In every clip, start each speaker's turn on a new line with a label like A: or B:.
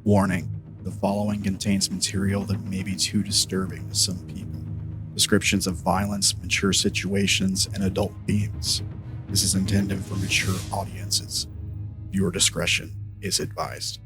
A: Warning, the following contains material that may be too disturbing to some people. Descriptions of violence, mature situations, and adult themes. This is intended for mature audiences. Viewer discretion is advised.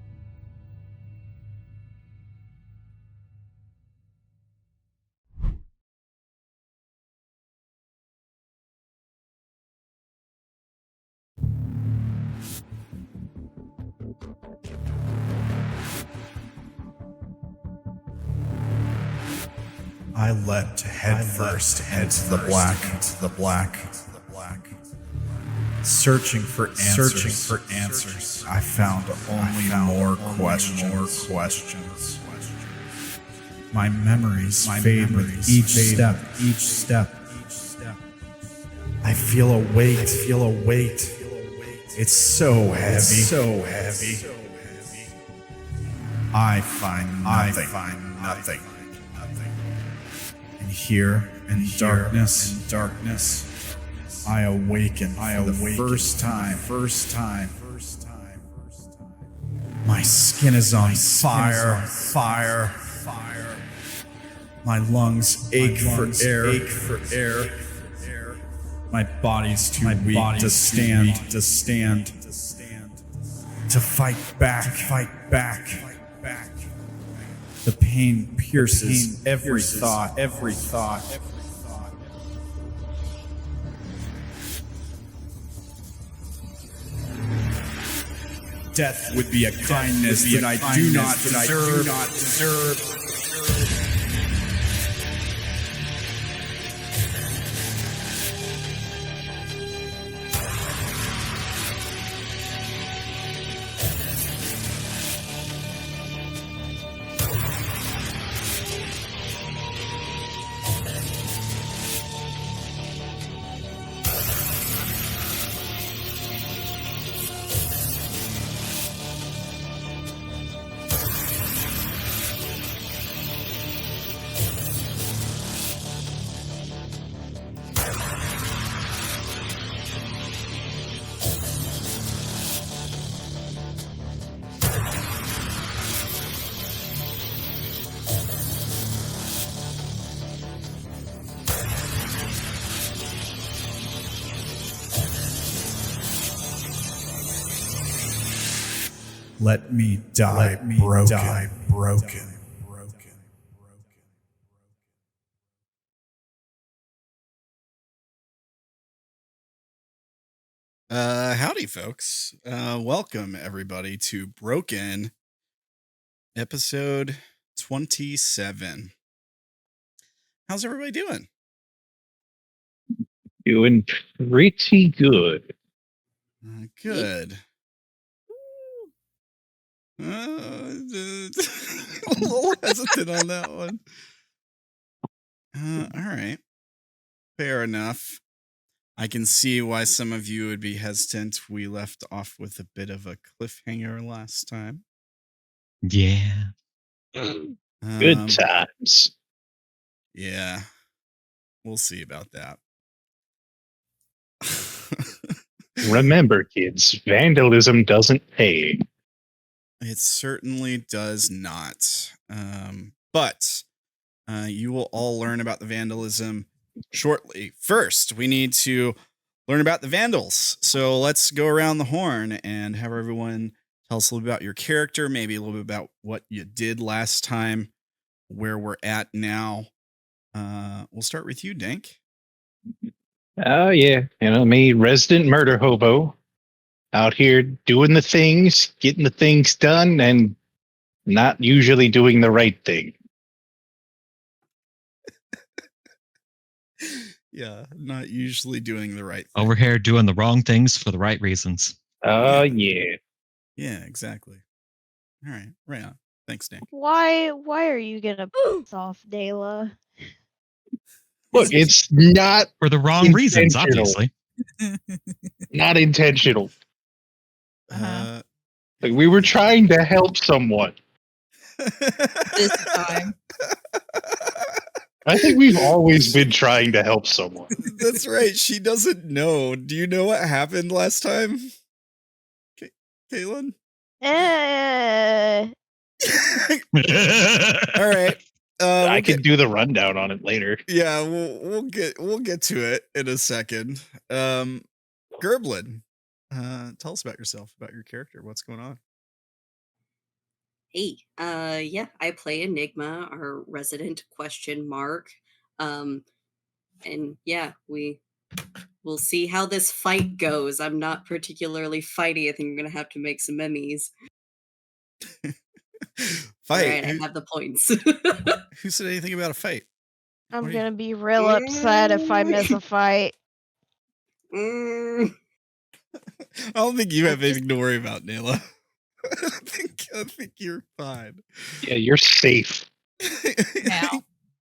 A: I leapt headfirst into the black, searching for answers. I found only more questions. My memories fade with each step. I feel a weight. It's so heavy. I find nothing. And here in darkness, I awaken for the first time. My skin is on fire. My lungs ache for air. My body's too weak to stand. To fight back. The pain pierces every thought. Death would be a kindness that I do not deserve. Let me die broken.
B: Howdy, folks. Welcome, everybody, to Broken, episode 27. How's everybody doing?
C: Doing pretty good.
B: Good. A little hesitant on that one. All right. Fair enough. I can see why some of you would be hesitant. We left off with a bit of a cliffhanger last time.
D: Yeah.
C: Good times.
B: Yeah. We'll see about that.
C: Remember, kids, vandalism doesn't pay.
B: It certainly does not. But you will all learn about the vandalism shortly. First, we need to learn about the Vandals. So let's go around the horn and have everyone tell us a little bit about your character, maybe a little bit about what you did last time, where we're at now. We'll start with you, Dank.
C: Oh, yeah. Me, resident murder hobo, out here doing the things, getting the things done, and not usually doing the right thing.
B: Yeah, not usually doing the right thing.
D: Over here doing the wrong things for the right reasons.
C: Oh, yeah.
B: Yeah, exactly. All right, right on. Thanks, Dank.
E: Why are you gonna piss off Naela?
C: Look, it's not
D: For the wrong reasons,
C: intentional.
D: obviously.
C: Not intentional.
E: Uh-huh.
C: Like, we were trying to help someone.
E: This time.
C: I think we've always been trying to help someone.
B: That's right. She doesn't know. Do you know what happened last time, Caitlin? All right.
C: I can do the rundown on it later.
B: Yeah, we'll get to it in a second. Gerblin, tell us about yourself, about your character. What's going on?
F: Hey, yeah, I play Enigma, our resident question mark. And yeah, we'll see how this fight goes. I'm not particularly fighty. I think I'm gonna have to make some memes. All
B: Fight.
F: right, I have the points.
B: Who said anything about a fight?
E: I'm
B: What are you-
E: gonna be real upset if I miss a fight.
F: Mm,
B: I don't think you have anything to worry about, Naela. I think you're fine.
C: Yeah, you're safe.
G: Now.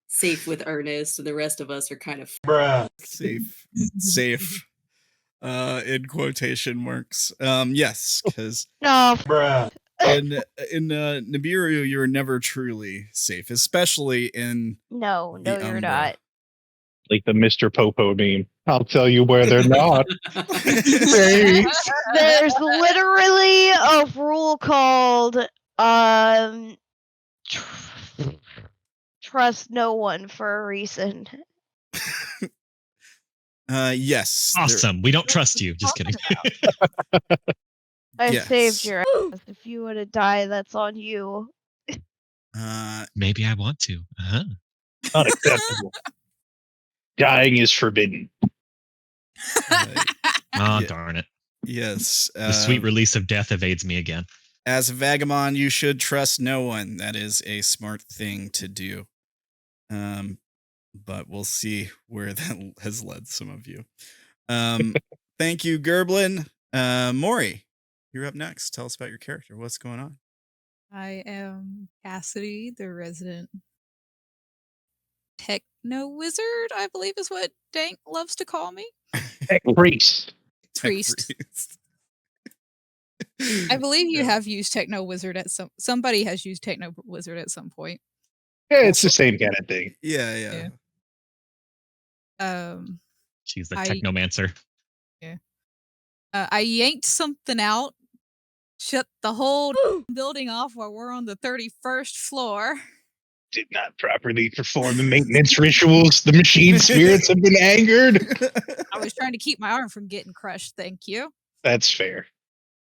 F: safe with Ernest, and the rest of us are kind of
B: Safe. Safe. In quotation marks. Yes, because
E: No.
B: in Nibiru you're never truly safe, especially in
E: No,
B: the
E: you're
B: Umbra.
E: not.
C: Like the Mr. Popo meme. I'll tell you where they're not. Safe.
E: There's literally a rule called trust no one for a reason.
B: Yes.
D: Awesome. We don't trust you. Just kidding.
E: I
B: Yes.
E: saved your ass. If you would have died, that's on you.
D: Maybe I want to. Uh-huh.
C: Unacceptable. Dying is forbidden.
B: uh,
D: Oh,
B: Yeah.
D: darn it.
B: yes.
D: The sweet release of death evades me again.
B: As a vagabond, you should trust no one. That is a smart thing to do. But we'll see where that has led some of you. Thank you, Gerblin. Mori, you're up next. Tell us about your character. What's going on?
G: I am Cassidy, the resident techno wizard, I believe is what Dank loves to call me.
C: Tech priest.
G: Priest. I believe you have used techno wizard at somebody has used techno wizard at some point.
C: Yeah, it's the same kind of thing.
B: Yeah.
D: She's the
G: I-
D: technomancer.
G: I yanked something out, shut the whole building off while we're on the 31st floor.
C: Did not properly perform the maintenance rituals. The machine spirits have been angered.
G: I was trying to keep my arm from getting crushed, thank you.
C: That's fair.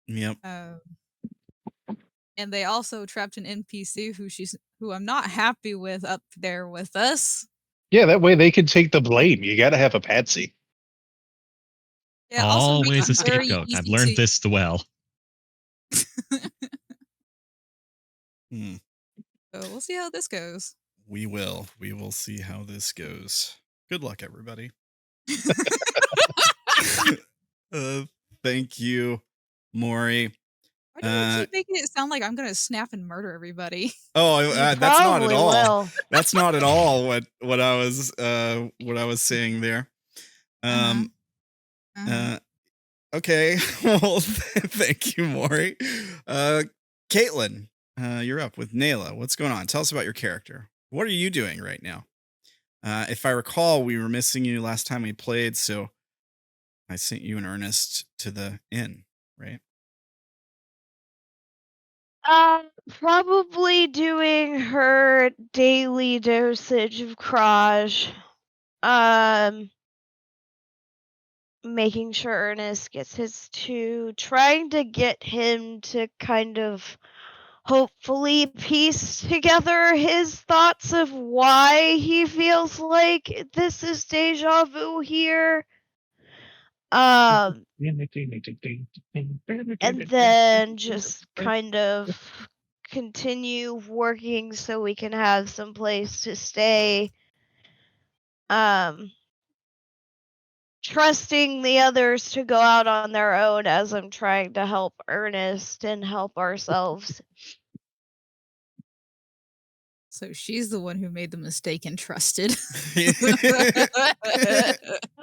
B: Yep.
G: And they also trapped an NPC who I'm not happy with up there with us.
C: Yeah, that way they can take the blame. You got to have a patsy.
G: Yeah, also makes
D: Always a
G: it very
D: scapegoat. I've
G: easy
D: learned
G: to-
D: this well.
B: Hmm.
G: So we'll see how this goes.
B: We will. We will see how this goes. Good luck, everybody. Thank you, Maury.
G: Why do you keep making it sound like I'm gonna snap and murder everybody?
B: Oh,
E: You
B: that's not at
E: probably
B: all.
E: will.
B: That's not at all what I was saying there. Okay. Well, thank you, Maury. Caitlin, you're up with Naela. What's going on? Tell us about your character. What are you doing right now? If I recall, we were missing you last time we played, so I sent you and Ernest to the inn, right?
E: Probably doing her daily dosage of Kraj. Making sure Ernest gets his 2, trying to get him to kind of hopefully piece together his thoughts of why he feels like this is deja vu here. And then just kind of continue working so we can have some place to stay. Trusting the others to go out on their own as I'm trying to help Ernest and help ourselves.
G: So she's the one who made the mistake and trusted.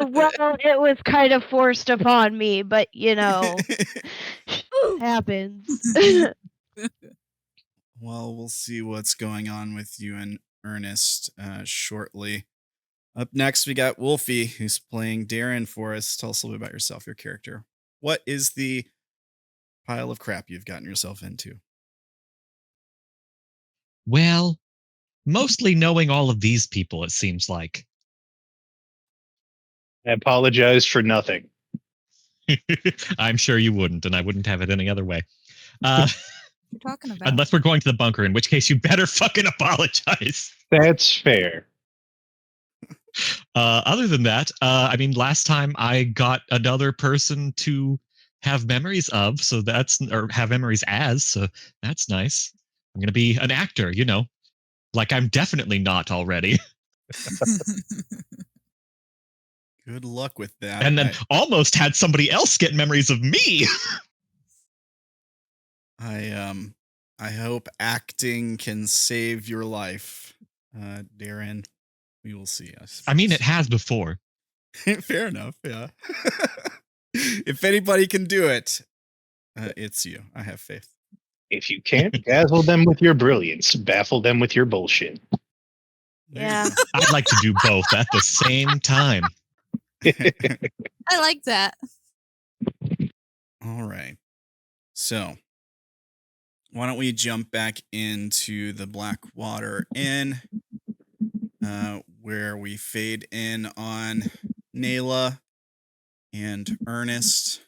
E: Well, it was kind of forced upon me, but happens.
B: Well, we'll see what's going on with you and Ernest shortly. Up next, we got Wolfy, who's playing Derrin for us. Tell us a little bit about yourself, your character. What is the pile of crap you've gotten yourself into?
D: Well, mostly knowing all of these people, it seems like.
C: I apologize for nothing.
D: I'm sure you wouldn't, and I wouldn't have it any other way.
G: You're talking about.
D: Unless we're going to the bunker, in which case you better fucking apologize.
C: That's fair.
D: Other than that, I mean, last time I got another person to have memories of, so that's, or have memories as, so that's nice. I'm gonna be an actor, you know, like I'm definitely not already.
B: Good luck with that.
D: And then almost had somebody else get memories of me.
B: I hope acting can save your life, Derrin. We will see.
D: I mean, it has before.
B: Fair enough. Yeah. If anybody can do it, it's you. I have faith.
C: If you can't dazzle them with your brilliance, baffle them with your bullshit.
E: Yeah.
D: I'd like to do both at the same time.
G: I like that.
B: All right. So, why don't we jump back into the Blackwater Inn, where we fade in on Naela and Ernest.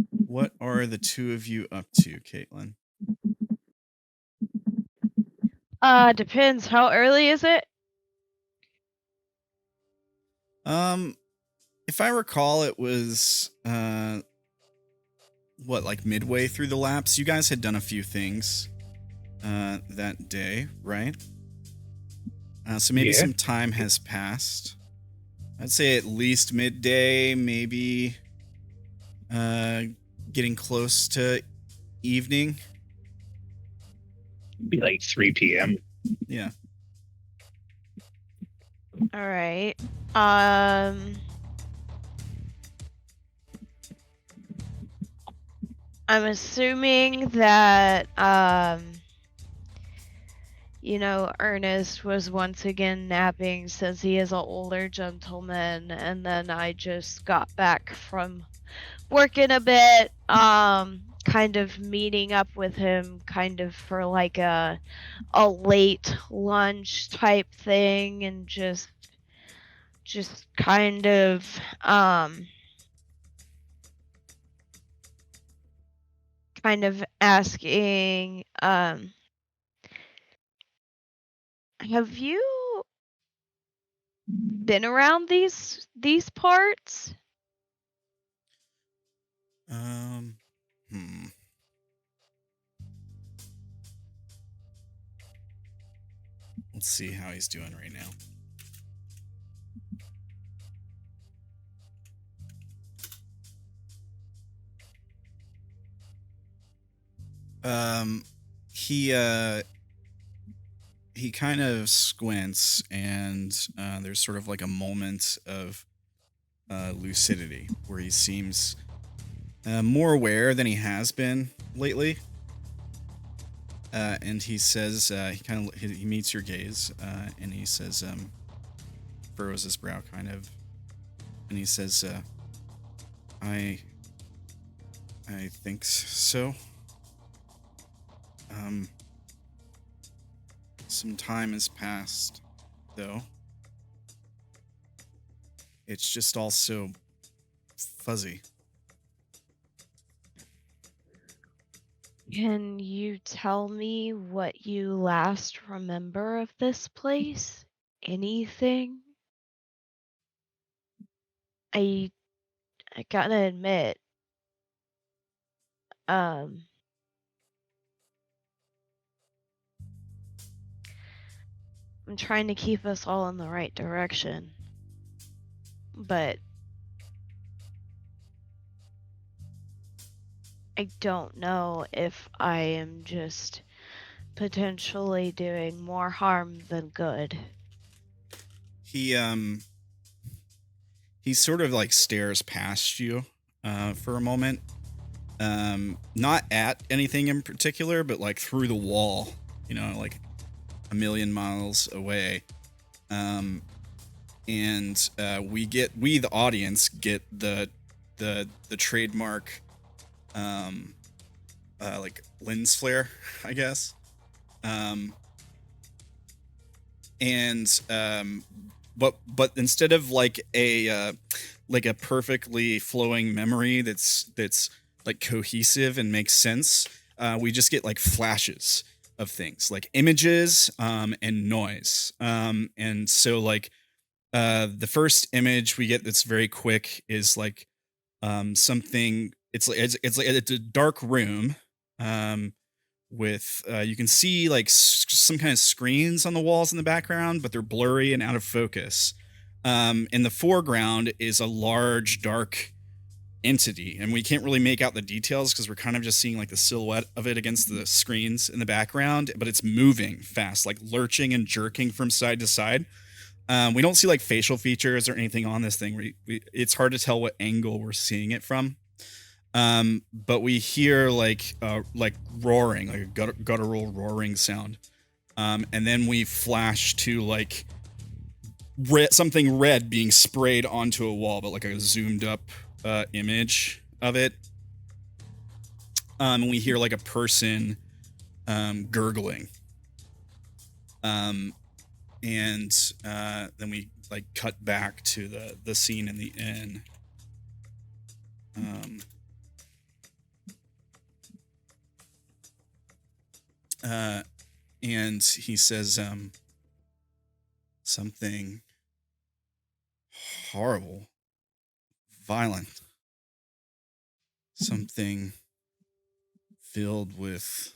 B: What are the two of you up to, Caitlin?
E: Depends. How early is it?
B: If I recall, it was like midway through the lapse. You guys had done a few things that day, right? So maybe some time has passed. I'd say at least midday, maybe getting close to evening.
C: Be like 3 p.m.
B: Yeah.
E: All right. I'm assuming that Ernest was once again napping since he is an older gentleman, and then I just got back from working a bit, kind of meeting up with him kind of for like a late lunch type thing, and just kind of asking, have you been around these parts?
B: Let's see how he's doing right now. He kind of squints, and there's sort of like a moment of lucidity where he seems more aware than he has been lately. And he says, he meets your gaze, and he says, furrows his brow kind of, and he says, I think so. Some time has passed, though. It's just all so fuzzy.
E: Can you tell me what you last remember of this place? Anything? I gotta admit, I'm trying to keep us all in the right direction, but I don't know if I am just potentially doing more harm than good.
B: He sort of like stares past you for a moment. Not at anything in particular, but like through the wall, like a million miles away. And we the audience get the trademark like lens flare, I guess. and but instead of like a perfectly flowing memory that's like cohesive and makes sense, we just get like flashes of things, like images and noise. And so like the first image we get that's very quick is like something. It's a dark room with you can see like some kind of screens on the walls in the background, but they're blurry and out of focus. In the foreground is a large dark entity, and we can't really make out the details because we're kind of just seeing like the silhouette of it against the screens in the background, but it's moving fast, like lurching and jerking from side to side. We don't see like facial features or anything on this thing. It's hard to tell what angle we're seeing it from. But we hear like roaring, like a guttural roaring sound. And then we flash to like something red being sprayed onto a wall, but like a zoomed up image of it. And we hear like a person gurgling. And then we like cut back to the scene in the inn. And he says something horrible, violent, something filled with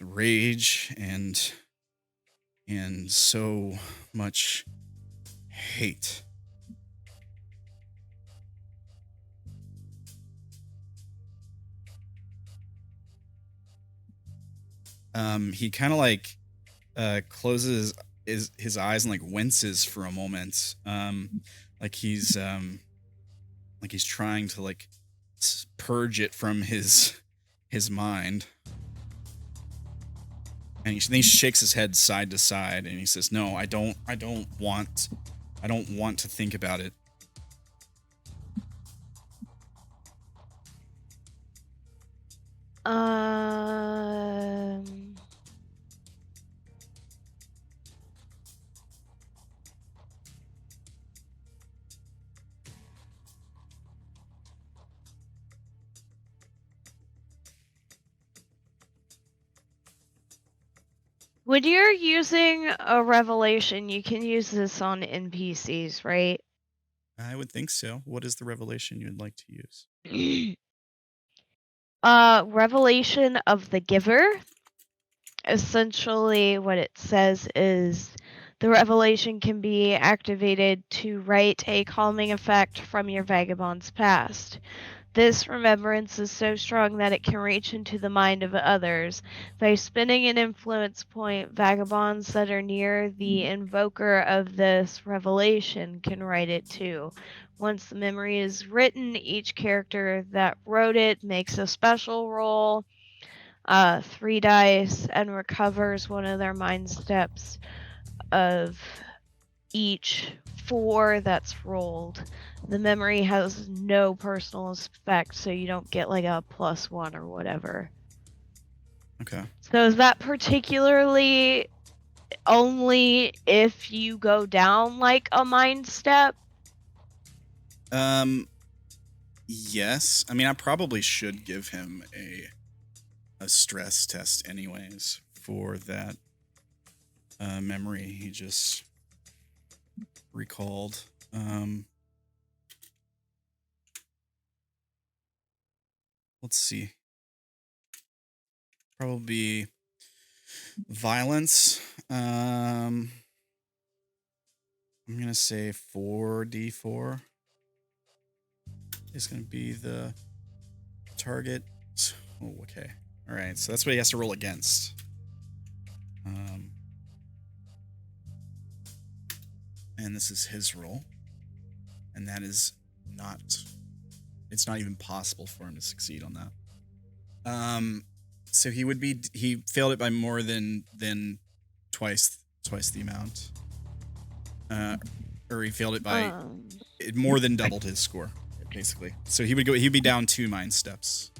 B: rage and so much hate. He kind of like closes his eyes and like winces for a moment, like he's trying to like purge it from his mind. And then he shakes his head side to side and he says, "No, I don't want to think about it."
E: When you're using a revelation, you can use this on NPCs, right?
B: I would think so. What is the revelation you would like to use?
E: Revelation of the giver. Essentially, what it says is the revelation can be activated to write a calming effect from your vagabond's past. This remembrance is so strong that it can reach into the mind of others. By spinning an influence point, vagabonds that are near the invoker of this revelation can write it too. Once the memory is written, each character that wrote it makes a special roll, 3 dice, and recovers one of their mind steps of each 4 that's rolled. The memory has no personal effect, so you don't get like a +1 or whatever.
B: Okay.
E: So is that particularly only if you go down like a mind step?
B: Yes. I mean, I probably should give him a stress test anyways for that memory he just recalled. Let's see. Probably violence. I'm gonna say 4d4 is gonna be the target. Oh, okay. All right, so that's what he has to roll against. And this is his roll, and that is not. It's not even possible for him to succeed on that. So he failed it by more than twice the amount. Or he failed it by it more than doubled his score, basically. So he'd be down 2 mind steps.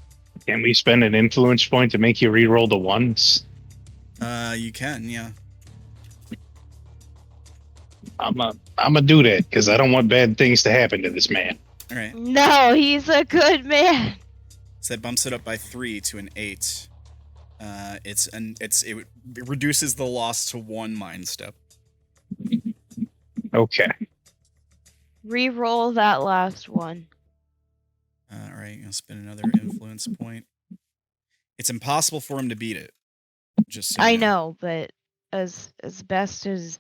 C: Can we spend an influence point to make you re-roll the ones?
B: You can, yeah.
C: I'm gonna do that because I don't want bad things to happen to this man.
B: All right.
E: No, he's a good man.
B: So that bumps it up by 3 to an 8. It reduces the loss to 1 mind step.
C: Okay.
E: Reroll that last one.
B: All right, gonna spend another influence point. It's impossible for him to beat it. Just so
E: I
B: you
E: know, but as best as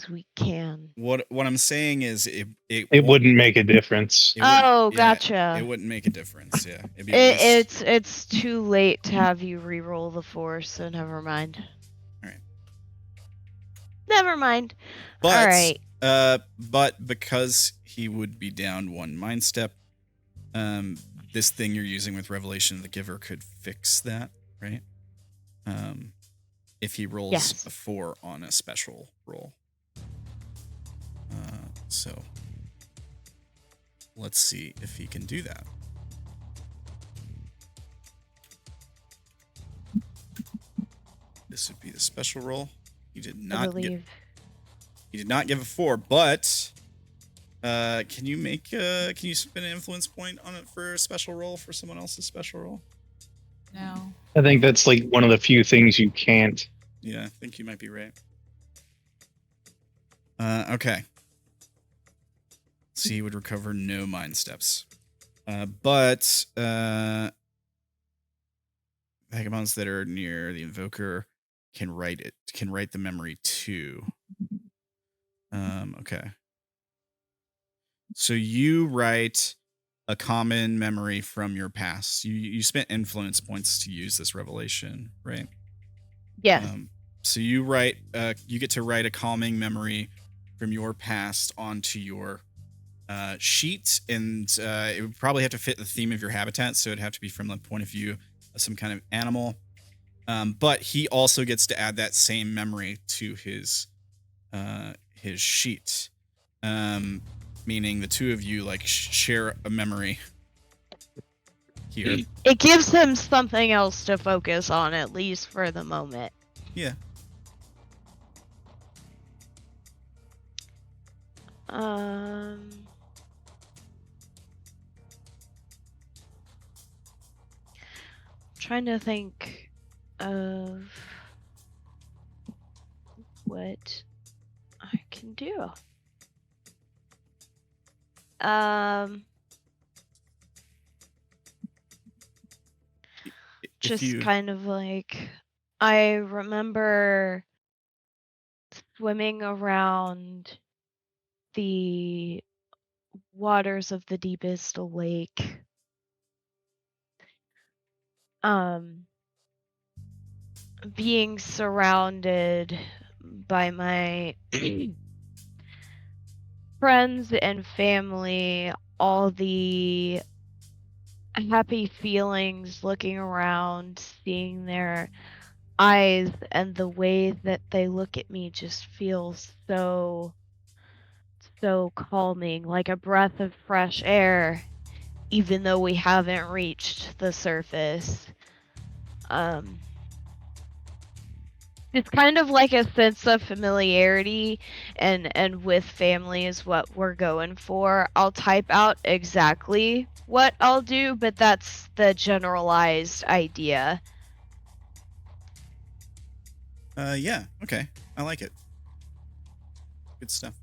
E: we can.
B: What I'm saying is it
C: wouldn't make a difference.
B: It wouldn't-
E: Oh,
B: yeah,
E: gotcha.
B: It wouldn't make a difference. Yeah, it'd be a waste.
E: It's too late to have you reroll the 4, so never mind.
B: All right.
E: Never mind.
B: But
E: All right.
B: but because he would be down 1 mind step, this thing you're using with Revelation of the Giver could fix that, right? If he rolls
E: Yes.
B: a 4 on a special roll. So let's see if he can do that. This would be the special roll. He did
E: I
B: not
E: believe.
B: He did not give a 4, but can you spend an influence point on it for a special roll for someone else's special roll?
G: No.
C: I think that's like one of the few things you can't.
B: Yeah, I think you might be right. Okay. So he would recover no mind steps. But vagabonds that are near the invoker can write the memory too. Okay. So you write a common memory from your past. You spent influence points to use this revelation, right?
E: Yes.
B: So you get to write a calming memory from your past onto your sheet, and it would probably have to fit the theme of your habitat, so it'd have to be from the point of view of some kind of animal. But he also gets to add that same memory to his sheet, meaning the two of you share a memory here.
E: It gives him something else to focus on, at least for the moment.
B: Yeah.
E: Trying to think of what I can do. Just kind of like, I remember swimming around the waters of the deepest lake. Being surrounded by my friends and family, all the happy feelings, looking around, seeing their eyes and the way that they look at me just feels so calming, like a breath of fresh air, even though we haven't reached the surface. It's kind of like a sense of familiarity, and with family is what we're going for. I'll type out exactly what I'll do, but that's the generalized idea.
B: Yeah, okay. I like it. Good stuff.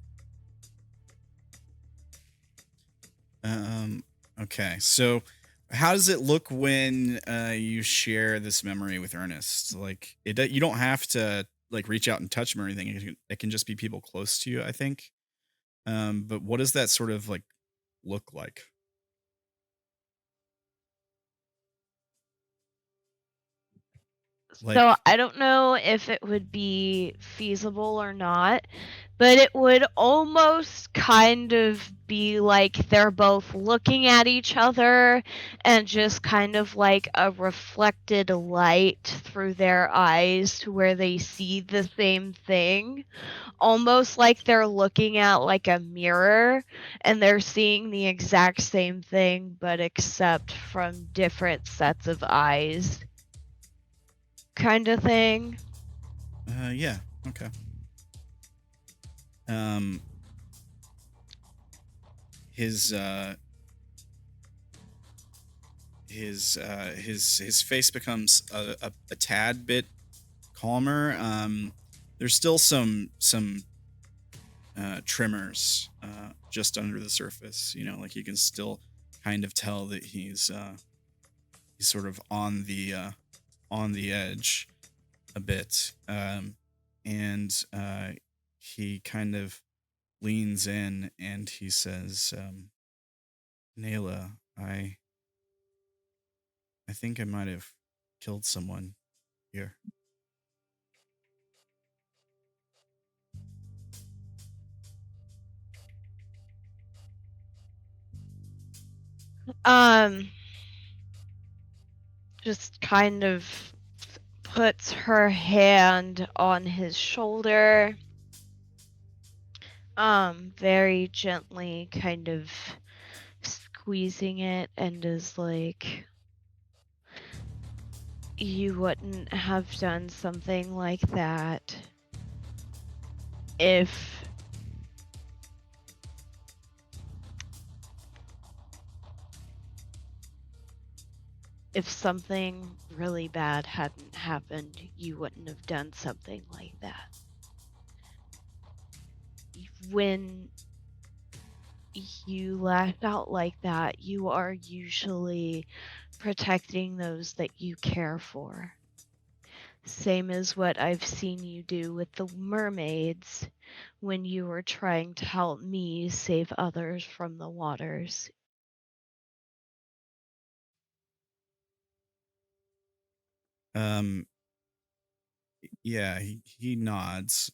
B: Okay, so how does it look when you share this memory with Ernest? You don't have to reach out and touch him or anything. It can just be people close to you, I think. But what does that sort of look like?
E: So I don't know if it would be feasible or not, but it would almost kind of be like they're both looking at each other and just kind of like a reflected light through their eyes to where they see the same thing. Almost like they're looking at like a mirror and they're seeing the exact same thing, but except from different sets of eyes. Kind of thing.
B: Yeah, okay. His face becomes a tad bit calmer. There's still some tremors just under the surface. You know, like you can still kind of tell that he's sort of on the edge a bit. And he kind of leans in and he says, Naela, I think I might have killed someone here.
E: Just kind of puts her hand on his shoulder, very gently kind of squeezing it, and is like, you wouldn't have done something like that if something really bad hadn't happened. You wouldn't have done something like that. When you lash out like that, you are usually protecting those that you care for. Same as what I've seen you do with the mermaids when you were trying to help me save others from the waters.
B: Yeah, he nods.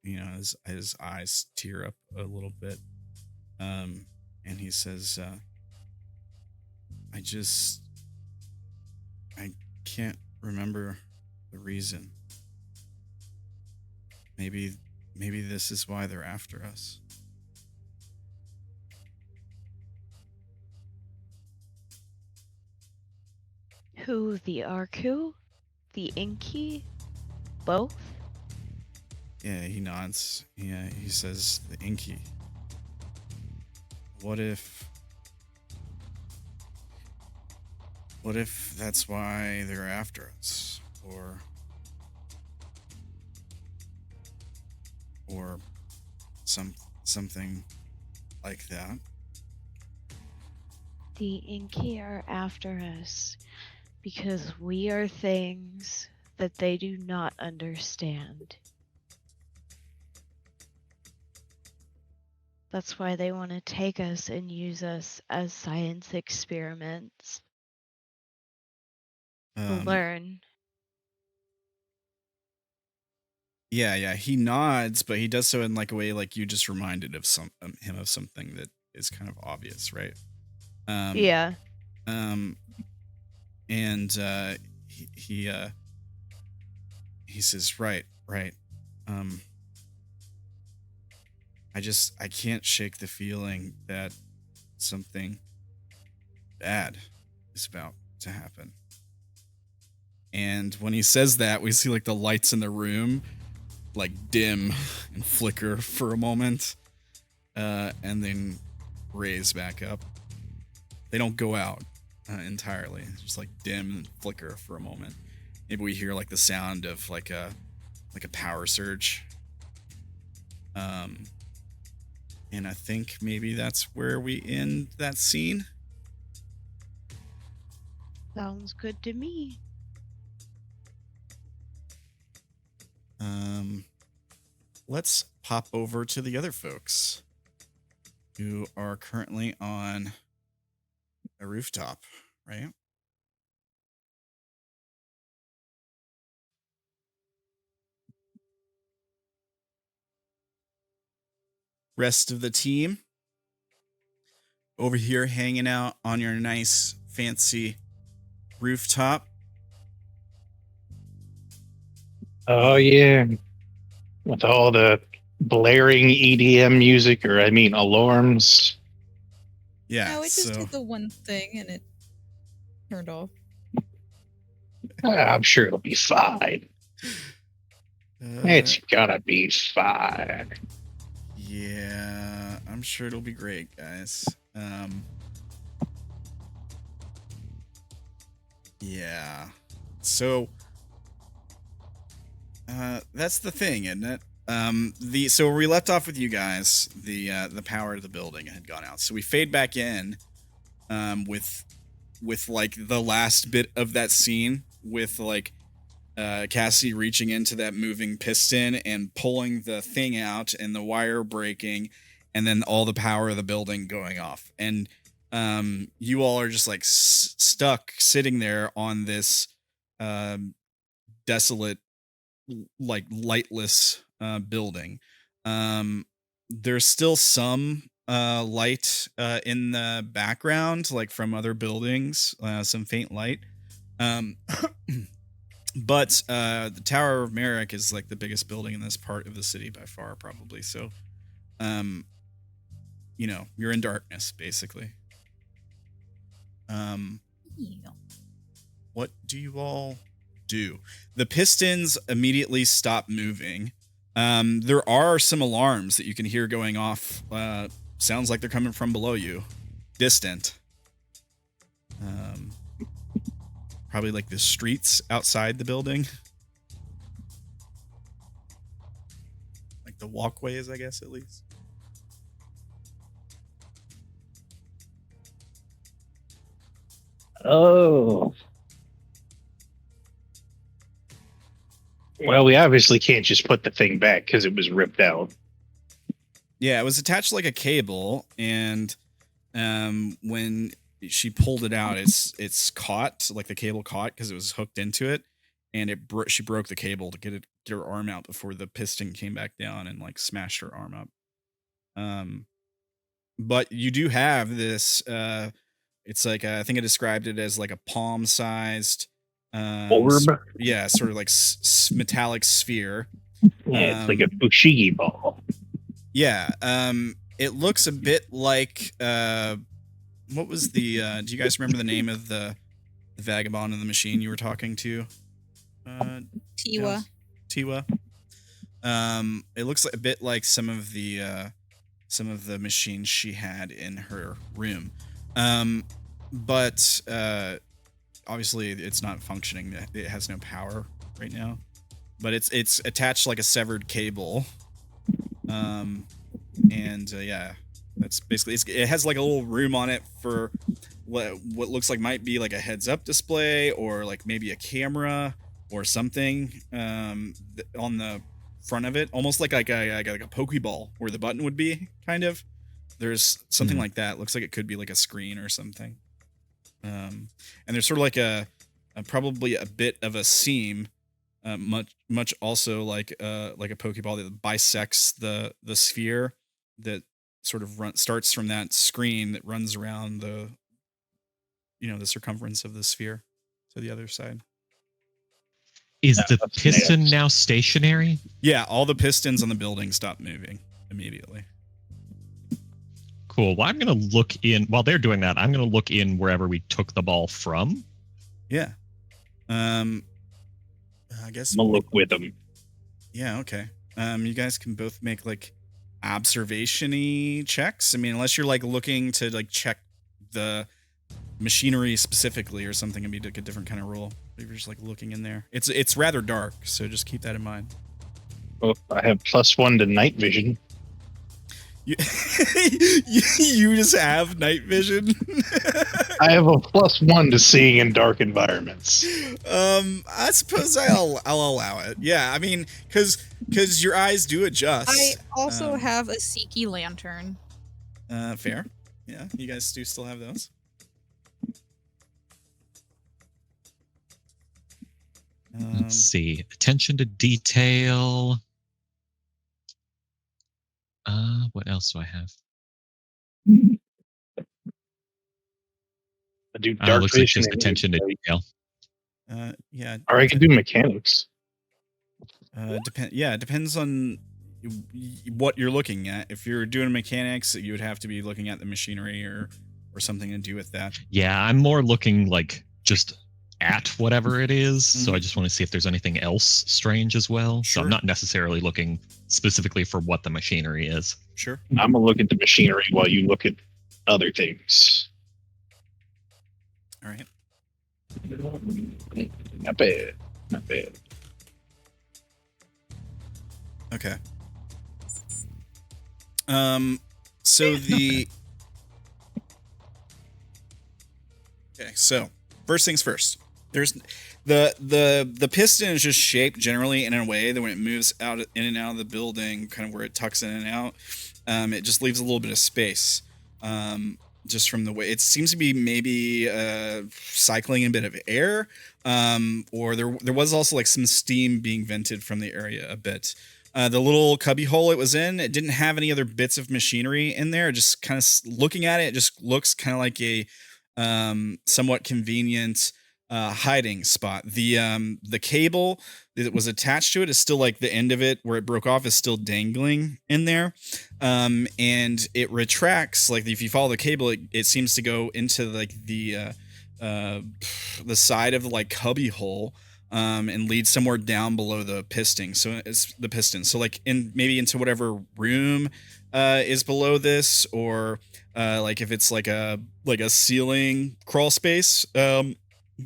B: You know, his eyes tear up a little bit. And he says, I can't remember the reason. Maybe this is why they're after us.
E: Who, the Arku? The Inky? Both?
B: Yeah, he nods. Yeah, he says the Inky. What if that's why they're after us? Or something like that.
E: The Inky are after us because we are things that they do not understand. That's why they want to take us and use us as science experiments to learn.
B: Yeah, he nods, but he does so in like a way like you just reminded of him of something that is kind of obvious, right?
E: Yeah.
B: And he says, right. I can't shake the feeling that something bad is about to happen. And when he says that, we see like the lights in the room like dim and flicker for a moment, and then raise back up. They don't go out entirely. It's just like dim and flicker for a moment. Maybe we hear like the sound of like a power surge. And I think maybe that's where we end that scene.
E: Sounds good to me.
B: Let's pop over to the other folks who are currently on a rooftop, right? Rest of the team over here hanging out on your nice fancy rooftop.
C: Oh yeah, with all the blaring EDM music, or I mean alarms.
B: Yeah,
G: No, it just did the one thing and it turned off.
C: I'm sure it'll be fine. It's gonna be fine.
B: Yeah, I'm sure it'll be great, guys. Yeah. So that's the thing, isn't it? So where we left off with you guys, the power of the building had gone out. So we fade back in with like the last bit of that scene with like Cassidy reaching into that moving piston and pulling the thing out and the wire breaking, and then all the power of the building going off. And you all are just like stuck sitting there on this desolate, like lightless building. There's still some light in the background, like from other buildings, some faint light. But the Tower of Merek is like the biggest building in this part of the city by far, probably. So, you know, you're in darkness, basically. What do you all do? The pistons immediately stop moving. There are some alarms that you can hear going off. Sounds like they're coming from below you, distant. Probably like the streets outside the building. Like the walkways, I guess, at least.
C: Oh. Well, we obviously can't just put the thing back because it was ripped out.
B: Yeah, it was attached like a cable, and when she pulled it out, it's caught, like the cable caught because it was hooked into it, and she broke the cable to get her arm out before the piston came back down and like smashed her arm up. But you do have this. It's like I think I described it as like a palm-sized
C: Orb?
B: Yeah, sort of like metallic sphere.
C: Yeah, it's like a fushigi ball.
B: Yeah, it looks a bit like what was the do you guys remember the name of the vagabond in the machine you were talking to?
G: Tiwa.
B: Tiwa. It looks like a bit like some of the machines she had in her room. But obviously it's not functioning. It has no power right now. But it's attached like a severed cable. Yeah, that's basically it has like a little room on it for what looks like might be like a heads-up display or like maybe a camera or something on the front of it, almost like a Pokeball where the button would be, kind of. There's something like that. Looks like it could be like a screen or something. And there's sort of like a probably a bit of a seam, much also like a Pokeball that bisects the sphere that sort of starts from that screen that runs around the circumference of the sphere to the other side.
D: Is the piston now stationary?
B: Yeah, all the pistons on the building stop moving immediately.
D: Cool. Well, I'm going to look in, while they're doing that, I'm going to look in wherever we took the ball from.
B: Yeah. I guess
C: I'm going to look with them.
B: Yeah, okay. You guys can both make like observation-y checks. I mean, unless you're like looking to like check the machinery specifically or something, it'd be like a different kind of roll. If you're just like looking in there. It's rather dark, so just keep that in mind.
C: Well, I have +1 to night vision.
B: You just have night vision?
C: I have a +1 to seeing in dark environments.
B: I suppose I'll allow it. Yeah, I mean, because your eyes do adjust.
G: I also have a Seiki lantern.
B: Fair. Yeah, you guys do still have those.
D: Let's see. Attention to detail. What else do I have?
C: I do dark
D: looks like
C: vision.
D: just attention to detail.
B: Yeah.
C: Or I can do mechanics.
B: It depends on what you're looking at. If you're doing mechanics, you would have to be looking at the machinery or something to do with that.
D: Yeah, I'm more looking like just at whatever it is. So
B: Mhm.
D: I just want to see if there's anything else strange as well. So
B: Sure.
D: I'm not necessarily looking specifically for what the machinery is.
B: Sure.
C: I'm gonna look at the machinery while you look at other things.
B: All right.
C: Not bad. Not bad.
B: Okay. So the okay. So first things first. There's the piston is just shaped generally in a way that when it moves out in and out of the building, kind of where it tucks in and out, it just leaves a little bit of space. Just from the way it seems to be maybe cycling a bit of air, or there was also like some steam being vented from the area a bit. The little cubby hole it was in, it didn't have any other bits of machinery in there. Just kind of looking at it, it just looks kind of like a somewhat convenient hiding spot. The cable that was attached to it is still like the end of it where it broke off is still dangling in there. And it retracts, like if you follow the cable, it seems to go into like the side of the like cubby hole, and lead somewhere down below the piston. So it's the piston. So like maybe into whatever room is below this, or like if it's like a ceiling crawl space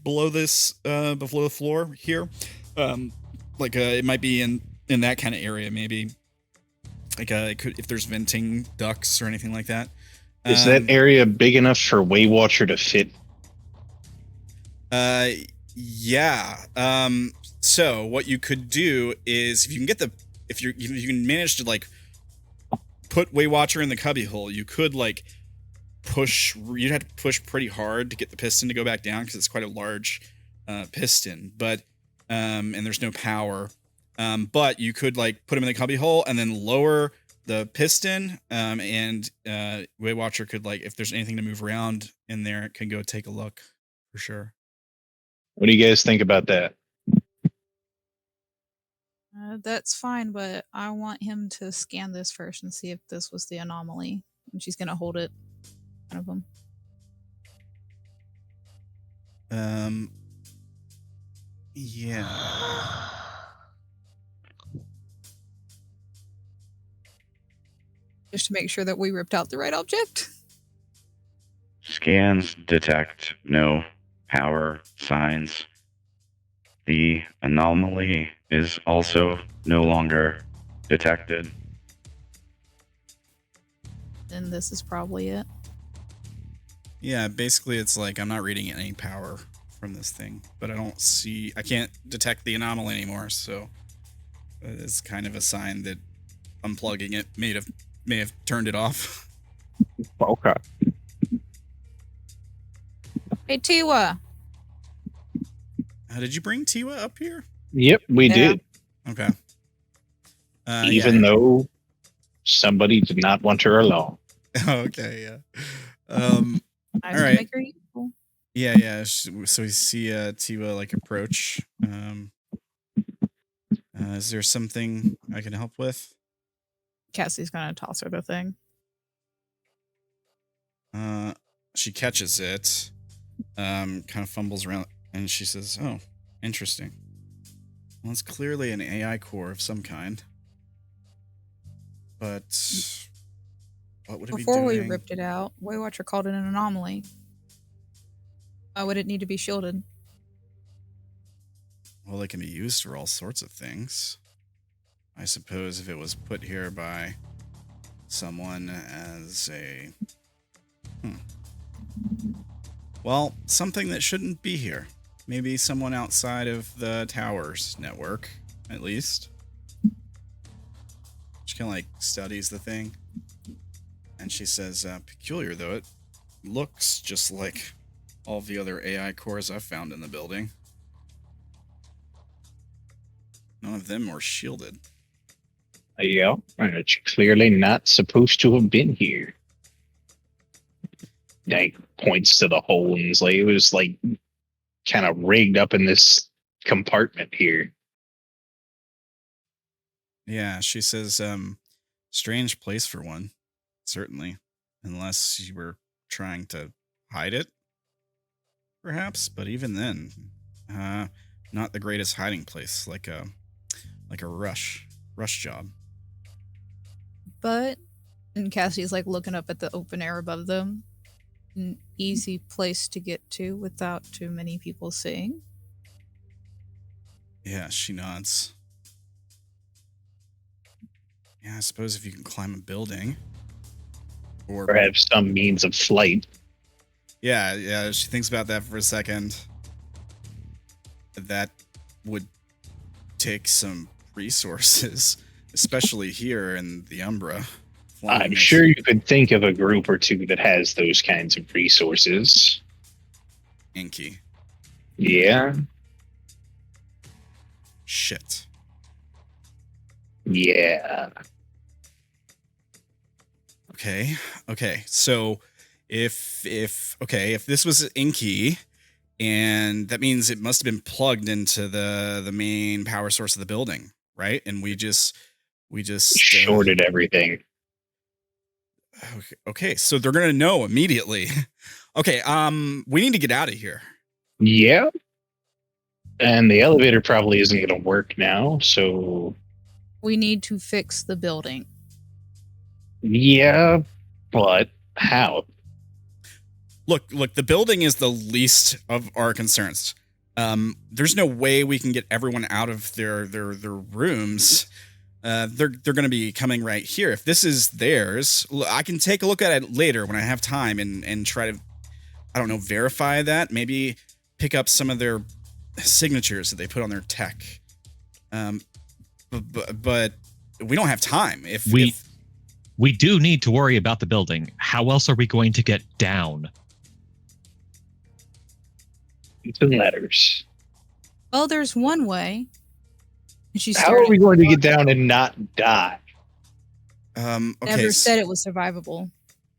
B: below this, below the floor here. It might be in that kind of area, maybe. Like it could, if there's venting ducts or anything like that.
C: Is that area big enough for Waywatcher to fit?
B: Yeah. So what you could do is if you can manage to like put Waywatcher in the cubby hole, you could like you'd have to push pretty hard to get the piston to go back down because it's quite a large piston, but and there's no power. But you could like put him in the cubby hole and then lower the piston, and Waywatcher could, like, if there's anything to move around in there, it can go take a look for sure.
C: What do you guys think about that?
G: That's fine, but I want him to scan this first and see if this was the anomaly. And she's gonna hold it in front of him.
B: Yeah.
G: Just to make sure that we ripped out the right object.
H: Scans detect no power signs. The anomaly is also no longer detected.
G: Then this is probably it.
B: Yeah, basically it's like I'm not reading any power from this thing, but I can't detect the anomaly anymore, so it's kind of a sign that unplugging it may have turned it off.
C: Okay.
G: Hey, Tiwa.
B: Did you bring Tiwa up here?
C: Yep, we did.
B: Okay.
C: Even though somebody did not want her along.
B: Okay, yeah.
G: I
B: all right.
G: make her useful.
B: Yeah. So we see Tiwa like approach. Is there something I can help with?
G: Cassie's gonna toss her the thing.
B: She catches it, kind of fumbles around, and she says, "Oh, interesting. Well, it's clearly an AI core of some kind. But what would it
G: Before
B: be
G: we
B: doing?"
G: ripped it out, Waywatcher called it an anomaly. Why would it need to be shielded?
B: Well, it can be used for all sorts of things. I suppose if it was put here by someone as a... Well, something that shouldn't be here. Maybe someone outside of the tower's network, at least. She kind of like studies the thing. And she says, peculiar though, it looks just like all the other AI cores I've found in the building. None of them were shielded.
C: Yeah, and it's clearly not supposed to have been here. Dank points to the hole and is like, it was like kind of rigged up in this compartment here.
B: Yeah, she says, strange place for one, certainly. Unless you were trying to hide it, perhaps. But even then, Not the greatest hiding place, like a rush job.
G: But, and Cassie's like looking up at the open air above them. An easy place to get to without too many people seeing.
B: Yeah, she nods. Yeah, I suppose if you can climb a building.
C: Or have some means of flight.
B: Yeah, she thinks about that for a second. That would take some resources, especially here in the Umbra.
C: I'm sure you could think of a group or two that has those kinds of resources.
B: Inky.
C: Yeah.
B: Shit.
C: Yeah.
B: Okay. So if this was Inky, and that means it must have been plugged into the main power source of the building, right? And we just
C: shorted everything.
B: Okay, so they're gonna know immediately. Okay, we need to get out of here.
C: Yeah. And the elevator probably isn't going to work now, so...
G: We need to fix the building.
C: Yeah, but how?
B: Look, the building is the least of our concerns. There's no way we can get everyone out of their rooms. They're going to be coming right here. If this is theirs, I can take a look at it later when I have time and try to, I don't know, verify that. Maybe pick up some of their signatures that they put on their tech. But we don't have time. If
D: we do need to worry about the building. How else are we going to get down?
C: The letters.
G: Well, there's one way.
C: How are we going to get down and not die?
B: Okay.
G: Never said it was survivable.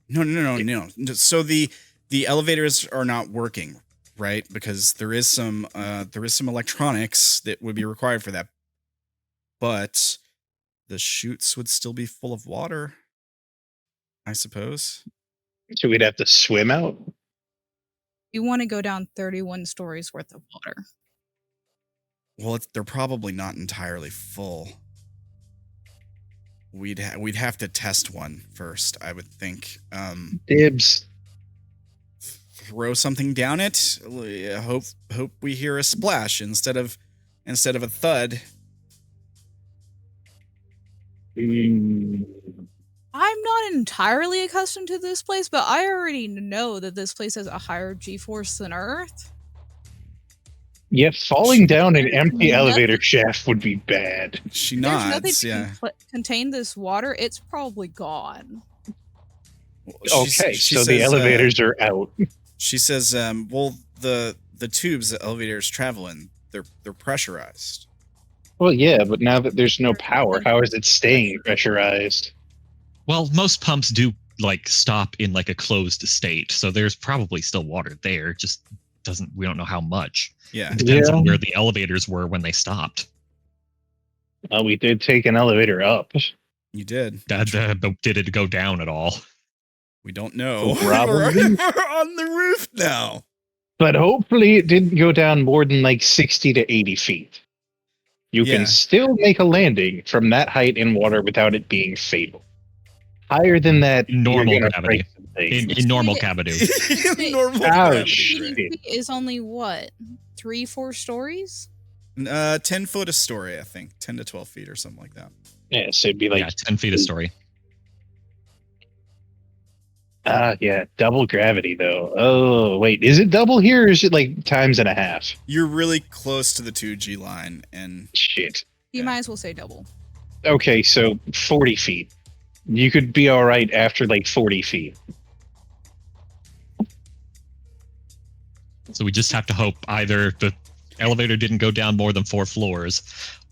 B: No. So the elevators are not working, right? Because there is some electronics that would be required for that. But the chutes would still be full of water, I suppose.
C: So we'd have to swim out?
G: You want to go down 31 stories worth of water.
B: Well, they're probably not entirely full. We'd have to test one first, I would think.
C: Dibs.
B: Throw something down it. Hope we hear a splash instead of a thud.
G: I'm not entirely accustomed to this place, but I already know that this place has a higher G-force than Earth.
C: Yeah, falling down an empty elevator shaft would be bad.
B: She
G: There's
B: nods,
G: nothing
B: yeah.
G: to contain this water. It's probably gone.
C: Okay, so the elevators are out.
B: She says, well, the tubes that elevators travel in, they're pressurized.
C: Well, yeah, but now that there's no power, how is it staying pressurized?
D: Well, most pumps do stop in a closed state, so there's probably still water there. Just we don't know how much.
B: Yeah.
D: It depends on where the elevators were when they stopped.
C: We did take an elevator up.
B: You did.
D: But did it go down at all?
B: We don't know.
C: Probably.
B: We're on the roof now.
C: But hopefully it didn't go down more than 60 to 80 feet. You can still make a landing from that height in water without it being fatal. Higher than that,
D: normal gravity. In normal gravity.
B: Normal
G: gravity is only what? 3-4 stories?
B: 10 foot a story, I think. 10 to 12 feet or something like that.
C: Yeah, so it'd be
D: 10 feet a story.
C: Yeah, double gravity though. Oh, wait, is it double here or is it times and a half?
B: You're really close to the 2G line and
C: shit.
G: You might as well say double.
C: Okay, so 40 feet. You could be all right after 40 feet.
D: So we just have to hope either the elevator didn't go down more than 4 floors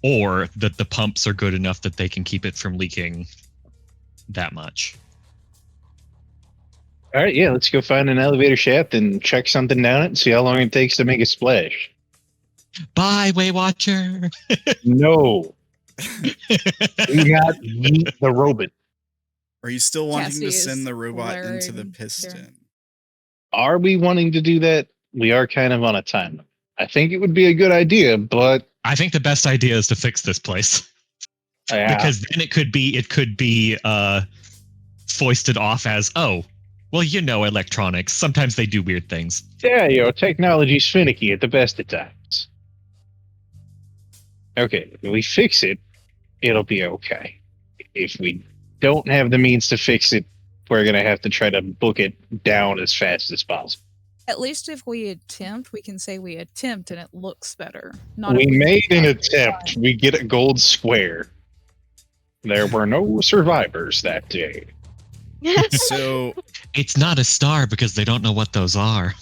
D: or that the pumps are good enough that they can keep it from leaking that much.
C: All right, yeah, let's go find an elevator shaft and check something down it and see how long it takes to make a splash.
D: Bye, Waywatcher.
C: No. Do not meet the robot.
B: Are you still wanting
G: Cassidy
B: to send the robot
G: glaring
B: into the
G: there.
B: piston?
C: Are we wanting to do that? We are kind of on a time. I think it would be a good idea, but
D: I think the best idea is to fix this place because then it could be foisted off as, oh, well, electronics. Sometimes they do weird things.
C: yeah, technology's finicky at the best of times. Okay, if we fix it, it'll be okay. If we don't have the means to fix it, we're going to have to try to book it down as fast as possible.
G: At least if we attempt, we can say we attempt and it looks better. Not
C: We
G: if
C: made an
G: try.
C: attempt. We get a gold square. There were no survivors that day.
B: So
D: It's not a star because they don't know what those are.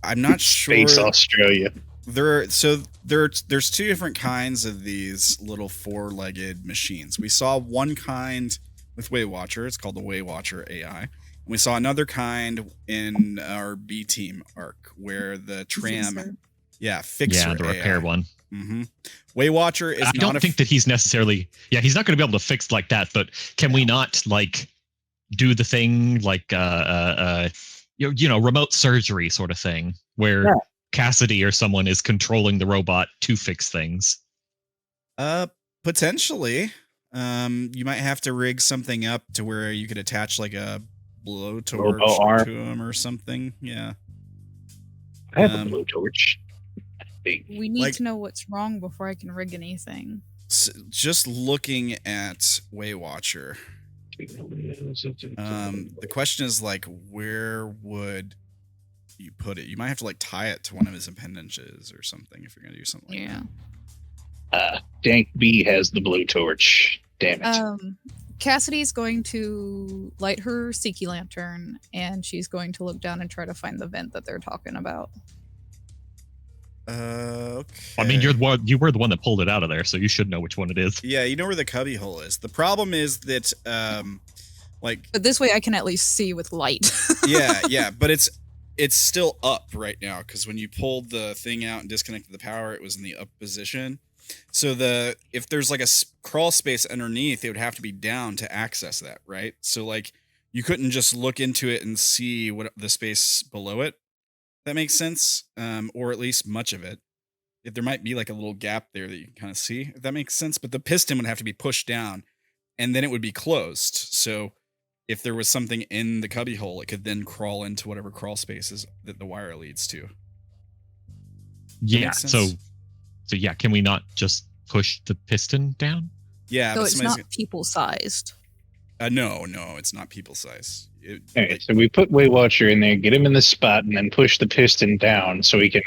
B: I'm not sure.
C: Space Australia.
B: There's two different kinds of these little four-legged machines. We saw one kind with Waywatcher. It's called the Waywatcher AI. And we saw another kind in our B team arc where the tram,
G: Fixer.
B: fixer.
D: Yeah, the
B: AI.
D: repair one.
B: Mm-hmm. Waywatcher is
D: I don't think that he's necessarily. Yeah, he's not going to be able to fix like that. But can we not do the thing like remote surgery sort of thing where Cassidy or someone is controlling the robot to fix things?
B: Potentially. You might have to rig something up to where you could attach like a blowtorch to him or something. Yeah.
C: I have a blowtorch.
G: We need to know what's wrong before I can rig anything.
B: Just looking at Waywatcher, the question is where would you put it? You might have to tie it to one of his appendages or something if you're gonna do something like that.
C: Dank B has the blowtorch. Damn it.
G: Cassidy's going to light her Seiki lantern, and she's going to look down and try to find the vent that they're talking about.
B: Okay.
D: I mean, you were the one that pulled it out of there, so you should know which one it is.
B: Yeah, you know where the cubby hole is. The problem is that,
G: But this way I can at least see with light.
B: yeah, but it's still up right now because when you pulled the thing out and disconnected the power, it was in the up position. So if there's a crawl space underneath, it would have to be down to access that, right? So you couldn't just look into it and see what the space below it. That makes sense, or at least much of it. If there might be a little gap there that you can kind of see, if that makes sense. But the piston would have to be pushed down, and then it would be closed. So if there was something in the cubby hole, it could then crawl into whatever crawl spaces that the wire leads to.
D: Yeah. So yeah, can we not just push the piston down?
B: Yeah.
G: So it's not people-sized.
B: No, it's not people size.
C: Okay, so we put Waywatcher in there, get him in the spot, and then push the piston down so he can.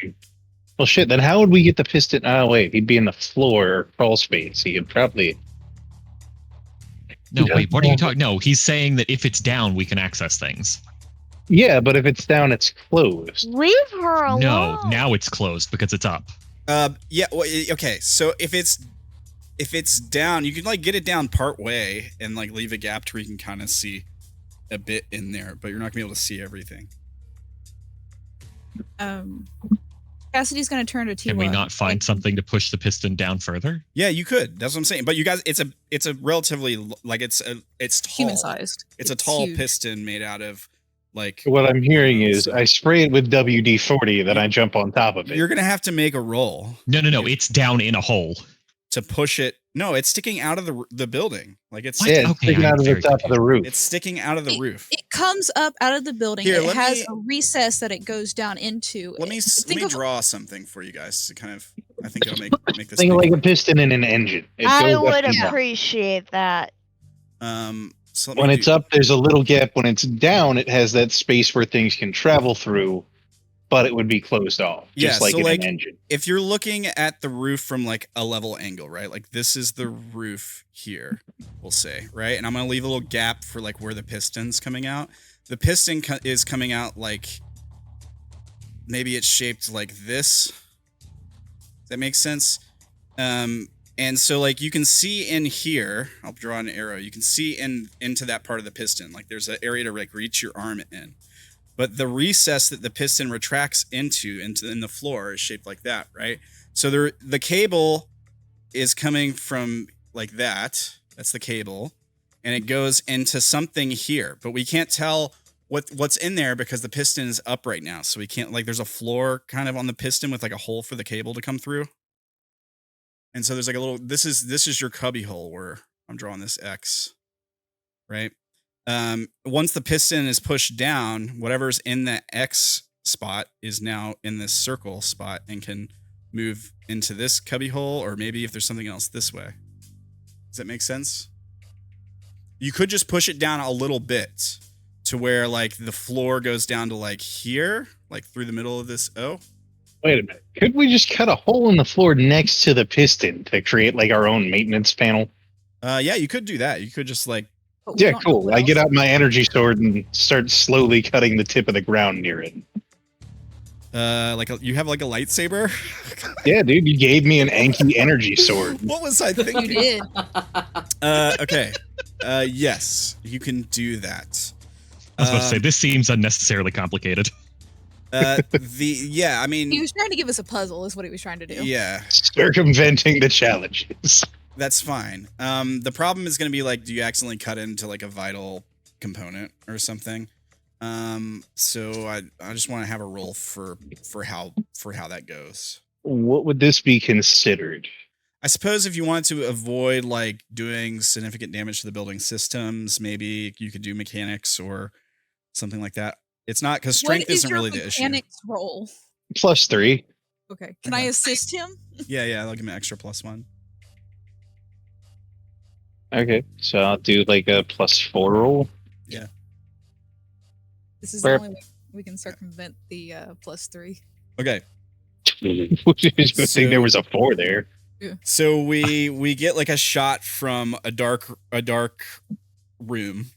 C: Well, shit. Then how would we get the piston? Oh, wait, he'd be in the floor or crawl space. He could probably.
D: No, wait. What are you talking? No, he's saying that if it's down, we can access things.
C: Yeah, but if it's down, it's closed.
E: Leave her alone.
D: No, now it's closed because it's up.
B: Yeah. Well, okay. So if it's down, you can get it down part way and leave a gap to where you can kind of see a bit in there, but you're not gonna be able to see everything.
G: Cassidy's going to turn to Tiwa.
D: Can we not find something to push the piston down further?
B: Yeah, you could. That's what I'm saying. But you guys, it's a relatively it's tall.
G: Human-sized.
B: It's a tall
G: huge.
B: piston made out of
C: What I'm hearing is I spray it with WD-40, then I jump on top of it.
B: You're gonna have to make a roll.
D: No. It's down in a hole.
B: To push it. No, it's sticking out of the building. It's
C: sticking out of the top of the roof.
B: It's sticking out of the roof.
G: It comes up out of the building.
B: Here,
G: it has a recess that it goes down into.
B: Let me draw something for you guys to kind of. I think it'll make this.
C: Think like a piston in an engine. It
E: I
C: goes up
E: would
C: and down.
E: appreciate that.
B: So
C: When it's up, there's a little gap. When it's down, it has that space where things can travel through, but it would be closed off, just like in an engine.
B: If you're looking at the roof from a level angle, right? This is the roof here, we'll say, right? And I'm gonna leave a little gap for where the piston's coming out. The piston is coming out maybe it's shaped like this. Does that make sense? And so you can see in here, I'll draw an arrow. You can see into that part of the piston. There's an area to reach your arm in. But the recess that the piston retracts into in the floor is shaped like that, right? So the cable is coming from that. That's the cable. And it goes into something here. But we can't tell what's in there because the piston is up right now, so we can't like. There's a floor kind of on the piston with like a hole for the cable to come through, and so there's like a little. This is your cubby hole where I'm drawing this X, right? Once the piston is pushed down, whatever's in the X spot is now in this circle spot and can move into this cubby hole, or maybe if there's something else this way. Does that make sense? You could just push it down a little bit to where like the floor goes down to like here, like through the middle of this O.
C: Wait a minute. Could we just cut a hole in the floor next to the piston to create like our own maintenance panel?
B: Yeah, you could do that. You could just like,
G: But we
C: Yeah,
G: don't know
C: cool.
G: what
C: I get
G: else-
C: out my energy sword and start slowly cutting the tip of the ground near it.
B: you have like a lightsaber.
C: Yeah, dude, you gave me an Anki energy sword.
B: What was I thinking?
G: You did.
B: Okay. Yes, you can do that.
D: I was about to say this seems unnecessarily complicated.
B: I
G: He
B: mean,
G: was trying to give us a puzzle, is what he was trying to do.
B: yeah,
C: Circumventing the challenges.
B: that's fine. The problem is going to be like, do you accidentally cut into like a vital component or something? So I just want to have a roll for how that goes.
C: What would this be considered?
B: I suppose if you wanted to avoid like doing significant damage to the building systems, maybe you could do mechanics or something like that. It's not because strength
G: What is
B: isn't
G: your
B: really the issue.
G: mechanics roll?
C: +3.
G: Okay. Can I assist him?
B: Yeah, I'll give him an extra +1.
C: Okay, so I'll do like a +4 roll.
G: This is
C: Where-
G: the only way we can circumvent the +3.
B: Okay,
C: Good thing there was a 4 there.
B: so we get like a shot from a dark room,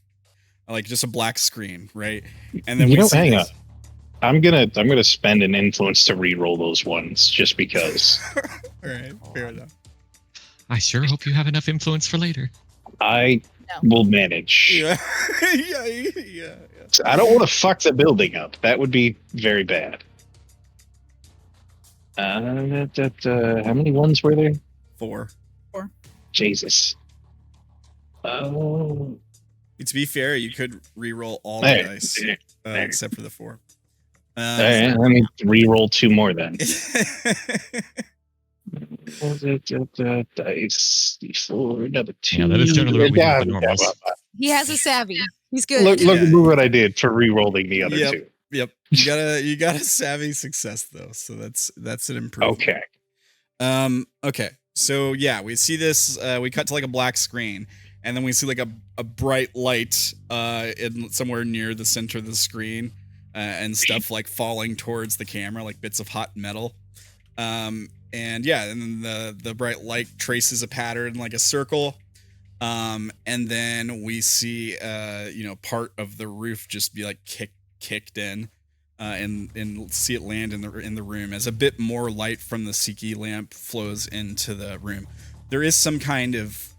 B: like just a black screen, right? And then
C: You
B: we
C: know,
B: see
C: hang
B: this-
C: I'm gonna spend an influence to re-roll those ones just because.
B: All right, fair enough.
D: I sure hope you have enough influence for later.
C: I
G: No.
C: will manage.
B: Yeah, yeah.
C: I don't want to fuck the building up. That would be very bad. How many ones were there?
B: 4.
C: Jesus. Oh.
B: To be fair, you could re-roll all
C: Hey,
B: the dice
C: hey.
B: except for the 4.
C: All right, let me re-roll 2 more then. Dice 4, another 2.
D: Yeah, that is generally what we do with the normals.
G: He has a savvy. He's good.
C: Look
B: Yeah.
C: at what I did for re-rolling the other
B: Yep.
C: 2.
B: Yep, you got a savvy success though, so that's an improvement.
C: Okay.
B: Okay. So yeah, we see this. We cut to like a black screen, and then we see like a bright light in somewhere near the center of the screen, and stuff like falling towards the camera, like bits of hot metal. And yeah, and then the bright light traces a pattern like a circle. And then we see part of the roof just be like kicked in. And see it land in the room as a bit more light from the Siki lamp flows into the room. There is some kind of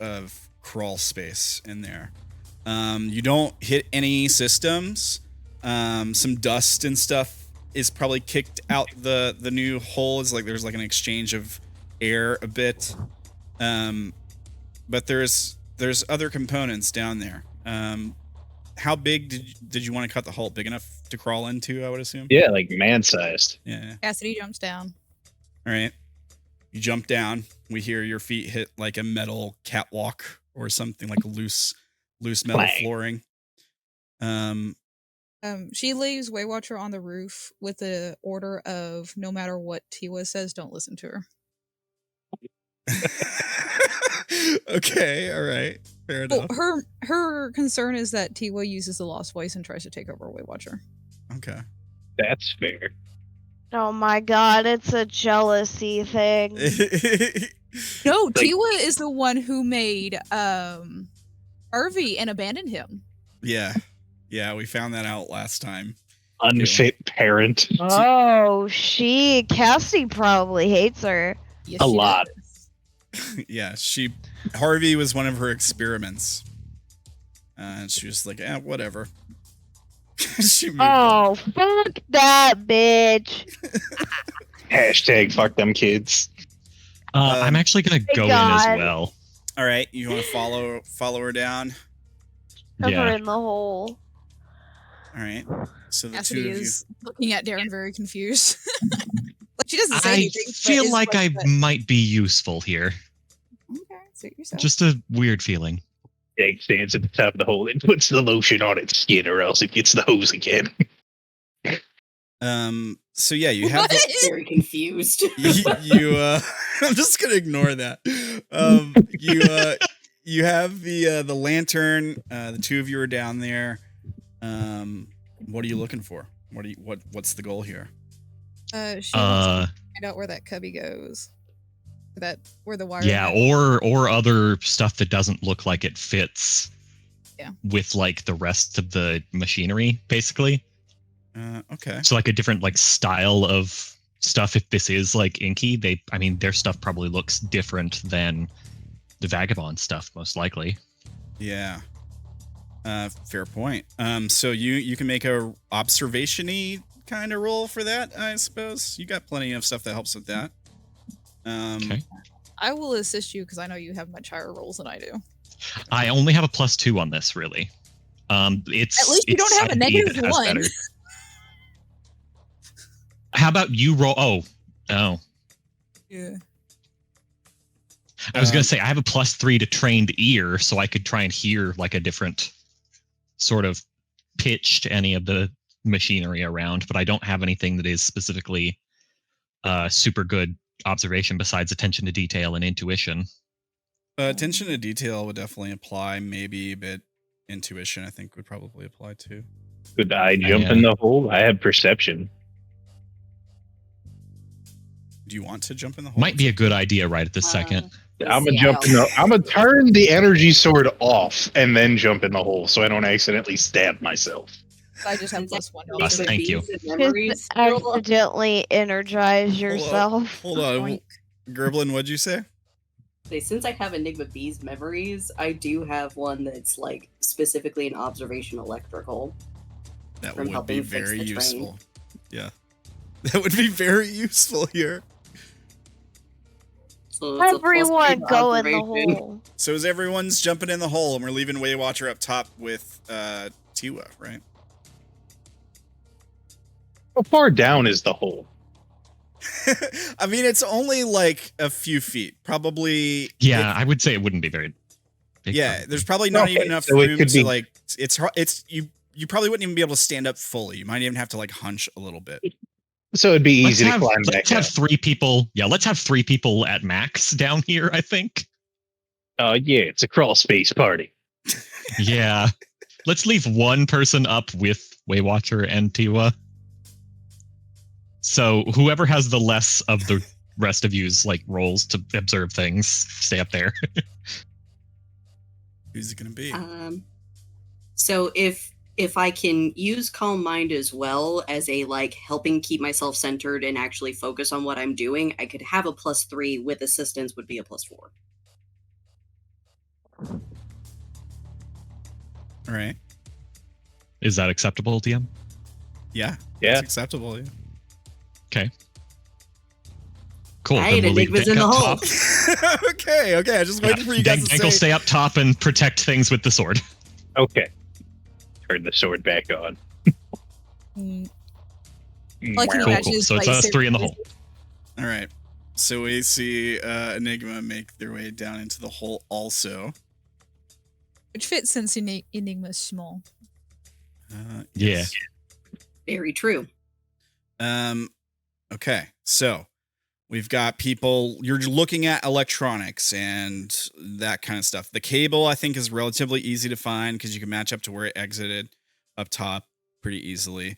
B: crawl space in there. You don't hit any systems. Some dust and stuff is probably kicked out the new hole. Is like there's like an exchange of air a bit. But there's other components down there. How big did you want to cut the hole? Big enough to crawl into, I would assume?
C: Yeah, like man-sized.
B: Yeah.
G: Cassidy jumps down.
B: All right. You jump down. We hear your feet hit like a metal catwalk or something, like loose metal
C: Clang.
B: flooring.
G: She leaves Waywatcher on the roof with the order of no matter what Tiwa says, don't listen to her.
B: Okay, all right. Fair
G: Well,
B: enough.
G: her concern is that Tiwa uses the Lost Voice and tries to take over Waywatcher.
B: Okay.
C: That's fair.
E: Oh my god, it's a jealousy thing.
G: No,
C: Like-
G: Tiwa is the one who made Irvi and abandoned him.
B: Yeah. Yeah, we found that out last time.
C: Unfit parent.
E: Oh, Cassidy probably hates her.
G: Yes,
C: A
G: she
C: lot.
G: does.
B: Yeah, Harvey was one of her experiments. And she was like, whatever. She moved on.
E: Oh, fuck that bitch.
C: Hashtag fuck them kids.
D: I'm actually gonna go in
E: God.
D: as well.
B: All right, you want to follow her down?
E: Cover
D: Yeah.
E: in the hole.
B: All All right. So the
G: Cassidy
B: two of you.
G: is looking at Derrin very confused. Like she doesn't say
D: I
G: anything. but
D: feel
G: is
D: like I
G: but-
D: might be useful here.
G: Okay, suit yourself.
D: Just a weird feeling.
C: Dank stands at the top of the hole and puts the lotion on its skin, or else it gets the hose again.
B: So yeah, you have the,
F: Very confused.
B: you I'm just gonna ignore that. You have the lantern. The two of you are down there. What are you looking for? What's the goal here?
G: She wants to find out where that cubby goes. Where the wire.
D: Yeah, or other stuff that doesn't look like it fits.
G: Yeah.
D: With like the rest of the machinery, basically.
B: Okay.
D: So like a different like style of stuff. If this is like inky, their stuff probably looks different than the vagabond stuff, most likely.
B: Yeah. Fair point. So you can make a observation-y kind of roll for that, I suppose. You got plenty of stuff that helps with that.
D: Okay.
G: I will assist you because I know you have much higher rolls than I do.
D: I only have a +2 on this, really. It's
G: At least you don't have a
D: side B
G: negative
D: that has
G: 1.
D: better. How about you roll? Oh.
G: Yeah.
D: I was going to say, I have a +3 to trained ear, so I could try and hear like a different sort of pitch to any of the machinery around, but I don't have anything that is specifically super good observation besides attention to detail and intuition.
B: Attention to detail would definitely apply, maybe, but intuition I think would probably apply too.
C: Could I jump in the hole? I have perception.
B: Do you want to jump in the hole?
D: Might be a good idea right at this second.
C: I'm gonna turn the energy sword off and then jump in the hole so I don't accidentally stab myself.
G: I just have +1.
D: Yes, thank you.
E: Just accidentally energize yourself.
B: Hold on. Gerblin, what'd you say?
F: Since I have Enigma B's memories, I do have one that's like specifically an observation electrical.
B: That
F: from
B: would
F: helping
B: be
F: fix
B: very
F: the
B: useful.
F: train.
B: Yeah. That would be very useful here.
F: So it's a
E: Everyone
F: +2
E: go in the
F: observation.
E: hole.
B: So as everyone's jumping in the hole, and we're leaving Waywatcher up top with Tiwa, right?
C: How far down is the hole?
B: I mean, it's only like a few feet, probably.
D: Yeah, I would say it wouldn't be very big.
B: Yeah, there's probably not even enough
C: so it
B: room
C: could
B: to
C: be-
B: like. It's you probably wouldn't even be able to stand up fully. You might even have to like hunch a little bit.
C: So it'd be easy to climb back
D: Let's
C: up.
D: have 3 people. Yeah, let's have 3 people at max down here, I think.
C: Yeah, it's a crawl space party.
D: Yeah. Let's leave 1 person up with Waywatcher and Tiwa. So whoever has the less of the rest of you's like rolls to observe things, stay up there.
B: Who's it gonna be?
F: So if I can use Calm Mind as well as a like helping keep myself centered and actually focus on what I'm doing, I could have a +3 with assistance would be a +4.
B: All right.
D: Is that acceptable, DM?
B: Yeah.
C: Yeah.
B: It's acceptable. Yeah.
D: Okay. Cool.
F: Right,
D: then we'll leave
F: Enigma's
D: Dank
F: in the
D: up
F: hole.
D: top.
B: okay. I just waiting for you guys
D: Dank
B: to
D: will
B: say.
D: stay up top and protect things with the sword.
C: Okay. Turn the sword back on.
G: Like, can you
D: Cool,
G: imagine
D: cool.
G: his
D: So it's
G: place
D: us 3 in the
G: there?
D: hole.
B: All right. So we see Enigma make their way down into the hole also.
G: Which fits since Enigma's small.
D: Yeah.
F: Very true.
B: Okay. So we've got people, you're looking at electronics and that kind of stuff. The cable, I think, is relatively easy to find because you can match up to where it exited up top pretty easily.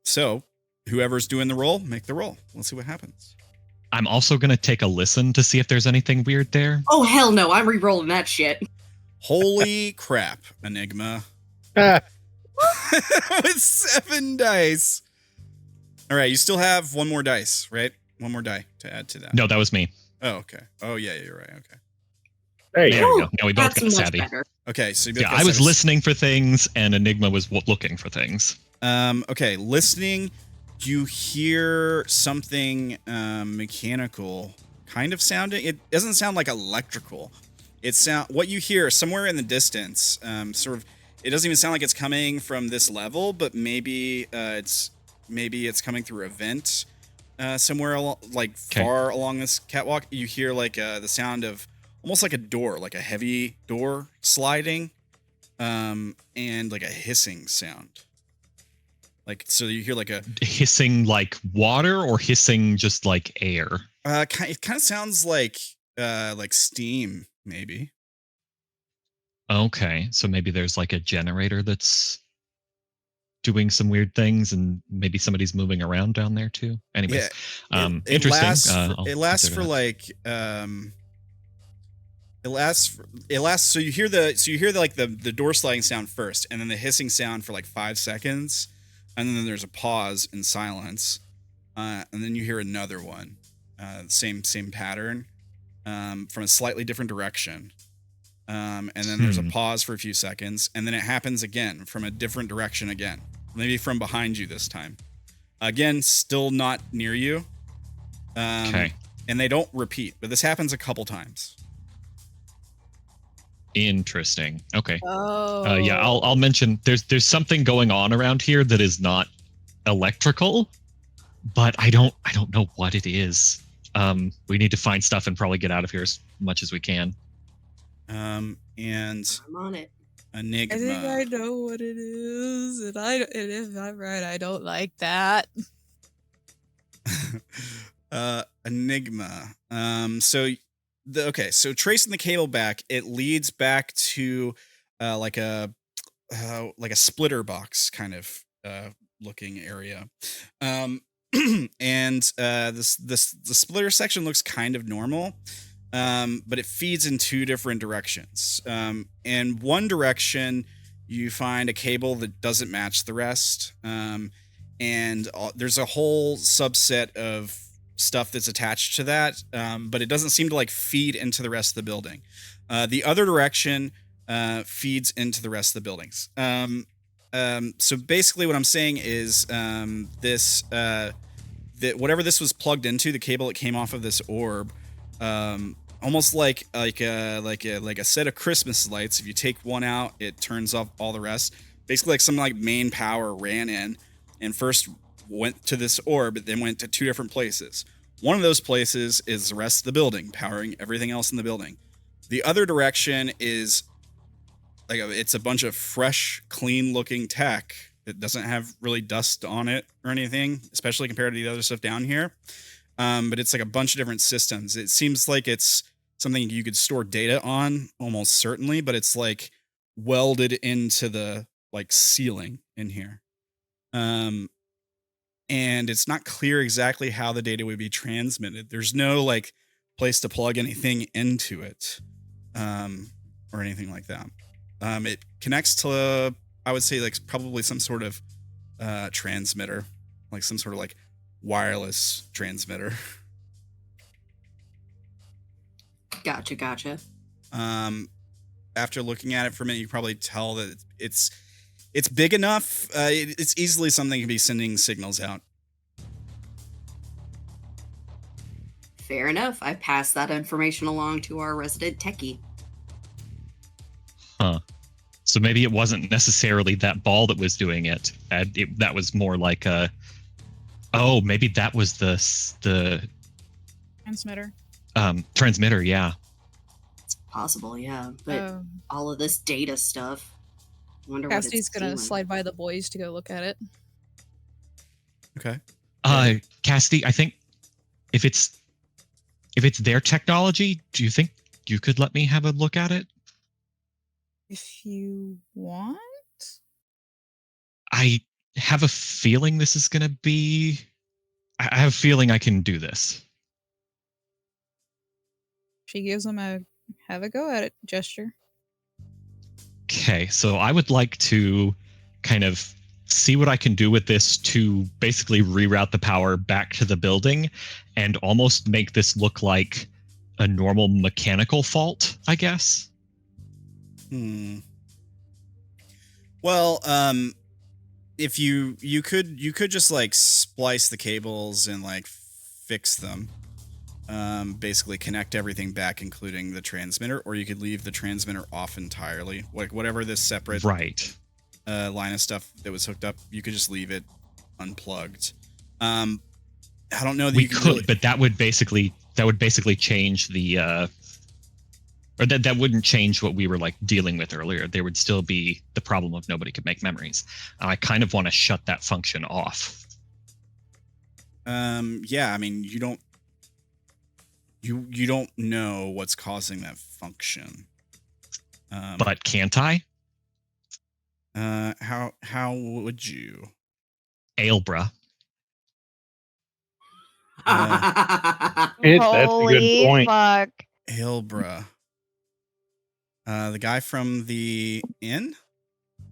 B: So whoever's doing the roll, make the roll. Let's see what happens.
D: I'm also going to take a listen to see if there's anything weird there.
F: Oh hell no, I'm re-rolling that shit.
B: Holy crap, Enigma.
C: Ah,
B: With 7 dice. All right, you still have 1 more dice, right? 1 more die to add to that.
D: No, that was me.
B: Oh, okay. Oh, yeah, you're right. Okay.
C: there you
D: There
C: go.
D: we go. Now we both
F: That's
D: got
F: much
D: savvy.
F: better.
B: Okay, so you both
D: Yeah,
B: got
D: I was
B: 7.
D: listening for things, and Enigma was looking for things.
B: Okay, listening, you hear something mechanical kind of sounding. It doesn't sound like electrical. What you hear somewhere in the distance, sort of it doesn't even sound like it's coming from this level, but maybe it's coming through a vent somewhere far along this catwalk. You hear like the sound of almost like a door, like a heavy door sliding, and like a hissing sound. Like, so you hear like a
D: hissing like water or hissing just like air?
B: It kind of sounds like steam, maybe.
D: Okay, so maybe there's like a generator that's doing some weird things, and maybe somebody's moving around down there too. Anyways,
B: it
D: interesting.
B: It lasts for like it lasts. So you hear the door sliding sound first, and then the hissing sound for like 5 seconds, and then there's a pause and silence, and then you hear another one, same pattern, from a slightly different direction. And then there's a pause for a few seconds, and then it happens again from a different direction again. Maybe from behind you this time. Again, still not near you.
D: Okay.
B: And they don't repeat, but this happens a couple times.
D: Interesting. Okay.
G: Oh.
D: Yeah, I'll mention there's something going on around here that is not electrical, but I don't know what it is. We need to find stuff and probably get out of here as much as we can.
B: And
F: I'm on it.
B: Enigma.
G: I think I know what it is, and if I'm right, I don't like that.
B: Enigma. So tracing the cable back, it leads back to like a splitter box kind of looking area. And the splitter section looks kind of normal. But it feeds in 2 different directions. In one direction, you find a cable that doesn't match the rest. And there's a whole subset of stuff that's attached to that, but it doesn't seem to like feed into the rest of the building. The other direction feeds into the rest of the buildings. So basically what I'm saying is that whatever this was plugged into, the cable that came off of this orb, almost like a set of Christmas lights. If you take one out, it turns off all the rest. Basically, like some like main power ran in and first went to this orb, then went to 2 different places. One of those places is the rest of the building, powering everything else in the building. The other direction is it's a bunch of fresh, clean-looking tech that doesn't have really dust on it or anything, especially compared to the other stuff down here. But it's like a bunch of different systems. It seems like it's something you could store data on, almost certainly, but it's like welded into the like ceiling in here. And it's not clear exactly how the data would be transmitted. There's no like place to plug anything into it, or anything like that. It connects to, I would say, like probably some sort of transmitter, like some sort of like wireless transmitter.
F: Gotcha.
B: After looking at it for a minute, you can probably tell that it's big enough. It's easily something that can be sending signals out.
F: Fair enough. I passed that information along to our resident techie.
D: Huh. So maybe it wasn't necessarily that ball that was doing it. That was more like a... Oh, maybe that was the
G: Transmitter.
D: Transmitter, yeah.
F: It's possible, yeah. But all of this data stuff, I wonder
G: Cassidy's
F: what it's
G: gonna
F: doing.
G: slide by the boys to go look at it.
B: Okay.
D: Cassidy, I think if it's their technology, do you think you could let me have a look at it?
G: If you want.
D: I have a feeling this is going to be... I have a feeling I can do this.
G: She gives him a have a go at it gesture.
D: Okay, so I would like to kind of see what I can do with this to basically reroute the power back to the building and almost make this look like a normal mechanical fault, I guess.
B: Well, if you could just like splice the cables and like fix them. basically connect everything back, including the transmitter, or you could leave the transmitter off entirely. Like whatever this separate
D: Right.
B: line of stuff that was hooked up, you could just leave it unplugged. I don't know that
D: We
B: you
D: could,
B: really...
D: but that would basically change the or that wouldn't change what we were like dealing with earlier. There would still be the problem of nobody could make memories. And I kind of want to shut that function off.
B: Yeah, I mean, you don't know what's causing that function.
D: But can't I?
B: How would you?
D: Ailbra.
C: That's a good
E: Holy
C: point.
E: fuck.
B: Ailbra. The guy from the inn?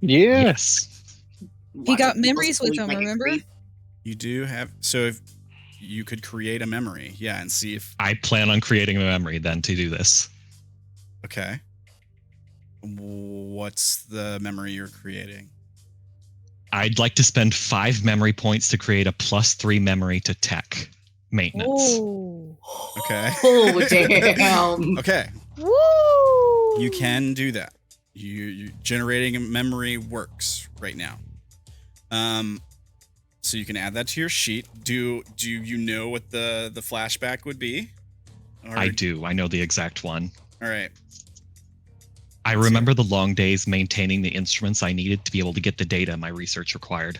C: Yeah.
D: Yes.
G: He got
F: Watching people
G: memories with
F: sleep
G: him,
F: like a
G: remember?
F: creep.
B: You do have... So if you could create a memory, yeah, and see if...
D: I plan on creating a memory then to do this.
B: Okay. What's the memory you're creating?
D: I'd like to spend 5 memory points to create a +3 memory to tech maintenance.
G: Ooh.
B: Okay.
F: Oh, damn.
B: Okay.
E: Woo!
B: You can do that. You generating a memory works right now. So you can add that to your sheet. Do you know what the flashback would be? Or,
D: I do. I know the exact one.
B: All right.
D: I remember the long days maintaining the instruments I needed to be able to get the data my research required.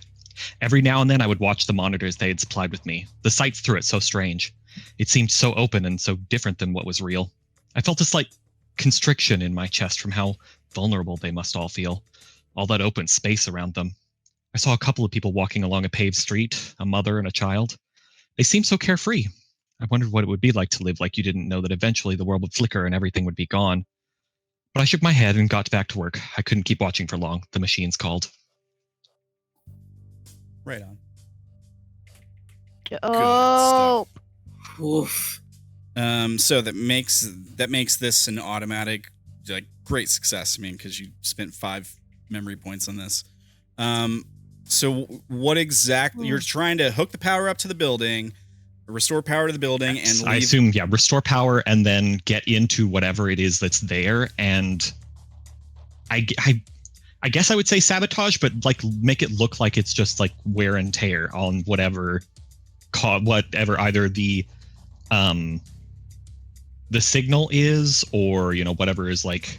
D: Every now and then I would watch the monitors they had supplied with me. The sights through it so strange. It seemed so open and so different than what was real. I felt a slight constriction in my chest from how vulnerable they must all feel. All that open space around them. I saw a couple of people walking along a paved street, a mother and a child. They seemed so carefree. I wondered what it would be like to live like you didn't know that eventually the world would flicker and everything would be gone. But I shook my head and got back to work. I couldn't keep watching for long. The machines called.
B: Right on.
E: Oh,
F: Oof.
B: So that makes this an automatic, like, great success. I mean, because you spent 5 memory points on this. So what exactly you're trying to hook the power up to the building, restore power to the building, and
D: I
B: leave.
D: assume, yeah, restore power and then get into whatever it is that's there. And I guess I would say sabotage, but like make it look like it's just like wear and tear on whatever either the signal is, or whatever is like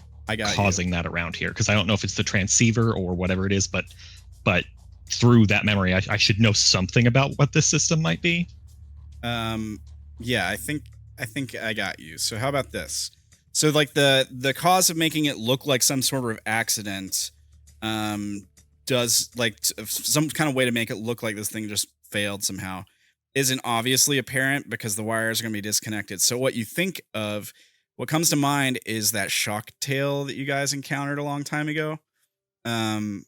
D: causing that around here. Because I don't know if it's the transceiver or whatever it is, but through that memory, I should know something about what this system might be.
B: Yeah, I think I got you. So how about this? So like the cause of making it look like some sort of accident, does like some kind of way to make it look like this thing just failed somehow isn't obviously apparent because the wires are going to be disconnected. So what comes to mind is that shock tail that you guys encountered a long time ago. That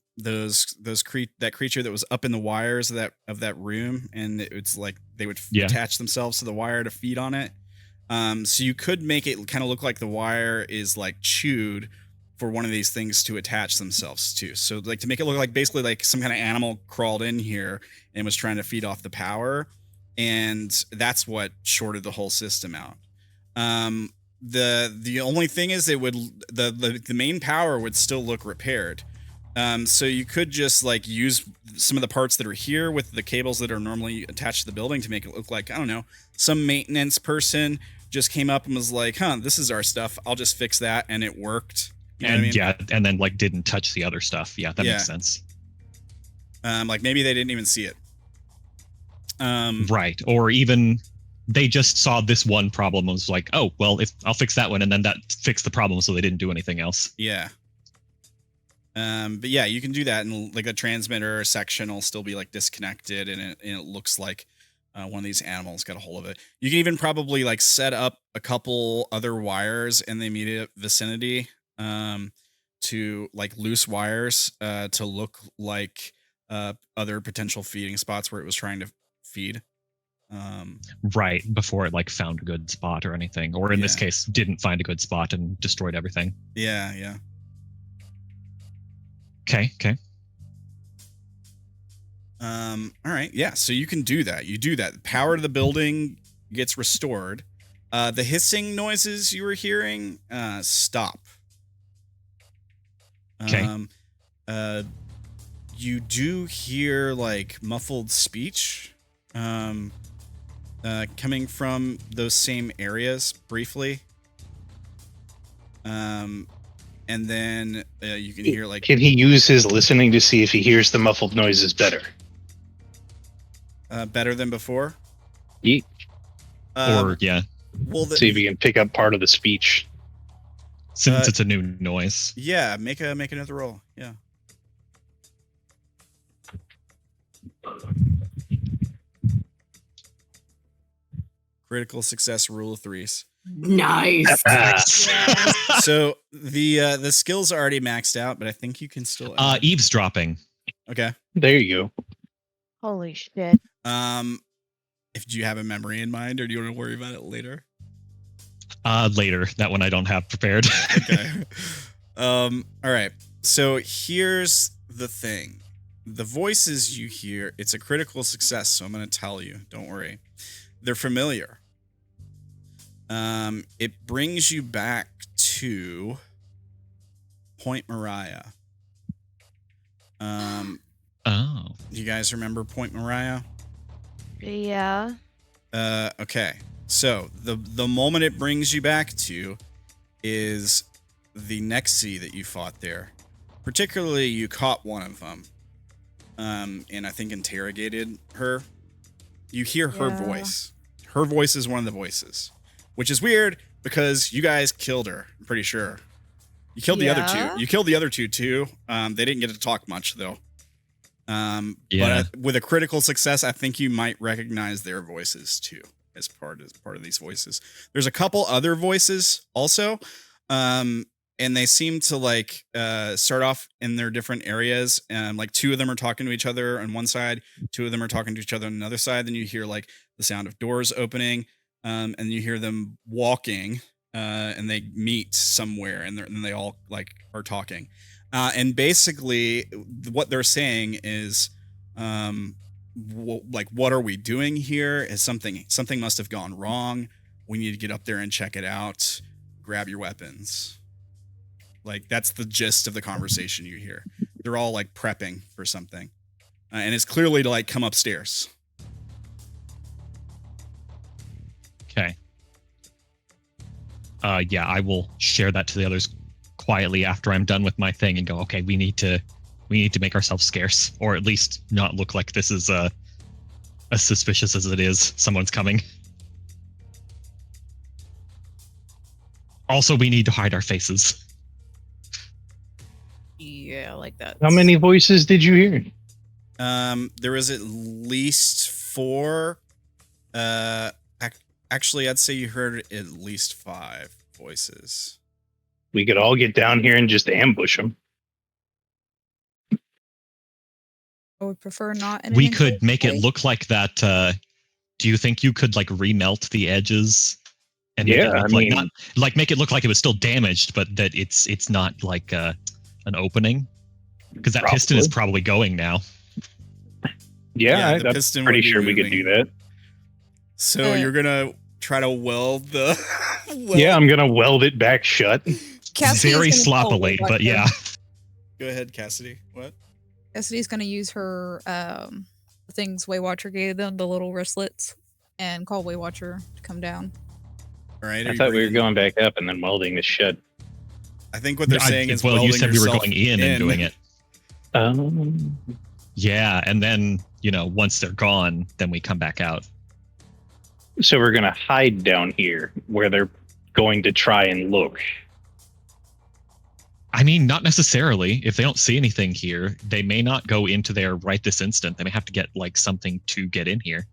B: creature that was up in the wires of that room, and it's like they would attach themselves to the wire to feed on it. So you could make it kind of look like the wire is like chewed for one of these things to attach themselves to. So like to make it look like basically like some kind of animal crawled in here and was trying to feed off the power, and that's what shorted the whole system out. The only thing is the main power would still look repaired. So you could just like use some of the parts that are here with the cables that are normally attached to the building to make it look like, I don't know, some maintenance person just came up and was like, this is our stuff. I'll just fix that. And it worked. You know what I mean?
D: Yeah. And then like didn't touch the other stuff. Yeah. That makes sense.
B: Like maybe they didn't even see it.
D: Right. Or even they just saw this one problem and was like, oh, well, if I'll fix that one. And then that fixed the problem. So they didn't do anything else.
B: Yeah. But yeah, you can do that, and like the transmitter section will still be like disconnected, and it looks like one of these animals got a hold of it. You can even probably like set up a couple other wires in the immediate vicinity, to like loose wires, to look like other potential feeding spots where it was trying to feed.
D: Right, before it like found a good spot or anything, or in this case, didn't find a good spot and destroyed everything.
B: Yeah.
D: Okay.
B: All right. Yeah. So you can do that. You do that. The power to the building gets restored. The hissing noises you were hearing stop.
D: Okay.
B: You do hear like muffled speech coming from those same areas briefly. And then you can hear like...
C: Can he use his listening to see if he hears the muffled noises better?
B: Better than before?
C: Yeet.
D: Or, yeah.
B: Well,
C: See if he can pick up part of the speech.
D: Since it's a new noise.
B: Yeah, make another roll. Yeah. Critical success, rule of threes.
F: Nice.
B: So the skills are already maxed out, but I think you can still add.
D: Eavesdropping.
B: Okay.
C: There you go.
E: Holy shit.
B: If do you have a memory in mind, or do you want to worry about it later?
D: Later. That one I don't have prepared.
B: Okay. All right. So here's the thing. The voices you hear, it's a critical success, so I'm going to tell you. Don't worry. They're familiar. It brings you back to Point Moriah.
D: Oh.
B: You guys remember Point Moriah?
E: Yeah.
B: Okay. So the moment it brings you back to is the Nexi that you fought there. Particularly, you caught one of them, and I think interrogated her. You hear her voice. Her voice is one of the voices, which is weird because you guys killed her. I'm pretty sure. You killed the other two. You killed the other two too. They didn't get to talk much though. But with a critical success, I think you might recognize their voices too as part of these voices. There's a couple other voices also, and they seem to like start off in their different areas. Like two of them are talking to each other on one side, two of them are talking to each other on another side. Then you hear like the sound of doors opening, and you hear them walking, and they meet somewhere, and they all like are talking. And basically, what they're saying is, like, what are we doing here? Is something must have gone wrong. We need to get up there and check it out. Grab your weapons. Like, that's the gist of the conversation you hear. They're all like prepping for something, and it's clearly to like come upstairs.
D: Okay. Yeah, I will share that to the others quietly after I'm done with my thing and go, okay, we need to make ourselves scarce, or at least not look like this is as suspicious as it is. Someone's coming. Also, we need to hide our faces.
G: Yeah, I like that.
C: How many voices did you hear?
B: There was at least 4. Actually, I'd say you heard at least 5 voices.
C: We could all get down here and just ambush them.
G: I would prefer not.
D: We could make it look like that. Do you think you could like remelt the edges? And make it look like not like make it look like it was still damaged, but that it's not like an opening, because that piston is probably going now.
C: Yeah,
B: the
C: I'm
B: piston
C: pretty
B: would be
C: sure we could
B: moving.
C: do that.
B: So you're gonna try to weld the.
C: Yeah, I'm gonna weld it back shut.
G: Cassidy's
D: Very
G: gonna
D: sloppily,
G: call
D: but
G: Waywatcher.
D: yeah.
B: Go ahead, Cassidy. What?
G: Cassidy's gonna use her things Waywatcher gave them, the little wristlets, and call Waywatcher to come down.
B: All right.
C: I thought we were going back up and then welding this shut.
B: I think what they're saying is,
D: well, you
B: welding
D: said we were
B: yourself
D: going in and doing it. Yeah, and then once they're gone, then we come back out.
C: So we're gonna hide down here where they're going to try and look.
D: I mean, not necessarily. If they don't see anything here, they may not go into there right this instant. They may have to get like something to get in here.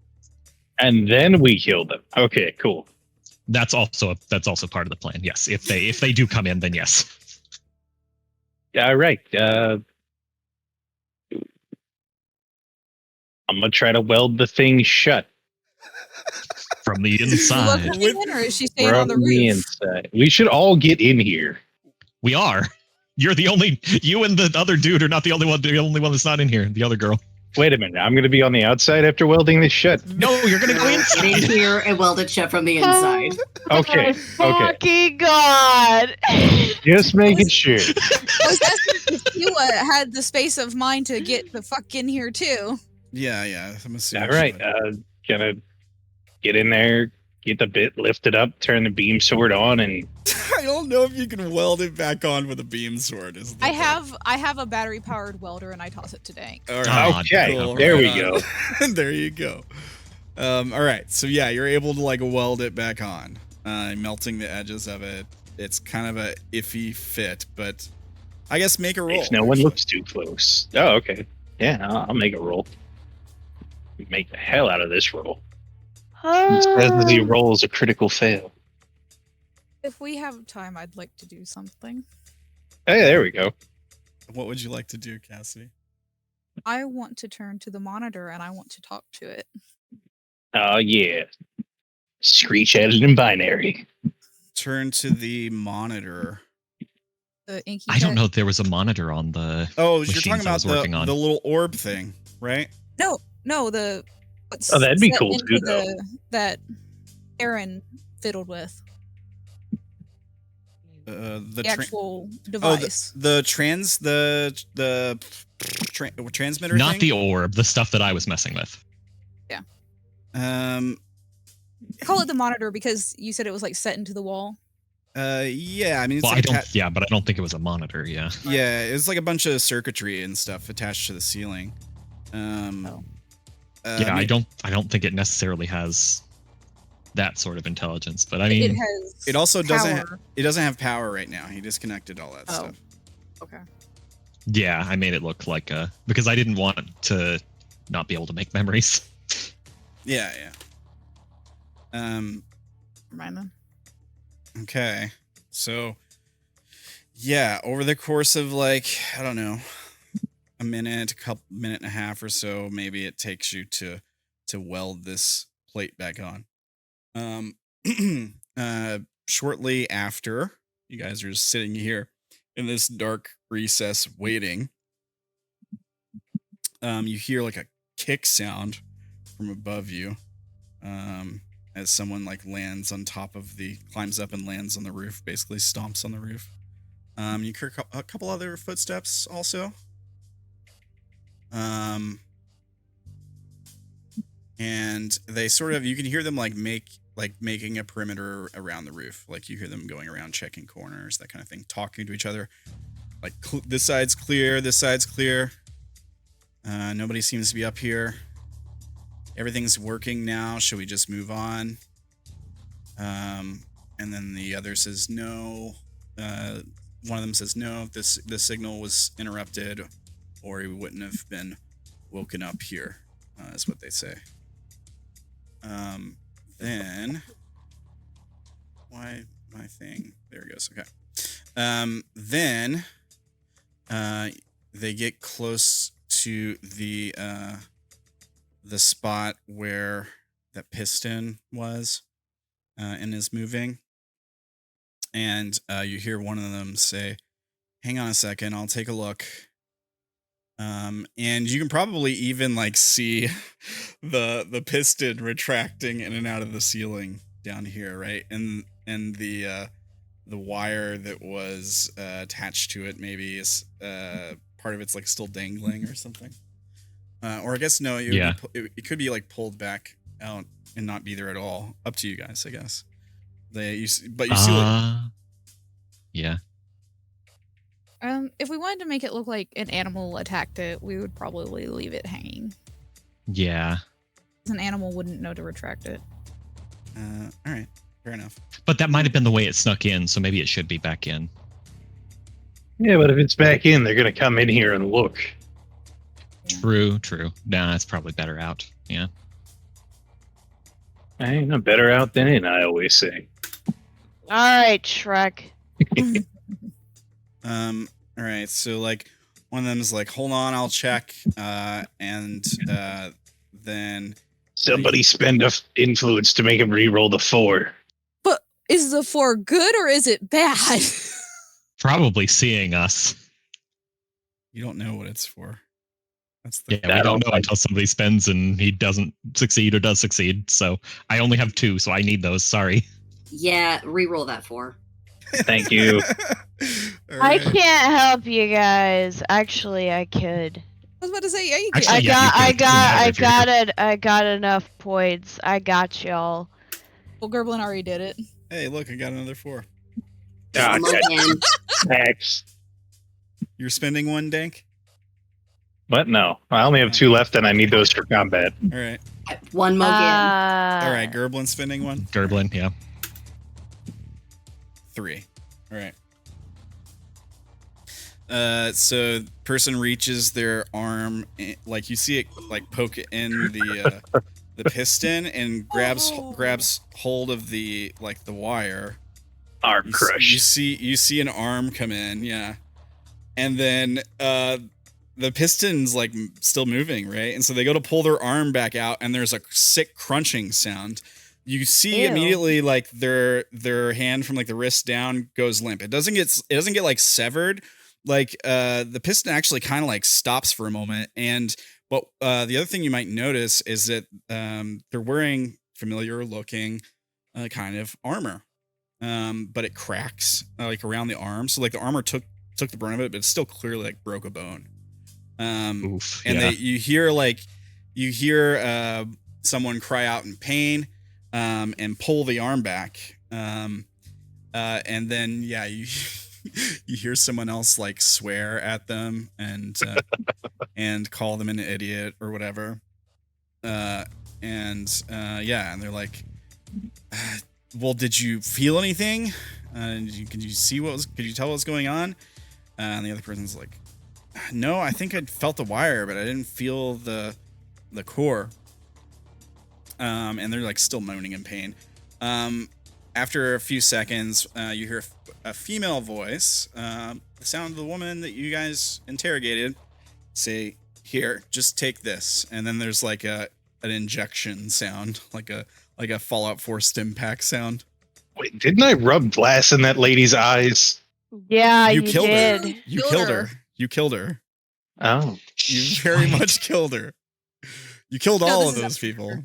C: And then we kill them. Okay, cool.
D: That's also part of the plan. Yes, if they do come in, then yes.
C: All right. I'm gonna try to weld the thing shut
D: from the
G: Is
D: inside.
G: she looking in, or is she staying
C: from
G: on the
C: the
G: roof?
C: inside. We should all get in here.
D: We are. You and the other dude are not the only one. The only one that's not in here. The other girl.
C: Wait a minute. I'm going to be on the outside after welding this shut.
D: No, you're gonna go
F: Get in
D: inside.
F: here and weld it shut from the inside.
C: Okay.
E: Oh,
C: Okay.
E: fucking God.
C: Just making sure.
G: I was asking if you had the space of mind to get the fuck in here too.
B: Yeah. I'm assuming.
C: All
B: she
C: right.
B: would.
C: Gonna get in there, get the bit lifted up, turn the beam sword on, and
B: I don't know if you can weld it back on with a beam sword. Is the
G: I
B: thing.
G: have a battery powered welder and I toss it to Dank.
B: All right.
C: okay.
B: Cool,
C: There
B: right
C: we
B: on.
C: go.
B: There you go. All right. So yeah, you're able to like weld it back on, melting the edges of it. It's kind of a iffy fit, but I guess make a roll.
C: If no one looks too close. Oh, okay. Yeah, I'll make a roll. Make the hell out of this roll. It says the roll is a critical fail.
G: If we have time, I'd like to do something.
C: Hey, there we go.
B: What would you like to do, Cassidy?
G: I want to turn to the monitor and I want to talk to it.
C: Oh, yeah. Screech at it in binary.
B: Turn to the monitor.
G: The inky
D: I don't
G: pet.
D: know if there was a monitor on the.
B: Oh, you're
D: machines
B: talking
D: I
B: about
D: was working on.
B: the little orb thing, right?
G: No, the what's
C: Oh, that'd be
G: set
C: cool
G: into
C: too, though.
G: that Aaron fiddled with.
B: The
G: The actual
B: Oh,
G: device.
B: the transmitter.
D: Not
B: thing?
D: the orb, the stuff that I was messing with.
B: Um.
G: I call it the monitor because you said it was like set into the wall.
B: Yeah. I mean, it's
D: Well,
B: like
D: but I don't think it was a monitor. Yeah.
B: yeah, it's like a bunch of circuitry and stuff attached to the ceiling.
G: Oh.
D: Yeah, I don't think it necessarily has that sort of intelligence, but I mean,
G: it has.
B: It also doesn't.
G: power.
B: It doesn't have power right now. He disconnected all that
G: Oh.
B: stuff.
G: Okay.
D: yeah, I made it look like because I didn't want to not be able to make memories.
B: Yeah.
G: Never mind then.
B: Okay. So, yeah, over the course of like, I don't know, a minute and a half or so, maybe it takes you to weld this plate back on. Shortly after, you guys are just sitting here in this dark recess waiting. You hear like a kick sound from above you. As someone like climbs up and lands on the roof, basically stomps on the roof. You hear a couple other footsteps also. And they sort of, you can hear them making a perimeter around the roof. Like you hear them going around checking corners, that kind of thing, talking to each other. Like this side's clear, this side's clear. Nobody seems to be up here. Everything's working now. Should we just move on? And then the other says no. One of them says no. This signal was interrupted, or he wouldn't have been woken up here. Is what they say. Then why my thing? There it goes. Okay. Then they get close to the spot where that piston was and is moving. And you hear one of them say, "Hang on a second, I'll take a look." And you can probably even like see the piston retracting in and out of the ceiling down here, right? And the wire that was attached to it maybe is part of it's like still dangling or something. Or I guess no, it could be like pulled back out and not be there at all. Up to you guys, I guess. You see like,
D: yeah.
G: If we wanted to make it look like an animal attacked it, we would probably leave it hanging.
D: Yeah.
G: An animal wouldn't know to retract it.
B: All right, fair enough.
D: But that might have been the way it snuck in, so maybe it should be back in.
C: Yeah, but if it's back in, they're going to come in here and look.
D: True. Nah, it's probably better out. Yeah.
C: Ain't no better out than in, I always say.
E: All right, Shrek.
B: All right, so like one of them is like, hold on, I'll check. And then
C: Somebody spend enough influence to make him re-roll the 4.
G: But is the 4 good or is it bad?
D: Probably seeing us.
B: you don't know what it's for. That's the
D: Yeah, we don't know until somebody spends and he doesn't succeed or does succeed. So I only have 2, so I need those. Sorry.
F: Yeah, re-roll that 4.
C: Thank you.
E: I can't help you guys. Actually, I could.
G: I was about to say, yeah, you
D: Actually,
G: can.
D: yeah, you can.
E: I got enough points. I got y'all.
G: Well, Gerblin already did it.
B: Hey, look, I got another 4.
C: God,
F: Again.
C: Thanks.
B: You're spending 1, Dank?
C: What? No. I only have 2 left, and I need those for combat.
B: All right.
F: 1 Mogan.
B: All right, Gerblin spending 1?
D: Gerblin, yeah.
B: 3. All right. So person reaches their arm, like you see it, like poke it in the piston, and grabs hold of the wire.
C: Arm crush.
B: You see an arm come in, yeah, and then the piston's like still moving, right? And so they go to pull their arm back out, and there's a sick crunching sound. You see immediately like their hand from like the wrist down goes limp. It doesn't get like severed. Like the piston actually kind of like stops for a moment. And but the other thing you might notice is that they're wearing familiar looking kind of armor, but it cracks like around the arm. So like the armor took the brunt of it, but it's still clearly like broke a bone.
D: Oof,
B: and
D: yeah.
B: you hear someone cry out in pain and pull the arm back. And then you hear someone else like swear at them and call them an idiot or whatever. And they're like, well, did you feel anything? Could you tell what was going on? And the other person's like, no, I think I felt the wire, but I didn't feel the core. And they're like still moaning in pain. After a few seconds, you hear a female voice, the sound of the woman that you guys interrogated, say, "Here, just take this." And then there's like an injection sound, like a Fallout 4 stim pack sound.
C: Wait, didn't I rub glass in that lady's eyes?
E: Yeah, you
B: killed
E: did.
B: her. You killed her. You killed her.
C: Oh.
B: You very much killed her. You killed all of those people.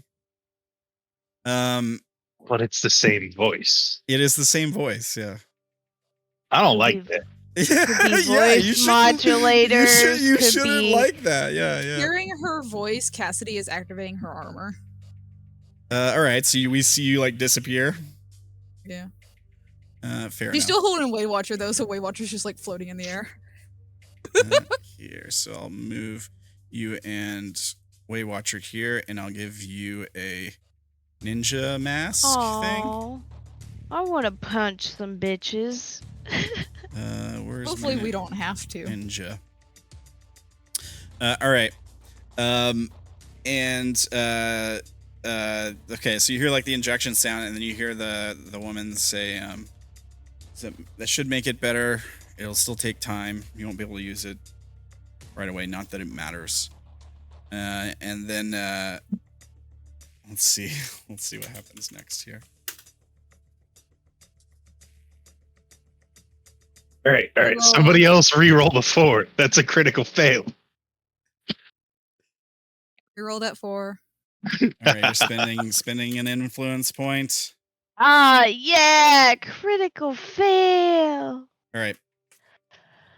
C: But it's the same voice.
B: It is the same voice, yeah.
C: I don't like that.
E: Voice modulators.
B: You shouldn't like that. Yeah.
G: Hearing her voice, Cassidy is activating her armor.
B: All right, so we see you like disappear.
G: Yeah.
B: Fair
G: She's
B: enough.
G: still holding Weight Watcher though, so Weight Watcher's just like floating in the air.
B: Here, so I'll move you and Weight Watcher here, and I'll give you a ninja mask thing.
E: I want to punch some bitches.
B: Where's
G: Hopefully
B: my
G: we don't have to.
B: ninja? All right. Okay, so you hear like the injection sound, and then you hear the woman say, so that should make it better. It'll still take time. You won't be able to use it right away. Not that it matters. And then let's see what happens next here.
C: All right. Somebody else re-roll the 4. That's a critical fail.
G: We rolled at 4.
B: All right, you're spending an influence point.
E: Yeah, critical fail.
B: All right,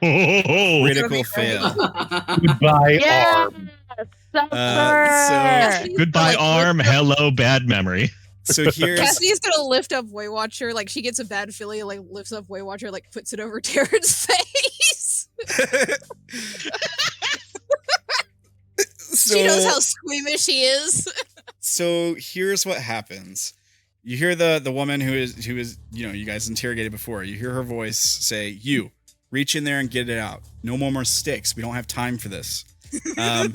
D: Oh,
B: critical fail.
C: Goodbye,
E: Yeah,
C: arm.
E: suffer.
D: goodbye, arm. Hello, bad memory.
B: So here's
G: Cassidy's gonna lift up Weight Watcher, like she gets a bad feeling, like lifts up Weight Watcher, like puts it over Darren's face. She knows how squeamish he is.
B: So here's what happens. You hear the woman who is you guys interrogated before. You hear her voice say, "You reach in there and get it out. No more mistakes. We don't have time for this." And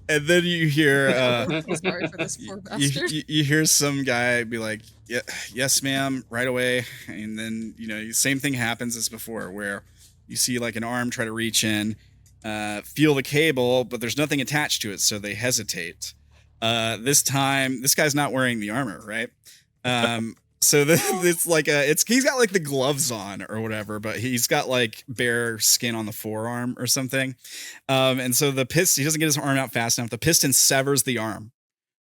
B: then you hear
G: Sorry for this poor bastard.
B: you hear some guy be like, "Yeah, yes, ma'am," right away. And then same thing happens as before, where you see like an arm try to reach in, feel the cable, but there's nothing attached to it, so they hesitate. This time, this guy's not wearing the armor, right? So it's like he's got like the gloves on or whatever, but he's got like bare skin on the forearm or something. And so the piston, he doesn't get his arm out fast enough. The piston severs the arm.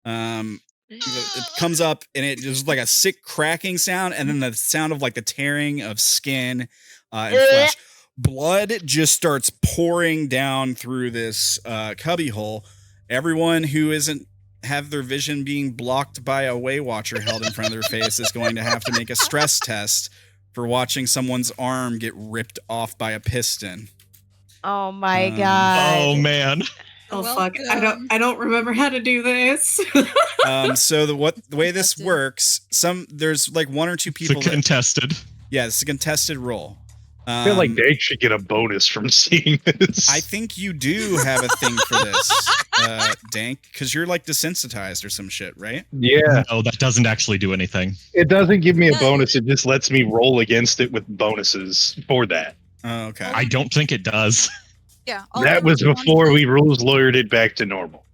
B: It comes up and it just like a sick cracking sound, and then the sound of like the tearing of skin and flesh. Blood just starts pouring down through this cubby hole. Everyone who isn't have their vision being blocked by a way watcher held in front of their face is going to have to make a stress test for watching someone's arm get ripped off by a piston.
E: Oh my god.
D: Oh man.
F: Oh fuck! I don't remember how to do this.
B: So the way this works, there's like one or two people.
D: It's contested.
B: Yeah, it's a contested roll.
C: I feel like Dank should get a bonus from seeing this.
B: I think you do have a thing for this, Dank, because you're like desensitized or some shit, right?
C: Yeah.
D: No, that doesn't actually do anything.
C: It doesn't give me a bonus. It just lets me roll against it with bonuses for that.
B: Oh, okay.
D: I don't think it does.
G: Yeah.
C: That was before we rules lawyered it back to normal.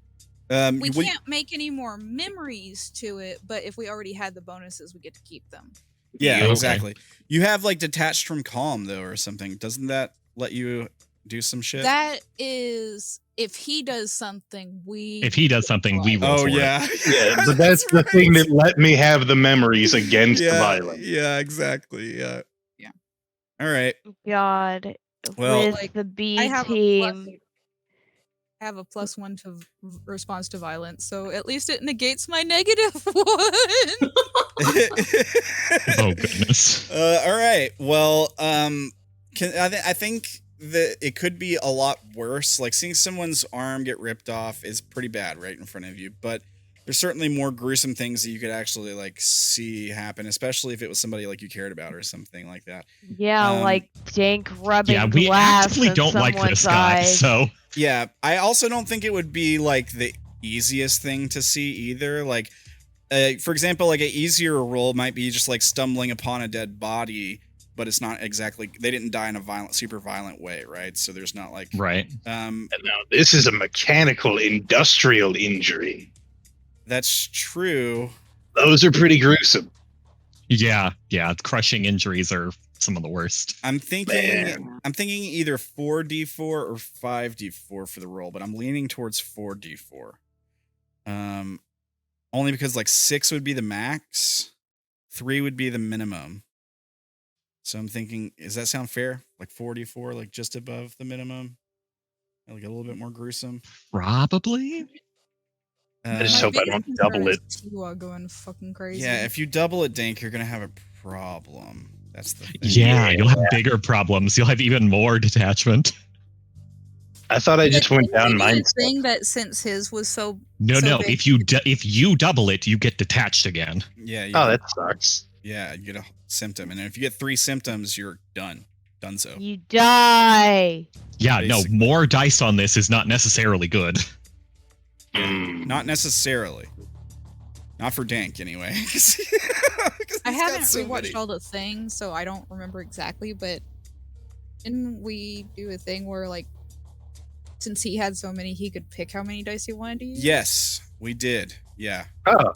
G: We can't make any more memories to it, but if we already had the bonuses, we get to keep them.
B: Yeah,
D: Okay.
B: exactly. You have like detached from calm though, or something. Doesn't that let you do some shit?
G: That is, if he does something, we.
D: If he does something, we will.
B: Oh
D: for
B: yeah,
C: Yeah, but that's the thing that let me have the memories against the violence.
B: Yeah, exactly. Yeah.
G: Yeah.
B: All right.
E: God.
B: Well,
E: with the B
G: I have
E: team.
G: I have a +1 to response to violence, so at least it negates my -1.
D: Oh goodness.
B: All right. Well, I think that it could be a lot worse. Like seeing someone's arm get ripped off is pretty bad right in front of you, but there's certainly more gruesome things that you could actually like see happen, especially if it was somebody like you cared about or something like that.
E: Yeah, like Dank rubbing
D: Yeah, we
E: glass
D: actively
E: in
D: don't like
E: someone's
D: this guy,
E: eyes.
D: so
B: Yeah, I also don't think it would be like the easiest thing to see either. Like, for example, like an easier roll might be just like stumbling upon a dead body, but it's not exactly, they didn't die in a super violent way, right? So there's not like
D: right.
C: And now this is a mechanical industrial injury.
B: That's true.
C: Those are pretty gruesome.
D: Yeah, crushing injuries are some of the worst.
B: I'm thinking
C: Man.
B: either 4d4 or 5d4 for the roll, but I'm leaning towards 4d4. Only because like 6 would be the max, 3 would be the minimum. So I'm thinking, does that sound fair? Like 4d4, like just above the minimum, like a little bit more gruesome.
D: Probably.
C: I just hope I don't double it.
G: You are going fucking crazy.
B: Yeah, if you double it, Dank, you're gonna have a problem. That's the thing.
D: Yeah, you'll have bigger problems. You'll have even more detachment.
C: I thought I just went down mine.
G: Thing that since his was so
D: No.
G: big,
D: If you double it, you get detached again.
B: Yeah.
C: Oh, that sucks.
B: Yeah, you get a symptom, and if you get 3 symptoms, you're done. Donezo.
E: You die.
D: Yeah,
B: Basically.
D: no, more dice on this is not necessarily good.
B: Not necessarily. Not for Dank, anyway. 'Cause
G: I
B: he's got
G: haven't
B: so
G: rewatched
B: many.
G: all the things, so I don't remember exactly. But didn't we do a thing where, like, since he had so many, he could pick how many dice he wanted to use?
B: Yes, we did. Yeah,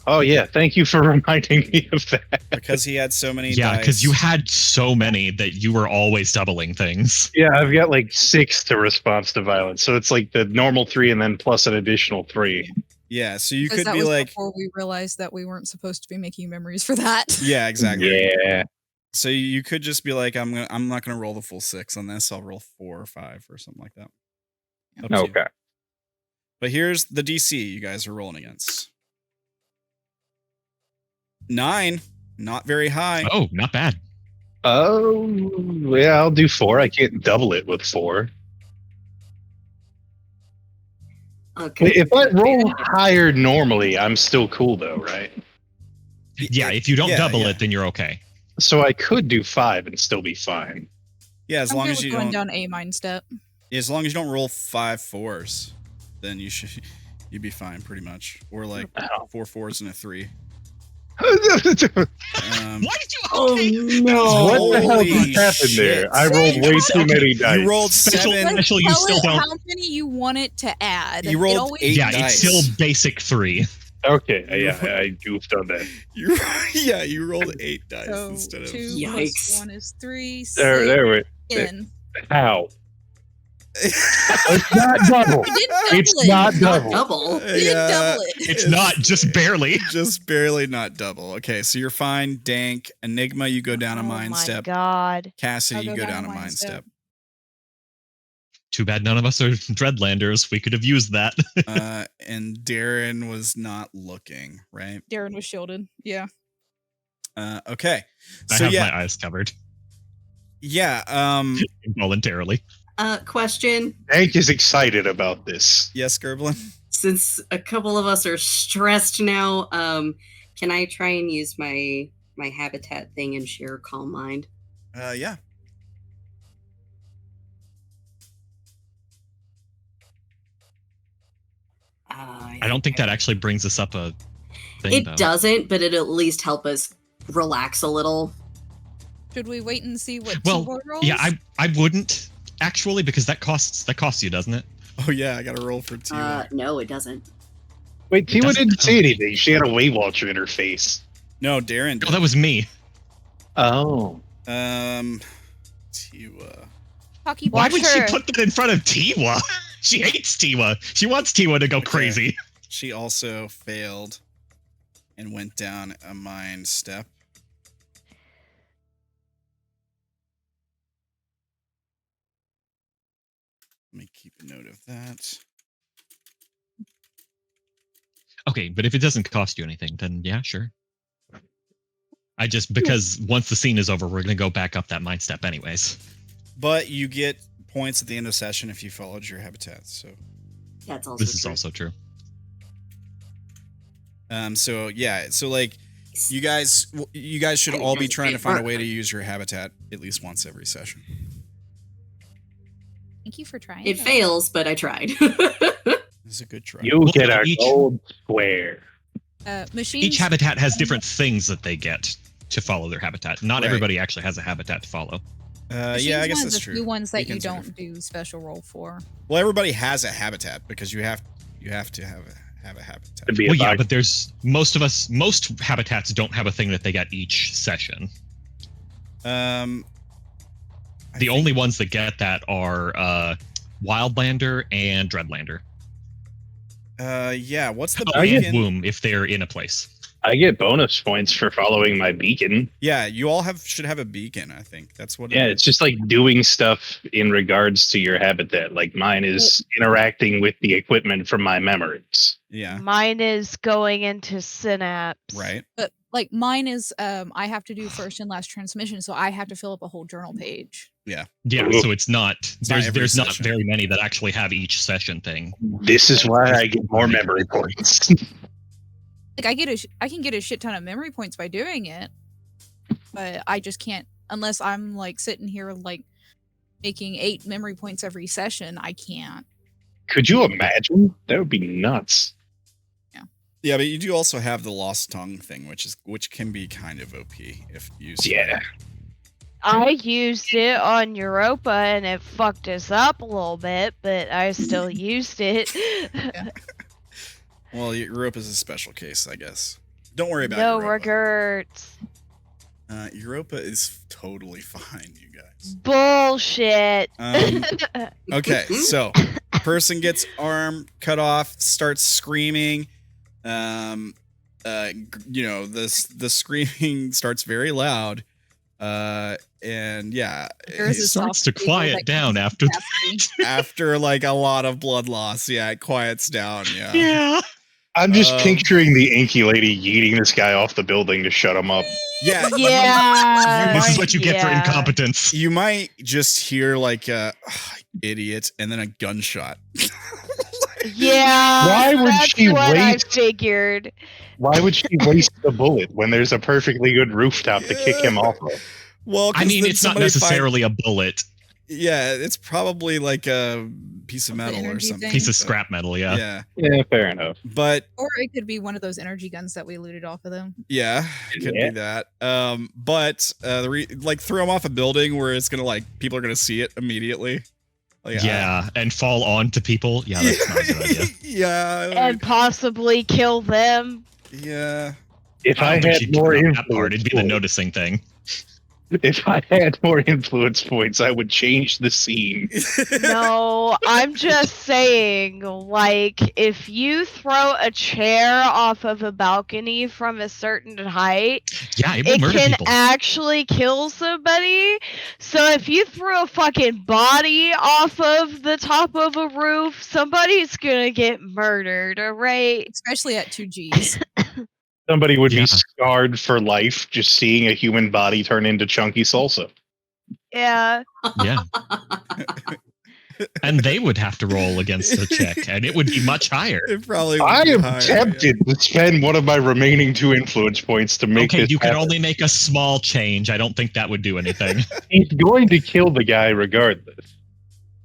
C: Oh yeah. Thank you for reminding me of that.
B: because he had so many.
D: Yeah, because
B: dice.
D: you had so many that you were always doubling things.
C: Yeah, I've got like 6 to response to violence, so it's like the normal 3 and then plus an additional 3.
B: Yeah, so you
G: 'Cause
B: could
G: that
B: be
G: was
B: like,
G: before we realized that we weren't supposed to be making memories for that.
B: yeah, exactly.
C: Yeah.
B: So you could just be like, I'm not gonna roll the full 6 on this. I'll roll 4 or 5 or something like that. Up to you.
C: Okay.
B: But here's the DC you guys are rolling against. 9, not very high.
D: Oh, not bad.
C: Oh, yeah, I'll do 4. I can't double it with 4.
F: Okay.
C: If I roll higher normally, I'm still cool though, right?
D: Yeah, if you don't
B: Yeah,
D: double
B: yeah.
D: it, then you're okay.
C: So I could do 5 and still be fine.
B: Yeah, as
G: I'm
B: long
G: good
B: as
G: with
B: you
G: going
B: don't,
G: down a mind step.
B: as long as you don't roll 5 4s, then you'd be fine pretty much. Or like
C: Ow.
B: 4 4s and a 3.
D: Why did you?
F: Oh no!
C: What the hell
B: Holy
C: just happened
B: shit.
C: there? I rolled way too many dice.
B: You rolled
D: Special-
B: 7.
D: Special, you
G: Tell
D: still
G: it
D: don't.
G: how many you want it to add.
B: You
G: It
B: rolled
G: always-
B: 8
D: Yeah,
B: dice.
D: it's still basic 3.
C: Okay, yeah, I goofed on that.
B: You rolled 8 dice
G: So
B: instead of
G: 2
F: Yikes.
G: plus 1 is 3.
C: There we
G: 10.
C: How? It's not double.
G: You didn't double
C: It's
G: it.
C: not
F: Not
C: double.
F: double.
G: You didn't double it.
D: It's not just barely.
B: Just barely not double. Okay, so you're fine. Dank, Enigma, you go down a
E: Oh
B: mind
E: my
B: step.
E: god.
B: Cassidy,
G: I'll
B: you go down a mind step.
D: Too bad none of us are Dreadlanders. We could have used that.
B: And Derrin was not looking, right?
G: Derrin was shielded. Yeah.
B: Okay.
D: I
B: So
D: have
B: yeah,
D: my eyes covered
B: yeah.
D: involuntarily.
F: Question.
C: Hank is excited about this.
B: Yes, Gerblin.
F: Since a couple of us are stressed now, can I try and use my habitat thing and share calm mind?
B: Yeah.
D: I don't think that actually brings us up a thing,
F: It
D: though.
F: doesn't, but it'll at least help us relax a little.
G: Should we wait and see what
D: Well,
G: T-Boy rolls?
D: yeah, I wouldn't actually, because that costs you, doesn't it?
B: Oh yeah, I got to roll for two.
F: No, it doesn't.
C: Wait, Tiwa
D: doesn't-
C: didn't say anything. She had a Weight Watcher in her face.
B: No, Derrin.
D: Oh, that was me.
C: Oh.
B: Tiwa.
G: Hockey
D: Why would she
E: Watcher.
D: put that in front of Tiwa? She hates Tiwa. She wants Tiwa to go
B: Okay.
D: crazy.
B: She also failed and went down a mind step. Let me keep a note of that.
D: Okay, but if it doesn't cost you anything, then yeah, sure. I just, because once the scene is over, we're going to go back up that mind step anyways.
B: But you get points at the end of session if you followed your habitat. So,
F: That's also
D: This is
F: true.
D: also true.
B: so yeah, so like you guys should all be trying to find a way to use your habitat at least once every session.
G: Thank you for trying.
F: It
G: though.
F: fails, but I tried.
B: This is a good try.
C: You
D: Well,
C: get a
D: each-
C: gold square.
G: Machines.
D: Each habitat has different things that they get to follow their habitat. Not
B: Right.
D: everybody actually has a habitat to follow.
B: Yeah, I
G: Machines
B: guess
G: one of
B: that's
G: the
B: true.
G: few ones that you
B: Beacons are
G: don't
B: different.
G: do special roll for.
B: Well, everybody has a habitat because you have to have a habitat.
C: To be
D: Well,
C: a
D: yeah,
C: bug.
D: but there's most habitats don't have a thing that they get each session.
B: I
D: The
B: think-
D: only ones that get that are Wildlander and Dreadlander.
B: Yeah. What's the
C: Oh, yeah.
B: beacon?
D: Womb if they're in a place.
C: I get bonus points for following my beacon.
B: Yeah, you all should have a beacon. I think that's what.
C: Yeah, it's just like doing stuff in regards to your habitat. Like mine is interacting with the equipment from my memories.
B: Yeah.
E: Mine is going into Synapse.
B: Right.
G: But like mine is, I have to do first and last transmission, so I have to fill up a whole journal page.
D: Yeah,
C: Ooh.
D: so it's not
B: not
D: there's
B: every
D: not
B: session.
D: very many that actually have each session thing.
C: This is why I get more memory points.
G: Like I can get a shit ton of memory points by doing it, but I just can't unless I'm like sitting here like making 8 memory points every session. I can't.
C: Could you imagine? That would be nuts.
B: Yeah, but you do also have the lost tongue thing, which can be kind of OP if used.
C: Yeah.
E: I used it on Europa and it fucked us up a little bit, but I still used it.
B: Well, Europe is a special case, I guess. Don't worry about
E: No
B: Europa.
E: regrets.
B: Europa is totally fine, you guys.
E: Bullshit.
B: Okay, so person gets arm cut off, starts screaming. The screaming starts very loud. And yeah,
G: There is a
D: starts
G: soft
D: to
G: table
D: quiet
G: that
D: down
G: comes
D: after
G: with Cassidy.
B: after like a lot of blood loss, yeah, it quiets down. Yeah.
D: Yeah.
C: I'm just
B: Um,
C: picturing the inky lady yeeting this guy off the building to shut him up.
B: Yeah.
E: Yeah.
D: This is what you get for
E: yeah.
D: incompetence.
B: You might just hear like a idiot and then a gunshot.
E: Yeah.
C: Why would
E: that's
C: she
E: what I
C: waste-
E: figured.
C: Why would she waste the bullet when there's a perfectly good rooftop to kick him off of?
B: Well,
D: I
B: 'cause
D: mean,
B: then
D: it's not
B: somebody
D: necessarily a bullet.
B: yeah, it's probably like a piece of
G: The
B: metal or
G: energy
B: something.
G: thing?
D: Piece of
B: so-
D: scrap metal, yeah.
B: Yeah,
C: Yeah, fair enough.
B: but
G: Or it could be one of those energy guns that we looted off of them.
B: yeah, it could
C: Yeah.
B: be that. But throw them off a building where it's gonna like people are gonna see it immediately. Like,
D: Yeah, and fall on to people. Yeah, that's not a good idea.
B: Yeah.
E: And possibly kill them.
B: Yeah.
C: If
D: I
C: I
D: don't think
C: had
D: she'd
C: more
D: count that part.
C: influence
D: It'd be the
C: points,
D: noticing thing.
C: if I had more influence points, I would change the scene.
E: No, I'm just saying, like, if you throw a chair off of a balcony from a certain height,
D: Yeah, it will
E: it
D: murder
E: can
D: people.
E: actually kill somebody. So if you throw a fucking body off of the top of a roof, somebody's gonna get murdered, alright?
G: Especially at 2Gs.
C: Somebody would
D: Yeah.
C: be scarred for life just seeing a human body turn into chunky salsa.
E: Yeah.
D: Yeah. And they would have to roll against the check, and it would be much higher.
B: It probably would
C: I
B: be
C: am
B: higher,
C: tempted to spend one of my remaining 2 influence points to make
D: Okay,
C: this
D: you can
C: happen.
D: only make a small change. I don't think that would do anything.
C: He's going to kill the guy regardless.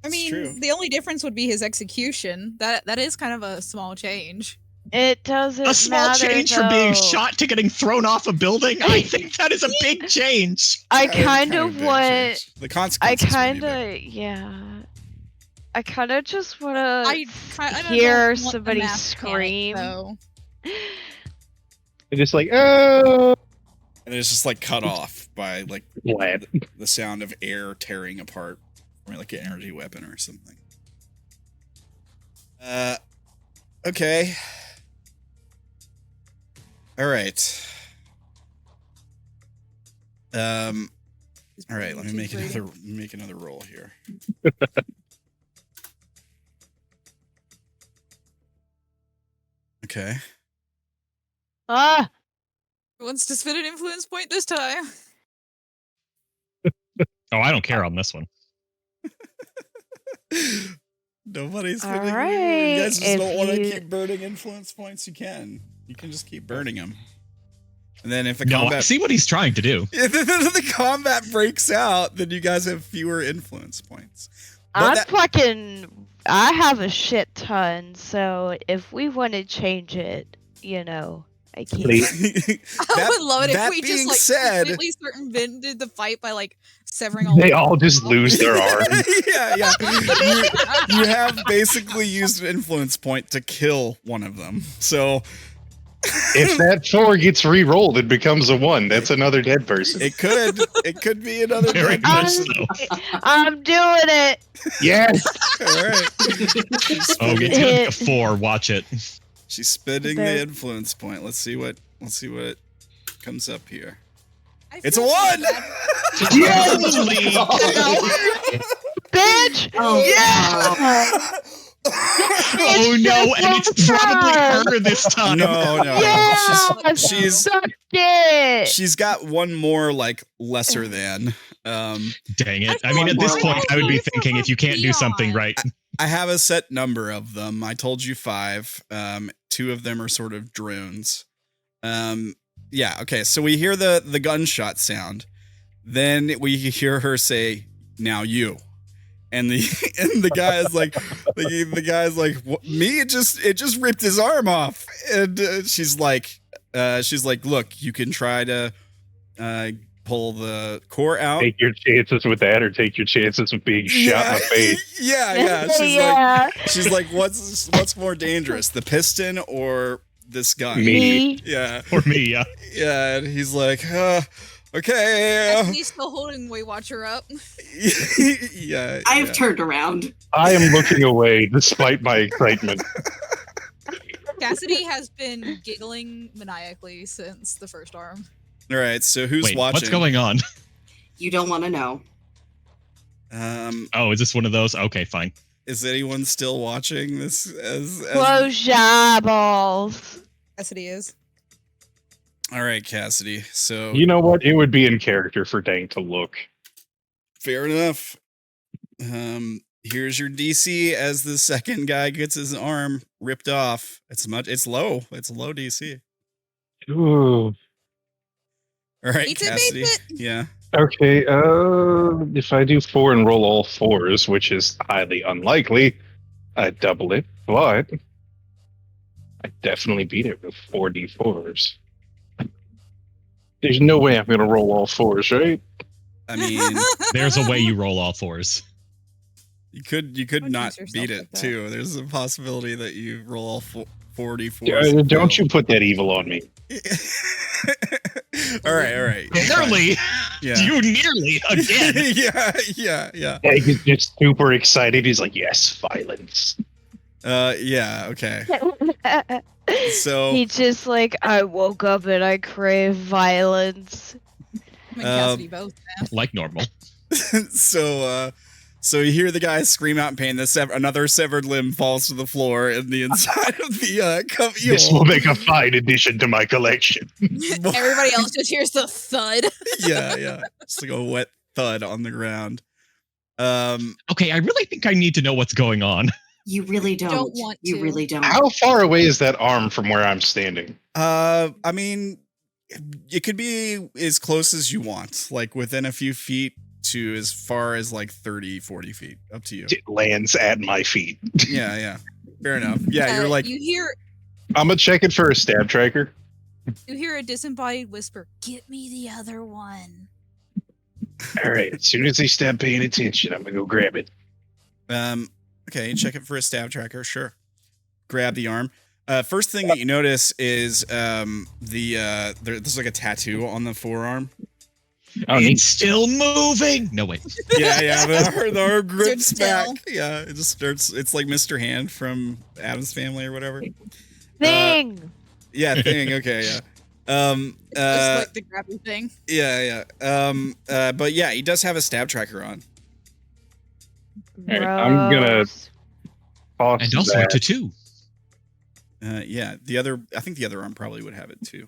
G: I
B: It's
G: mean,
B: true.
G: the only difference would be his execution. That is kind of a small change.
E: It doesn't
D: A small
E: matter,
D: change from being
E: though.
D: shot to getting thrown off a building? I think that is a big change.
E: I
B: Kind
E: kind
B: of
E: of
B: big
E: want.
B: change. The
E: I
B: consequences. would be
E: kind
B: bigger.
E: of, yeah. I kind of just want
G: I
E: to
G: don't
E: hear
G: want the
E: somebody
G: mass panic,
E: scream.
G: though.
C: They're just like, oh,
B: And it's just like cut off by like
C: Glad.
B: the sound of air tearing apart, or like an energy weapon or something. Okay. All right. All right. Let me make another roll here. Okay.
E: Ah,
G: Who wants to spend an influence point this time?
D: Oh, I don't care on this one.
B: Nobody's
E: All
B: winning. You
E: right,
B: guys just
E: if
B: don't want to
E: you-
B: keep burning influence points. You can just keep burning them. And then if the
D: No, I
B: combat
D: see what he's trying to do.
B: if the combat breaks out, then you guys have fewer influence points. But
E: I'm
B: that-
E: fucking. I have a shit ton, so if we want to change it, you know, I can't.
G: I would love it if
B: that
G: we
B: being
G: just like
B: said,
G: completely circumvented the fight by like severing all.
C: They
G: of
C: all
G: them.
C: just lose their arms.
B: yeah. You have basically used an influence point to kill one of them. So
C: If that 4 gets re-rolled, it becomes a 1. That's another dead person.
B: it could be another
D: Very
B: dead
D: much
B: person.
D: so.
E: I'm doing it.
C: Yes!
B: All right.
D: Oh, it's gonna be a 4. Watch it.
B: She's spending the
E: There-
B: influence point. Let's see what comes up here.
G: I
B: It's a
G: feel
B: 1.
G: bad.
D: Holy-
E: Bitch!
F: Oh,
E: Yeah!
D: Oh no, and it's probably her this time.
B: No.
E: Yeah!
B: She's
E: Suck it!
B: she's got one more like lesser than.
D: Dang it. I mean, at this point, I would be thinking if you can't do something right.
B: I have a set number of them. I told you 5. 2 of them are sort of drones. Yeah, okay. So we hear the gunshot sound. Then we hear her say, "Now you." And the guy is like, the guy's like, "What, me? It just ripped his arm off." And she's like, "Look, you can try to pull the core out."
C: Take your chances with that, or take your chances with being shot in the face.
B: Yeah.
E: Yeah.
B: She's like, what's more dangerous, the piston or this gun?
C: Me.
B: Yeah,
D: For me, yeah.
B: yeah. And he's like, okay.
G: And he's still holding Way Watcher up.
B: Yeah.
F: I've
B: yeah.
F: turned around.
C: I am looking away despite my excitement.
G: Cassidy has been giggling maniacally since the first arm.
B: All right. So who's
D: Wait,
B: watching?
D: what's going on?
F: You don't want to know.
D: Oh, is this one of those? Okay, fine.
B: Is anyone still watching this? As
E: Close your eyeballs.
G: Cassidy is.
B: All right, Cassidy. So
C: You know what? It would be in character for Dank to look.
B: fair enough. Here's your DC as the second guy gets his arm ripped off. It's low. It's a low DC.
C: Ooh.
B: All right,
G: Beats it,
B: Cassidy.
G: beats
B: Yeah.
C: Okay, if I do 4 and roll all 4s, which is highly unlikely, I double it, but I definitely beat it with 4d4s. There's no way I'm gonna roll all 4s, right?
B: I mean,
D: There's a way you roll all 4s.
B: You could
G: Don't
B: not
G: jinx
B: beat
G: yourself
B: it
G: like that.
B: too. There's a possibility that you roll all 44.
C: Don't you put that evil on me.
B: All right.
D: Nearly.
B: Yeah.
D: You nearly again.
B: yeah.
C: Yeah, he's just super excited. He's like, yes, violence.
B: Yeah, okay. So
E: He just like, I woke up and I crave violence.
G: I'm and Cassidy both, man.
D: Like normal.
B: so you hear the guy scream out in pain. Another severed limb falls to the floor in the inside of the cup.
C: This will make a fine addition to my collection.
G: Everybody else just hears the thud.
B: yeah. It's like a wet thud on the ground.
D: Okay, I really think I need to know what's going on.
F: You really don't.
G: want
F: You
G: to.
F: really don't.
C: How far away is that arm from where I'm standing?
B: I mean, it could be as close as you want, like within a few feet to as far as like 30, 40 feet. Up to you.
C: It lands at my feet.
B: Yeah. Fair enough. Yeah, you're like,
G: you hear
C: I'm gonna check it for a stab tracker.
G: a disembodied whisper. Get me the other one.
C: All right, as soon as they stop paying attention, I'm gonna go grab it.
B: okay, check it for a stab tracker. Sure. Grab the arm. First thing that you notice is there's like a tattoo on the forearm.
C: Oh, neat.
D: It's still moving. No, wait.
B: Yeah, the arm grips
G: Stood
B: back.
G: still.
B: Yeah, it just starts. It's like Mr. Hand from Addams Family or whatever.
E: Thing!
B: Yeah, thing. Okay, yeah.
G: Just like the grabby thing.
B: Yeah. But yeah, he does have a stab tracker on.
C: All right, I'm gonna
E: Gross.
C: toss
D: And also a
C: that.
D: tattoo.
B: Yeah, I think the other arm probably would have it too.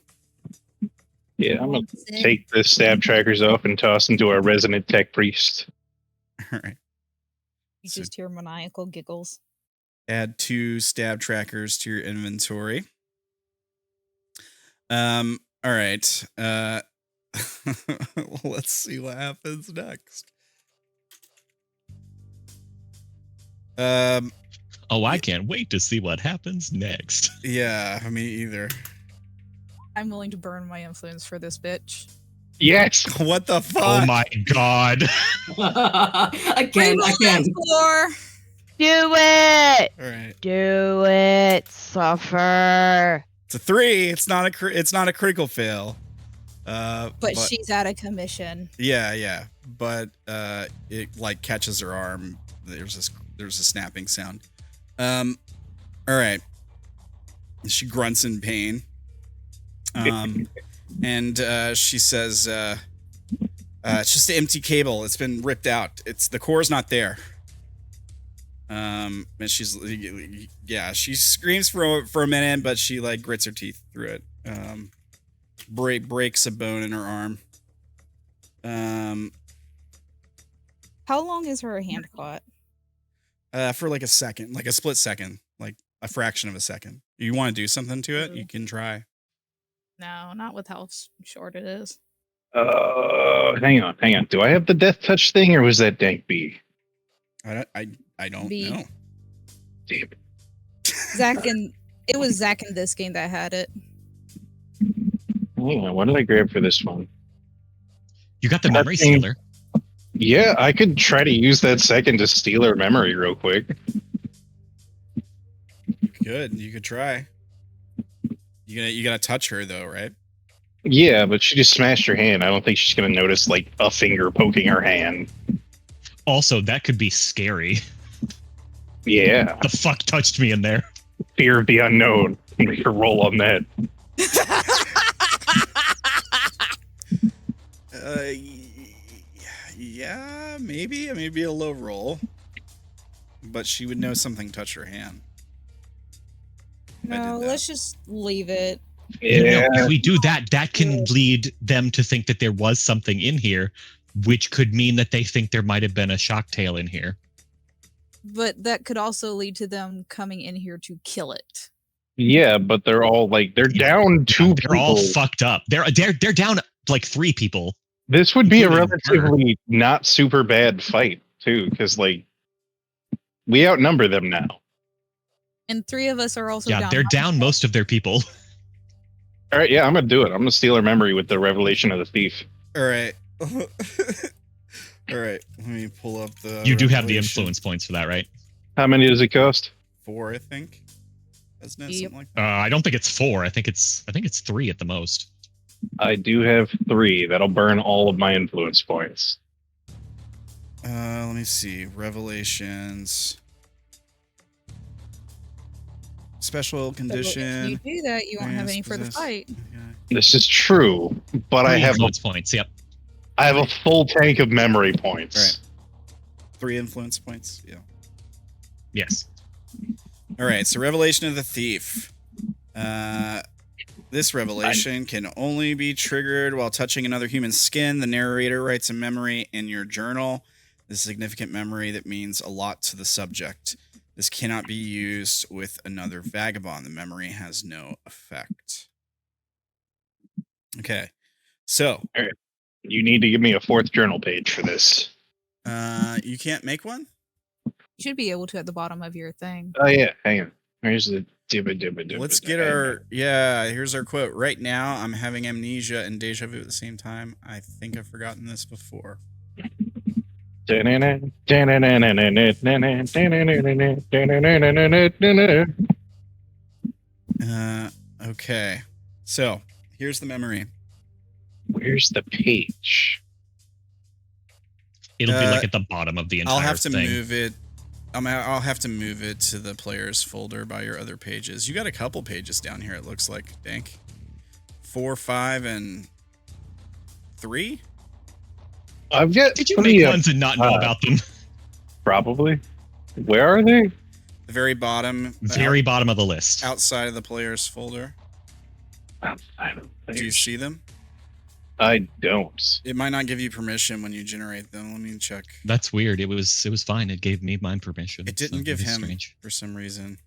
C: Yeah, I'm gonna take the stab trackers off and toss them to our resident tech priest.
B: All right.
G: You
B: So-
G: just hear maniacal giggles.
B: Add 2 stab trackers to your inventory. All right. Let's see what happens next.
D: Oh, I can't wait to see what happens next.
B: Yeah, me either.
G: I'm willing to burn my influence for this bitch.
C: Yes.
B: What the fuck?
D: Oh my god.
F: again.
G: Score.
E: Do it!
B: All right.
E: Do it! Suffer!
B: It's a 3. It's not a critical fail.
G: But she's out of commission.
B: Yeah. But it like catches her arm. There's a snapping sound. All right. She grunts in pain. And she says, it's just an empty cable. It's been ripped out. The core's not there. And she screams for a minute, but she like grits her teeth through it. Breaks a bone in her arm.
G: How long is her hand caught?
B: For like a second, like a split second, like a fraction of a second. You want to do something to it? You can try.
G: No, not with how short it is.
C: Hang on. Do I have the death touch thing, or was that Dank B?
B: I don't
G: B.
B: know.
C: Damn it.
G: It was Zach in this game that had it.
C: Hang on, what did I grab for this one?
D: You got the
C: That
D: memory
C: thing-
D: stealer.
C: Yeah, I could try to use that second to steal her memory real quick.
B: Good. You could try. You gotta touch her though, right?
C: Yeah, but she just smashed her hand. I don't think she's gonna notice like a finger poking her hand.
D: Also, that could be scary.
C: Yeah,
D: The fuck touched me in there?
C: fear of the unknown. Make her roll on that.
B: Yeah, maybe a low roll, but she would know something touched her hand. I
G: No,
B: did that.
G: let's just leave it.
C: Yeah,
D: No, if we do that, that can lead them to think that there was something in here, which could mean that they think there might have been a shock tail in here.
G: But that could also lead to them coming in here to kill it.
C: yeah, but they're all like they're down 2
D: They're
C: people.
D: all fucked up. They're down like 3 people.
C: This would be a
D: including her.
C: relatively not super bad fight too, because like we outnumber them now.
G: And 3 of us are also
D: Yeah,
G: down.
D: they're down most of their people.
C: All right, yeah, I'm gonna do it. I'm gonna steal her memory with the revelation of the thief.
B: All right. All right, let me pull up the.
D: You do have the
B: revelation.
D: influence points for that, right?
C: How many does it cost?
B: 4, I think. Isn't it
G: Yep.
B: something like that?
D: I don't think it's 4. I think it's 3 at the most.
C: I do have 3. That'll burn all of my influence points.
B: Let me see. Revelations. Special condition.
G: If you do that, you won't have any further
B: possess-
G: fight.
B: Okay.
C: This is true, but I
D: 3
C: have
D: influence points. Yep.
C: a full tank of memory points.
B: Right. 3 influence points. Yeah.
D: Yes.
B: All right. So, Revelation of the Thief. This revelation can only be triggered while touching another human's skin. The narrator writes a memory in your journal. This is a significant memory that means a lot to the subject. This cannot be used with another vagabond. The memory has no effect. Okay. So,
C: You need to give me a 4th journal page for this.
B: you can't make one?
G: You should be able to at the bottom of your thing.
C: Oh yeah, hang on. Where's the dibba?
B: Let's get our here's our quote. Right now, I'm having amnesia and deja vu at the same time. I think I've forgotten this before. Okay. So, here's the memory.
C: Where's the page?
D: It'll be like at the bottom of the entire
B: I'll have to
D: thing.
B: move it. I'll have to move it to the players folder by your other pages. You got a couple pages down here, it looks like, Dank. 4, 5, and 3?
C: I've got
D: Did you
C: plenty
D: make
C: of-
D: ones and not know about them?
C: Probably. Where are they?
B: The very bottom.
D: Very bottom of the list.
B: outside of the players folder.
C: Outside of the
B: Do you
C: page.
B: see them?
C: I don't.
B: It might not give you permission when you generate them. Let me check.
D: That's weird. It was fine. It gave me my permission.
B: It didn't
D: so
B: give
D: it is
B: him
D: strange.
B: for some reason.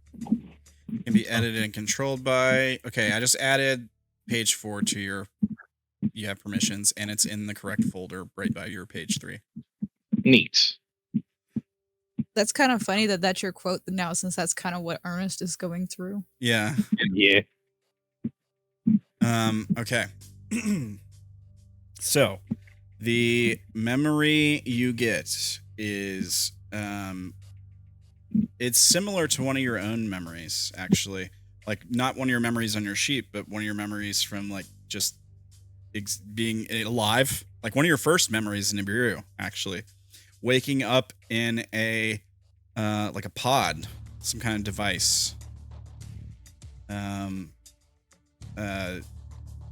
B: Can be edited and controlled by. Okay, I just added page 4 to your. You have permissions, and it's in the correct folder right by your page 3.
C: Neat.
G: That's kind of funny that that's your quote now, since that's kind of what Ernest is going through.
B: Yeah.
C: Yeah.
B: Okay. So, the memory you get is it's similar to one of your own memories, actually. Like, not one of your memories on your sheet, but one of your memories from, like, just being alive. Like, one of your first memories in Nibiru, actually. Waking up in a, like a pod, some kind of device.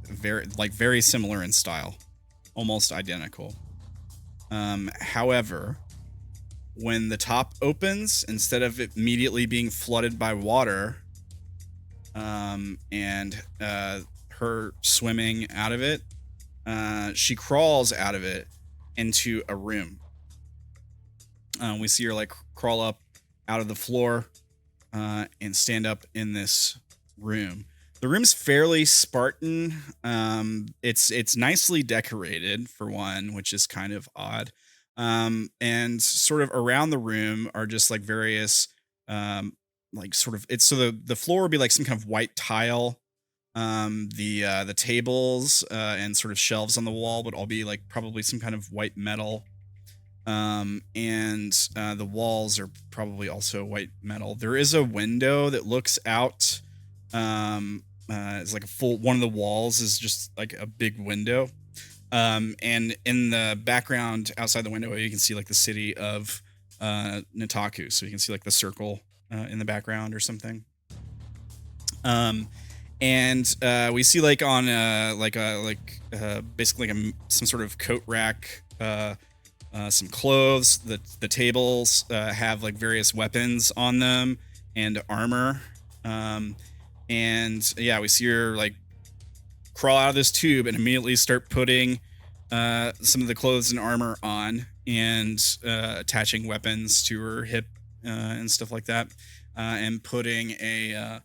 B: Very similar in style, almost identical. However, when the top opens, instead of it immediately being flooded by water, and her swimming out of it, she crawls out of it into a room. We see her like crawl up out of the floor and stand up in this room. The room's fairly Spartan. It's nicely decorated for one, which is kind of odd. And sort of around the room are just like various like sort of it's so the floor would be like some kind of white tile. The tables and sort of shelves on the wall would all be like probably some kind of white metal. And the walls are probably also white metal. There is a window that looks out. It's like a full one of the walls is just like a big window. And in the background outside the window, you can see like the city of Nataku. So you can see like the circle in the background or something. And we see like on basically like some sort of coat rack, some clothes. The tables have like various weapons on them and armor. And yeah, we see her like crawl out of this tube and immediately start putting some of the clothes and armor on and attaching weapons to her hip and stuff like that, and putting a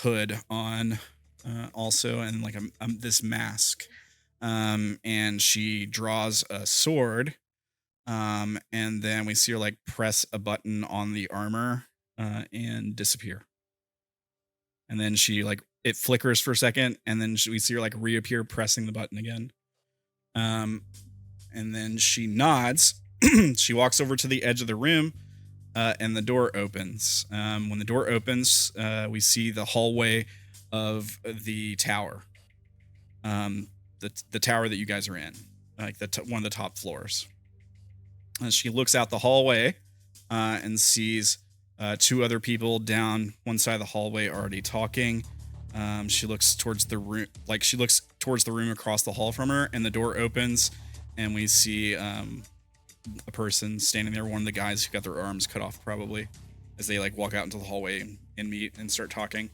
B: hood on also, and like this mask. And she draws a sword, and then we see her like press a button on the armor and disappear. And then she like it flickers for a second, and then we see her like reappear pressing the button again. And and then she nods. She walks over to the edge of the room, and the door opens. When the door opens, we see the hallway of the tower. The tower that you guys are in, like one of the top floors. And she looks out the hallway and sees two other people down one side of the hallway already talking. She looks towards the room, across the hall from her, and the door opens, and we see a person standing there, one of the guys who got their arms cut off probably, as they like walk out into the hallway and meet and start talking.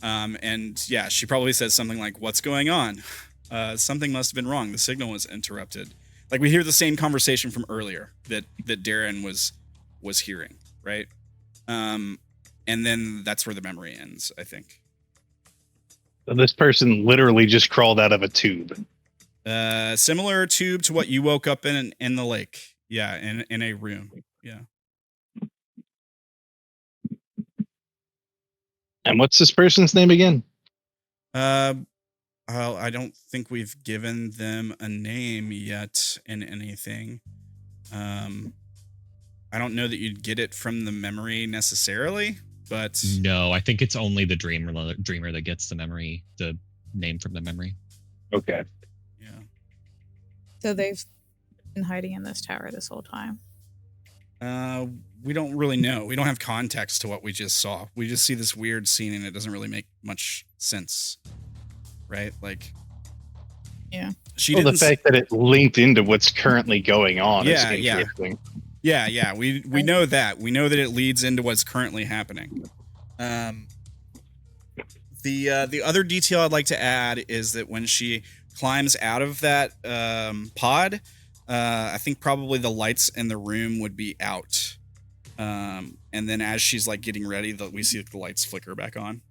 B: And yeah, she probably says something like, "What's going on? Something must have been wrong. The signal was interrupted." Like we hear the same conversation from earlier that Derrin was hearing, right? And then that's where the memory ends, I think.
C: So this person literally just crawled out of a tube.
B: Similar tube to what you woke up in the lake. Yeah, in a room. Yeah.
C: And what's this person's name again?
B: Well, I don't think we've given them a name yet in anything. I don't know that you'd get it from the memory necessarily, but
D: No, I think it's only the dreamer that gets the name from the memory.
C: Okay.
B: yeah.
G: So they've been hiding in this tower this whole time.
B: We don't really know. We don't have context to what we just saw. We just see this weird scene and it doesn't really make much sense. Right? Like,
G: yeah.
C: The fact that it linked into what's currly going on is
B: Yeah, yeah.
C: interesting.
B: Yeah. We know that. We know that it leads into what's currently happening. The other detail I'd like to add is that when she climbs out of that pod, I think probably the lights in the room would be out. And then as she's like getting ready, we see the lights flicker back on.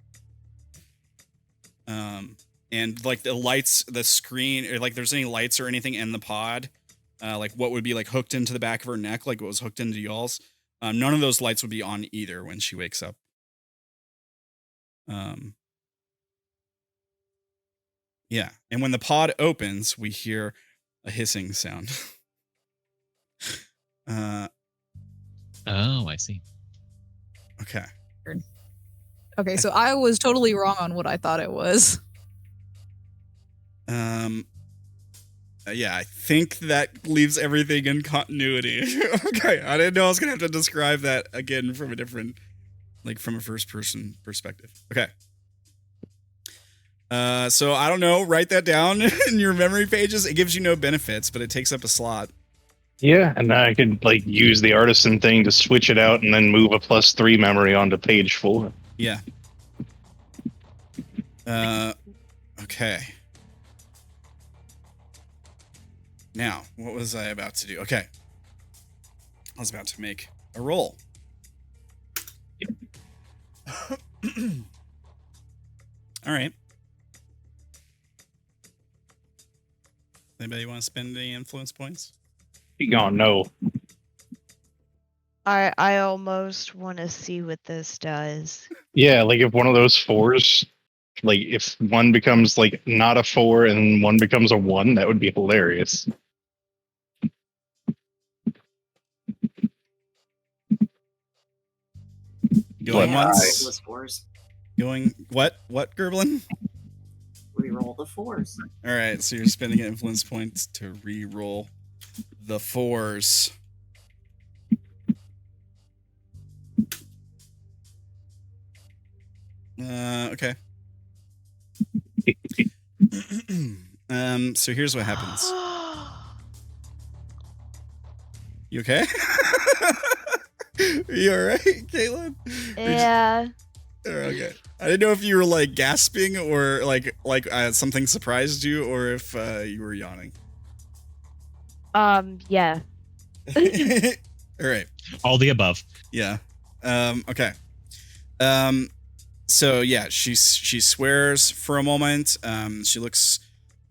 B: And like the lights, the screen, or like there's any lights or anything in the pod, like what would be like hooked into the back of her neck, like what was hooked into y'all's. None of those lights would be on either when she wakes up. Yeah. And when the pod opens, we hear a hissing sound.
D: Oh, I see.
B: Okay.
G: Okay, so I was totally wrong on what I thought it was.
B: Yeah, I think that leaves everything in continuity. Okay, I didn't know I was gonna have to describe that again from a different, like from a first person perspective. Okay. So I don't know, write that down in your memory pages. It gives you no benefits, but it takes up a slot.
C: Yeah, and I could like use the artisan thing to switch it out and then move a +3 memory onto page 4.
B: Yeah. Okay. Now, what was I about to do? Okay. I was about to make a roll. All right. Anybody want to spend any influence points?
C: You gonna know.
E: I almost want to see what this does.
C: Yeah, like if one of those 4s, like if one becomes like not a 4 and one becomes a 1, that would be hilarious.
B: Going
C: What?
B: once.
F: Those 4s.
B: Going what? What, Gerblin?
F: Reroll the 4s.
B: All right, so you're spending influence points to re-roll the 4s. Okay. So here's what happens. You okay? Are you all right, Caitlin?
E: Yeah.
B: Okay. I didn't know if you were like gasping or like something surprised you, or if you were yawning.
E: Yeah.
B: All right.
D: All the above.
B: Yeah. Okay. So yeah, she swears for a moment. She looks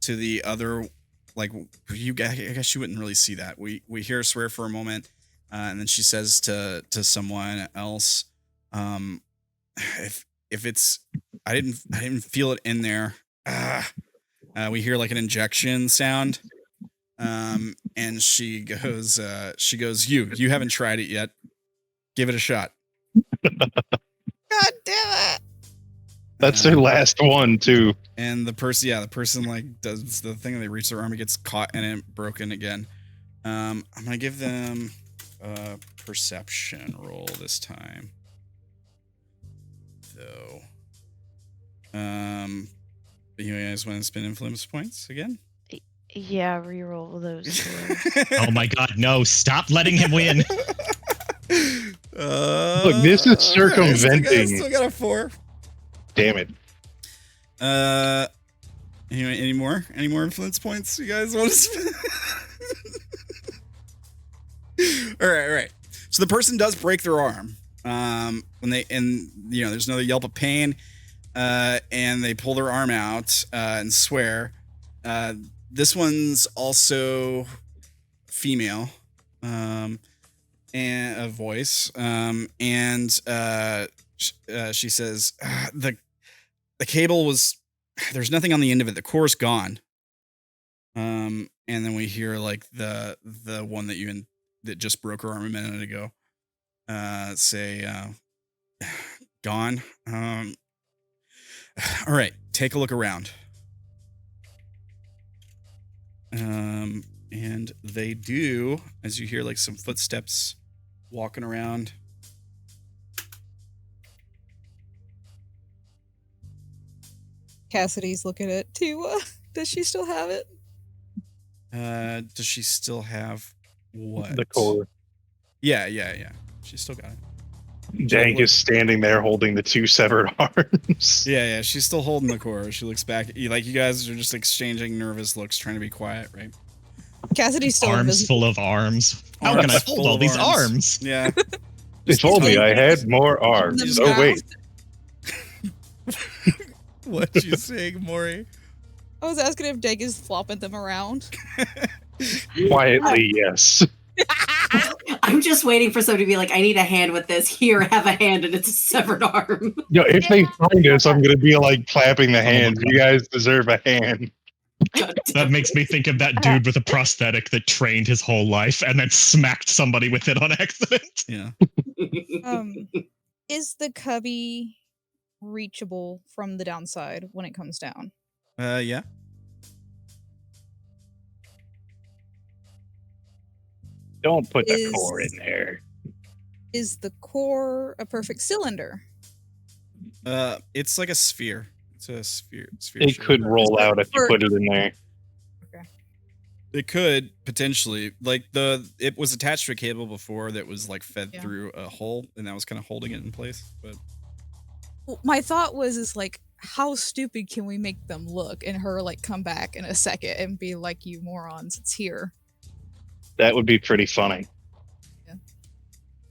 B: to the other, like I guess you wouldn't really see that. We hear her swear for a moment, and then she says to someone else, if it's, I didn't feel it in there. We hear like an injection sound. And she goes, you haven't tried it yet. Give it a shot.
G: God damn it!
C: That's their last one too.
B: And the person like does the thing. They reach their arm, it gets caught and it broken again. I'm gonna give them a perception roll this time, though. You guys want to spend influence points again?
E: Yeah, reroll those two.
D: Oh my god, no, stop letting him win.
C: Look, this is circumventing.
B: Still got a 4.
C: Damn it.
B: Anyway, any more influence points you guys want to spend? All right. So the person does break their arm. There's another yelp of pain, and they pull their arm out and swear. This one's also female, and a voice, she says, the cable was, there's nothing on the end of it. The core's gone. And then we hear like the one that just broke her arm a minute ago, say, gone. All right, take a look around. And they do, as you hear like some footsteps walking around.
G: Cassidy's looking at Tiwa. Does she still have it?
B: Does she still have what?
C: The core.
B: Yeah. She's still got it.
C: Dank is standing there holding the 2 severed arms.
B: Yeah. She's still holding the core. She looks back at you, like you guys are just exchanging nervous looks, trying to be quiet, right?
G: Cassidy's still
D: Arms
G: invisible.
D: full of arms. How can I
B: Arms
D: hold
B: full
D: all
B: of
D: these
B: arms.
D: arms?
B: Yeah.
C: If only I had more arms. Oh, wait.
B: What you saying, Maury?
G: I was asking if Dank is flopping them around.
C: Quietly, yes.
F: I'm just waiting for somebody to be like, I need a hand with this. Here, have a hand, and it's a severed arm.
C: Yo, if they find us, I'm going to be like clapping the hands. You guys deserve a hand.
D: That makes me think of that dude with a prosthetic that trained his whole life and then smacked somebody with it on accident.
B: Yeah.
G: Is the cubby reachable from the downside when it comes down?
B: Yeah.
C: Don't put the core in there.
G: Is the core a perfect cylinder?
B: It's like a sphere. It's a sphere.
C: It
B: shape.
C: could roll out if you put it in there.
G: Okay.
B: It could potentially, like it was attached to a cable before that was like fed
G: Yeah.
B: through a hole, and that was kind of holding it in place. But
G: Well, my thought is like, how stupid can we make them look, and her like come back in a second and be like, "You morons, it's here."
C: That would be pretty funny.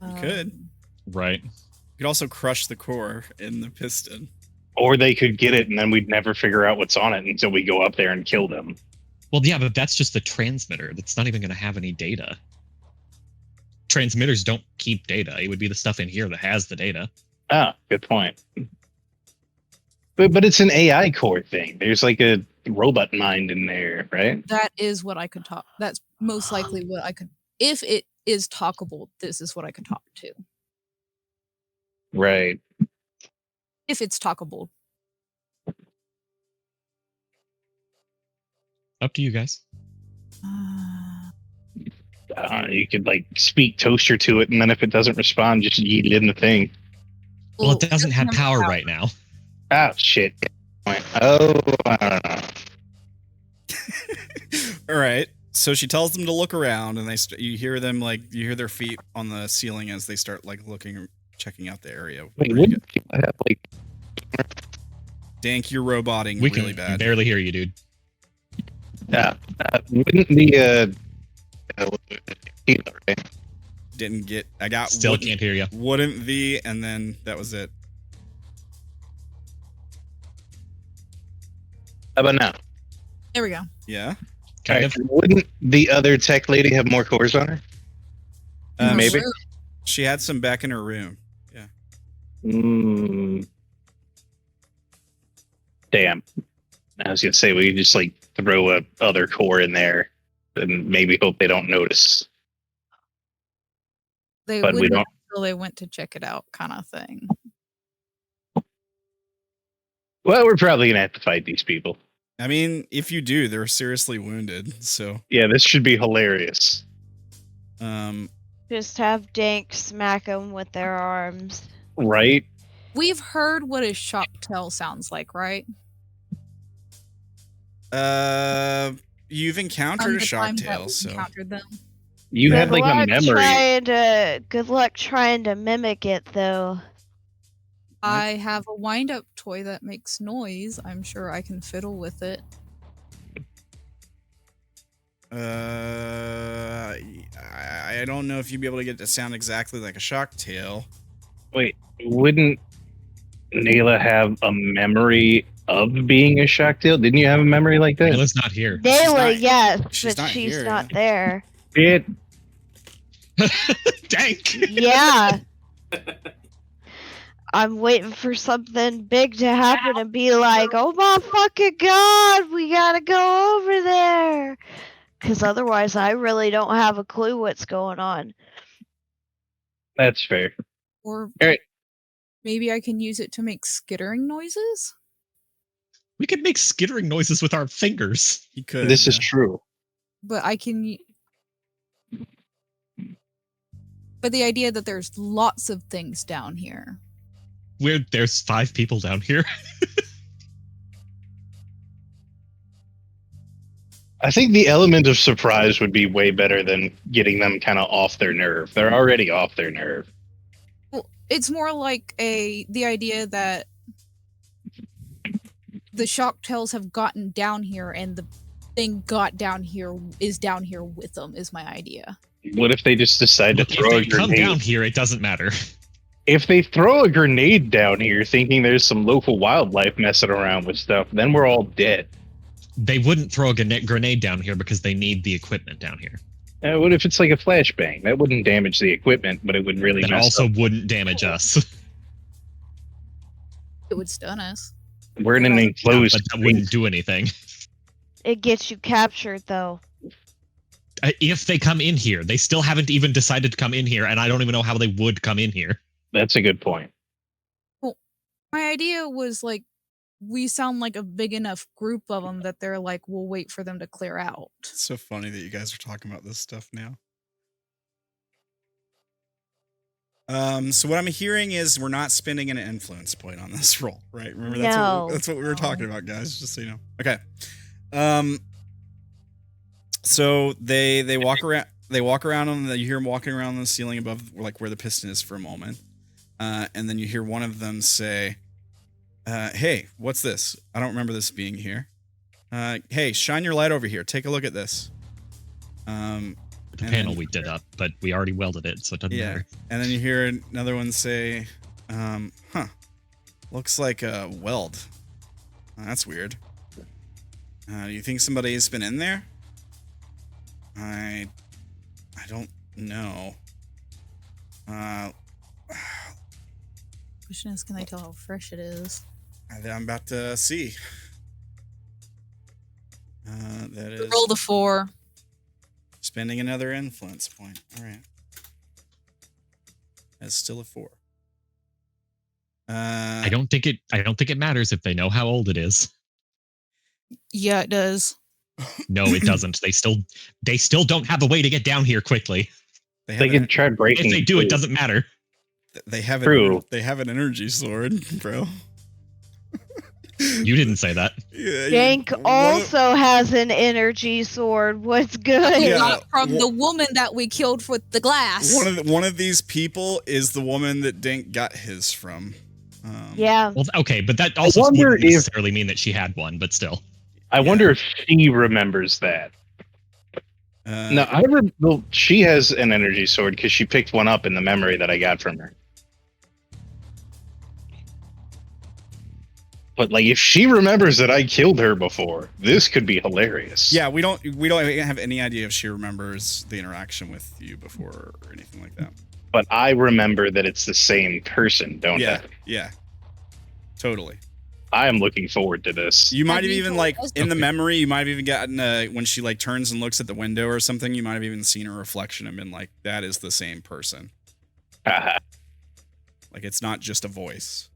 B: you could.
D: Right.
B: You could also crush the core in the piston.
C: Or they could get it and then we'd never figure out what's on it until we go up there and kill them.
D: Well, yeah, but that's just the transmitter. That's not even going to have any data. Transmitters don't keep data. It would be the stuff in here that has the data.
C: Ah, good point. But it's an AI core thing. There's like a robot mind in there, right?
G: That is what I could talk. That's most likely what I could. If it is talkable, this is what I could talk to.
C: Right.
G: If it's talkable.
D: Up to you guys.
C: You could like speak toaster to it, and then if it doesn't respond, just yeet it in the thing.
D: Well, it doesn't have power right now.
C: Ah, shit. Oh, I don't know.
B: All right. So she tells them to look around, and you hear them you hear their feet on the ceiling as they start like looking, checking out the area.
C: Wait, wouldn't people have like?
B: Dank, you're roboting
D: We
B: really
D: can
B: bad.
D: barely hear you, dude.
C: Wouldn't the right?
B: Didn't get. I got.
D: Still can't hear you.
B: Wouldn't the, and then that was it.
C: How about now?
G: There we go.
B: Yeah.
D: Kind
C: Alright,
D: of.
C: Wouldn't the other tech lady have more cores on her? Maybe.
G: Sure.
B: She had some back in her room. Yeah.
C: Damn. I was gonna say we could just like throw a other core in there and maybe hope they don't notice.
G: They
C: But we
G: wouldn't
C: don't.
G: until they went to check it out, kind of thing.
C: Well, we're probably gonna have to fight these people.
B: I mean, if you do, they're seriously wounded. So,
C: Yeah, this should be hilarious.
E: Just have Dank smack them with their arms.
C: Right?
G: We've heard what a shock tail sounds like, right?
B: You've encountered a shock tail, so
G: Encountered them.
C: You had like a memory.
E: Good luck trying to mimic it, though.
G: I have a wind-up toy that makes noise. I'm sure I can fiddle with it.
B: I don't know if you'd be able to get it to sound exactly like a shock tail.
C: Wait, wouldn't Naela have a memory of being a shock tail? Didn't you have a memory like that?
D: Naela's not here.
E: Naela, yes,
B: she's
E: but
B: not
E: she's
B: here.
E: not there.
C: It.
D: Dank.
E: Yeah. I'm waiting for something big to happen and be like, oh my fucking god, we gotta go over there. Because otherwise, I really don't have a clue what's going on.
C: That's fair.
G: Or
C: Alright.
G: maybe I can use it to make skittering noises?
D: We could make skittering noises with our fingers.
B: You could.
C: This is true.
G: But I can... But the idea that there's lots of things down here.
D: There's 5 people down here.
C: I think the element of surprise would be way better than getting them kind of off their nerve. They're already off their nerve.
G: Well, it's more like the idea that the shock tails have gotten down here and the thing got down here is down here with them is my idea.
C: What if they just decide
D: Look,
C: to throw
D: if
C: a
D: they come
C: grenade?
D: down here, it doesn't matter.
C: If they throw a grenade down here thinking there's some local wildlife messing around with stuff, then we're all dead.
D: They wouldn't throw a grenade down here because they need the equipment down here.
C: What if it's like a flashbang? That wouldn't damage the equipment, but it would really
D: That
C: mess
D: also
C: up.
D: wouldn't damage us.
G: It would stun us.
C: We're in an enclosed
D: But that wouldn't do anything.
E: It gets you captured, though.
D: If they come in here, they still haven't even decided to come in here, and I don't even know how they would come in here.
C: That's a good point.
G: Well, my idea was like, we sound like a big enough group of them that they're like, we'll wait for them to clear out.
B: It's so funny that you guys are talking about this stuff now. So what I'm hearing is we're not spending an influence point on this roll, right? Remember that's what we were talking about, guys. Just so you know. Okay. So they walk around. They walk around on the. You hear them walking around on the ceiling above, like where the piston is, for a moment, and then you hear one of them say, "Hey, what's this? I don't remember this being here. Hey, shine your light over here. Take a look at this."
D: The panel we did up, but we already welded it, so it doesn't matter.
B: And then you hear another one say, looks like a weld. That's weird. Do you think somebody's been in there? I don't know.
G: Question is, can I tell how fresh it is?
B: I'm about to see. That is
G: Roll the 4.
B: spending another influence point. All right. That's still a 4.
D: I don't think it matters if they know how old it is.
G: Yeah, it does.
D: No, it doesn't. They still don't have a way to get down here quickly.
C: They can try breaking.
D: If they do, it
C: through.
D: doesn't matter.
B: They have
C: True.
B: They have an energy sword, bro.
D: You didn't say that.
B: Yeah,
E: Dank also has an energy sword. What's good?
B: Yeah.
G: Not from the woman that we killed with the glass.
B: One of these people is the woman that Dank got his from.
E: Yeah.
D: Well, okay, but that also
C: wonder
D: wouldn't
C: if-
D: necessarily mean that she had one, but still.
C: I wonder if she remembers that. No, well, she has an energy sword because she picked one up in the memory that I got from her. But like, if she remembers that I killed her before, this could be hilarious.
B: Yeah, we don't have any idea if she remembers the interaction with you before or anything like that.
C: But I remember that it's the same person, don't
B: Yeah,
C: I?
B: yeah, totally.
C: I am looking forward to this.
B: You might have
G: you
B: even
G: told
B: like
G: us
B: in the
D: Okay.
B: memory, you might have even gotten when she like turns and looks at the window or something. You might have even seen a reflection and been like, "That is the same person."
C: Haha.
B: Like it's not just a voice.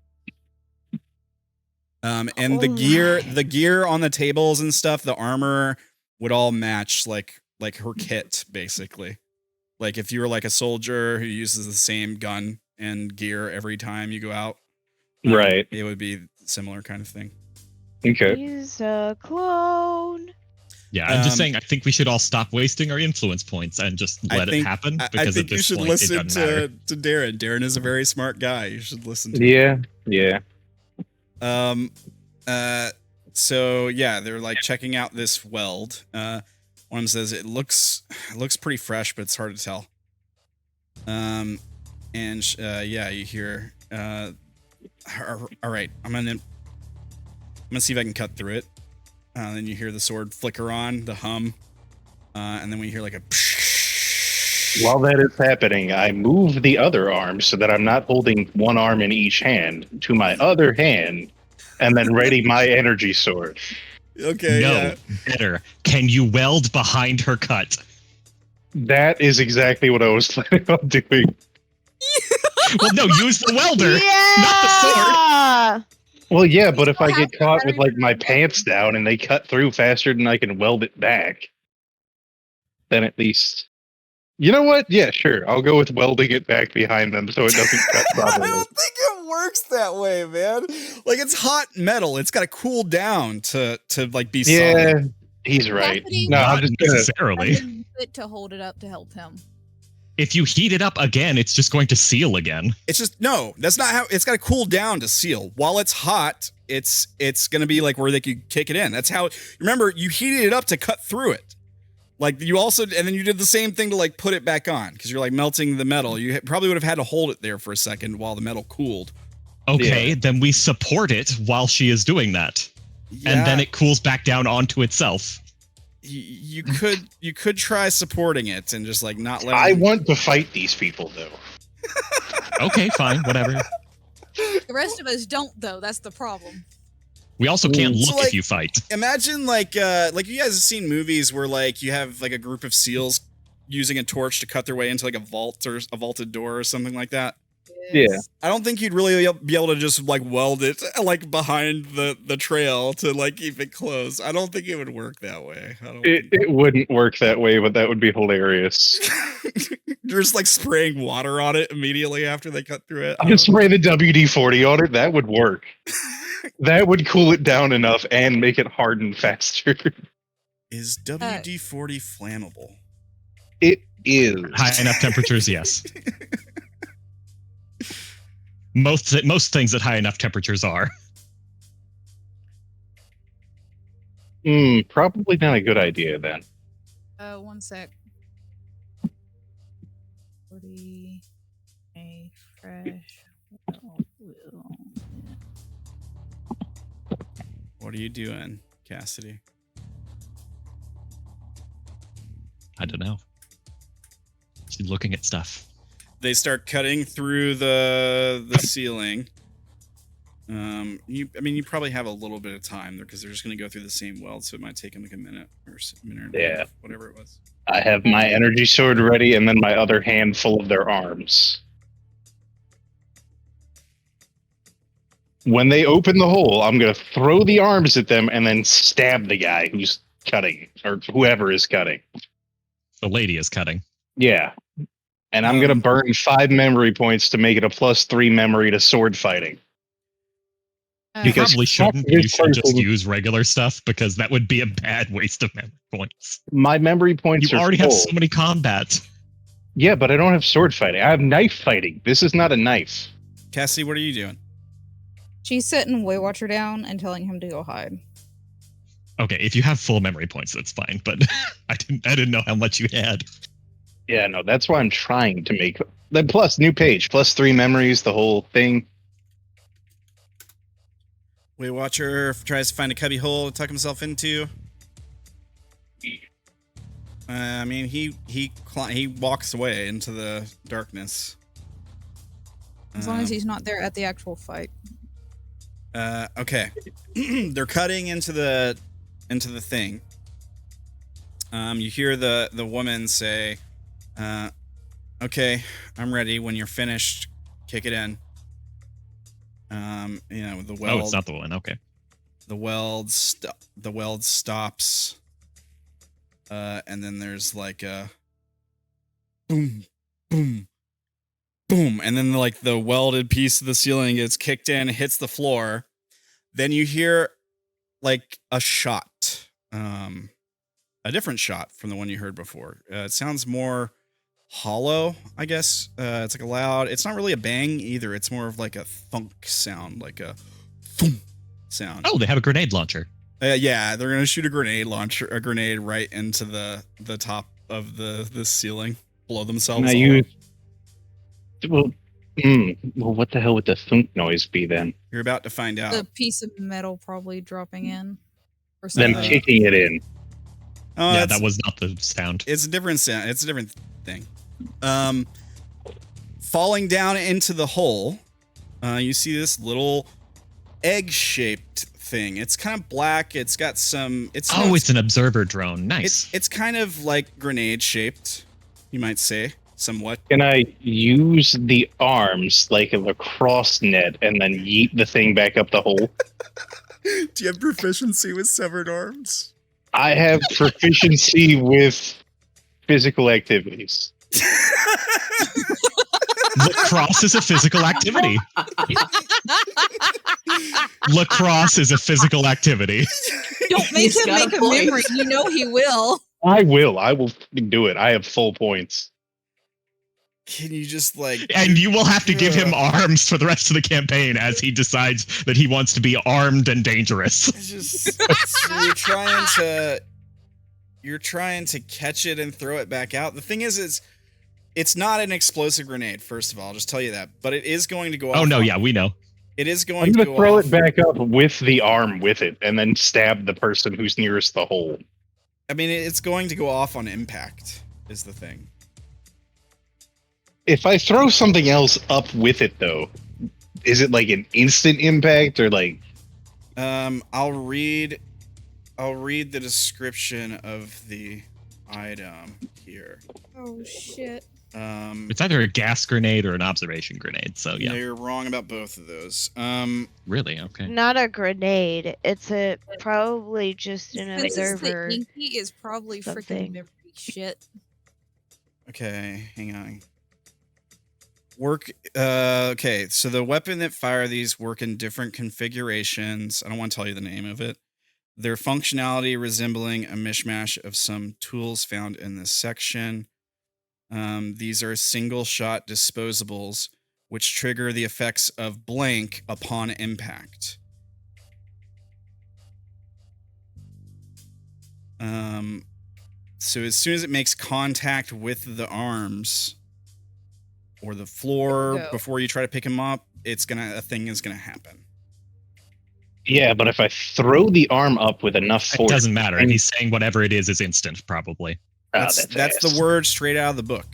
B: And the gear on the tables and stuff, the armor would all match like her kit basically. Like if you were like a soldier who uses the same gun and gear every time you go out,
C: Right.
B: it would be similar kind of thing.
C: Okay.
E: He's a clone.
D: Yeah, I'm just
B: Um,
D: saying. I think we should all stop wasting our influence points and just let it happen.
B: I
D: Because
B: think
D: at
B: you
D: this
B: should
D: point,
B: listen
D: it doesn't matter.
B: to Derrin. Derrin is a very smart guy. You should listen to him.
C: Yeah.
B: So yeah, they're like checking out this weld. One of them says it looks pretty fresh, but it's hard to tell. And yeah, you hear all right, I'm gonna see if I can cut through it. Then you hear the sword flicker on, the hum, and then we hear like a
C: While that is happening, I move the other arm so that I'm not holding one arm in each hand to my other hand, and then ready my energy sword.
B: okay,
D: No,
B: yeah.
D: better. Can you weld behind her cut?
C: That is exactly what I was planning on doing.
D: Well, no, use the welder.
E: Yeah.
C: Well, yeah, but if
G: still
C: I
G: have
C: get
G: the
C: caught with
G: battery
C: like my
G: for the
C: pants down and they cut through faster than I can weld it back, then at least. You know what? Yeah, sure. I'll go with welding it back behind them so it doesn't cut
B: I
C: properly.
B: don't think it works that way, man. Like it's hot metal. It's got to cool down to like be
C: Yeah,
B: solid.
C: he's right.
G: Cassidy
C: No, I'm
D: Not
C: just gonna.
D: necessarily.
G: And then use it to hold it up to help him.
D: If you heat it up again, it's just going to seal again.
B: It's just no. That's not how. It's got to cool down to seal. While it's hot, it's gonna be like where they could kick it in. That's how. Remember, you heated it up to cut through it. Like you also, and then you did the same thing to like put it back on because you're like melting the metal. You probably would have had to hold it there for a second while the metal cooled.
D: Okay, then we support it while she is doing that. And then it cools back down onto itself.
B: you could try supporting it and just like not let.
C: I want to fight these people though.
D: Okay, fine, whatever.
G: The rest of us don't, though. That's the problem.
D: We also can't
B: So,
D: look
B: like,
D: if you fight.
B: Imagine like you guys have seen movies where like you have like a group of SEALs using a torch to cut their way into like a vault or a vaulted door or something like that.
C: Yeah.
B: I don't think you'd really be able to just like weld it like behind the trail to like keep it closed. I don't think it would work that way. I don't
C: It wouldn't work that way, but that would be hilarious.
B: You're just like spraying water on it immediately after they cut through it.
C: I just spray the WD-40 on it. That would work. That would cool it down enough and make it harden faster.
B: Is WD-40 flammable?
C: It is.
D: High enough temperatures, yes. Most things at high enough temperatures are.
C: Probably not a good idea then.
G: 1 sec. 40 a fresh.
B: What are you doing, Cassidy?
D: I don't know. She's looking at stuff.
B: They start cutting through the ceiling. You probably have a little bit of time there because they're just going to go through the same weld, so it might take them like a minute or a minute and a
C: Yeah.
B: half, whatever it was.
C: I have my energy sword ready and then my other hand full of their arms. When they open the hole, I'm going to throw the arms at them and then stab the guy who's cutting, or whoever is cutting.
D: The lady is cutting.
C: Yeah. And I'm going to burn 5 memory points to make it a +3 memory to sword fighting.
D: You
C: Because
D: probably shouldn't.
C: this
D: You should just
C: person-
D: use regular stuff because that would be a bad waste of memory points.
C: My memory points
D: You
C: are
D: already
C: full.
D: have so many combats.
C: Yeah, but I don't have sword fighting. I have knife fighting. This is not a knife.
B: Cassie, what are you doing?
G: She's setting Way Watcher down and telling him to go hide.
D: Okay, if you have full memory points, that's fine. But I didn't know how much you had.
C: Yeah, no, that's why I'm trying to make. Then plus new page, +3 memories, the whole thing.
B: Way Watcher tries to find a cubby hole to tuck himself into. He walks away into the darkness.
G: As long as he's not there at the actual fight.
B: Okay. They're cutting into the thing. You hear the woman say, "Okay, I'm ready. When you're finished, kick it in." The weld.
D: Oh, it's not the one. Okay.
B: The weld stops. And then there's like a boom, boom, boom, and then like the welded piece of the ceiling gets kicked in, hits the floor. Then you hear like a shot, a different shot from the one you heard before. It sounds more hollow, I guess. It's like a loud. It's not really a bang either. It's more of like a thunk sound, like a thump sound.
D: Oh, they have a grenade launcher.
B: Yeah, they're gonna shoot a grenade right into the top of the ceiling, blow themselves.
C: Well, what the hell would the thunk noise be then?
B: You're about to find out.
G: The piece of metal probably dropping in. Or
C: Them
G: something.
C: kicking it in.
B: Oh,
D: Yeah, that was not the sound.
B: It's a different sound. It's a different thing. Falling down into the hole, you see this little egg-shaped thing. It's kind of black. It's got some. It's
D: an observer drone. Nice.
B: It's kind of like grenade-shaped, you might say, somewhat.
C: Can I use the arms like a lacrosse net and then yeet the thing back up the hole?
B: Do you have proficiency with severed arms?
C: I have proficiency with physical activities.
D: Lacrosse is a physical activity. Lacrosse is a physical activity.
G: Don't make
F: He's
G: him
F: got
G: make
F: a
G: a
F: point.
G: memory. You know he will.
C: I will do it. I have full points.
B: Can you just like?
D: And you will have to give him arms for the rest of the campaign as he decides that he wants to be armed and dangerous.
B: It's just so you're trying to catch it and throw it back out. The thing is it's not an explosive grenade. First of all, I'll just tell you that, but it is going to go off.
D: Oh no, yeah, we know.
B: It is
C: I'm
B: going
C: going
B: to
C: to
B: go
C: throw
B: off.
C: it back up with the arm with it and then stab the person who's nearest the hole.
B: I mean, it's going to go off on impact. Is the thing.
C: If I throw something else up with it, though, is it like an instant impact or like?
B: I'll read the description of the item here.
G: Oh shit.
D: It's either a gas grenade or an observation grenade. So yeah,
B: You're wrong about both of those.
D: really okay.
E: Not a grenade. It's probably just an
G: Since it's
E: observer.
G: the inky is probably freaking
E: something.
G: memory shit.
B: Okay, hang on. Okay, so the weapon that fire these work in different configurations. I don't want to tell you the name of it. Their functionality resembling a mishmash of some tools found in this section. These are single-shot disposables, which trigger the effects of blank upon impact. So as soon as it makes contact with the arms or the floor
G: Go.
B: before you try to pick him up, a thing is gonna happen.
C: Yeah, but if I throw the arm up with enough
D: It
C: force,
D: doesn't matter. And he's saying whatever it is instant, probably.
B: That's the word straight out of the book.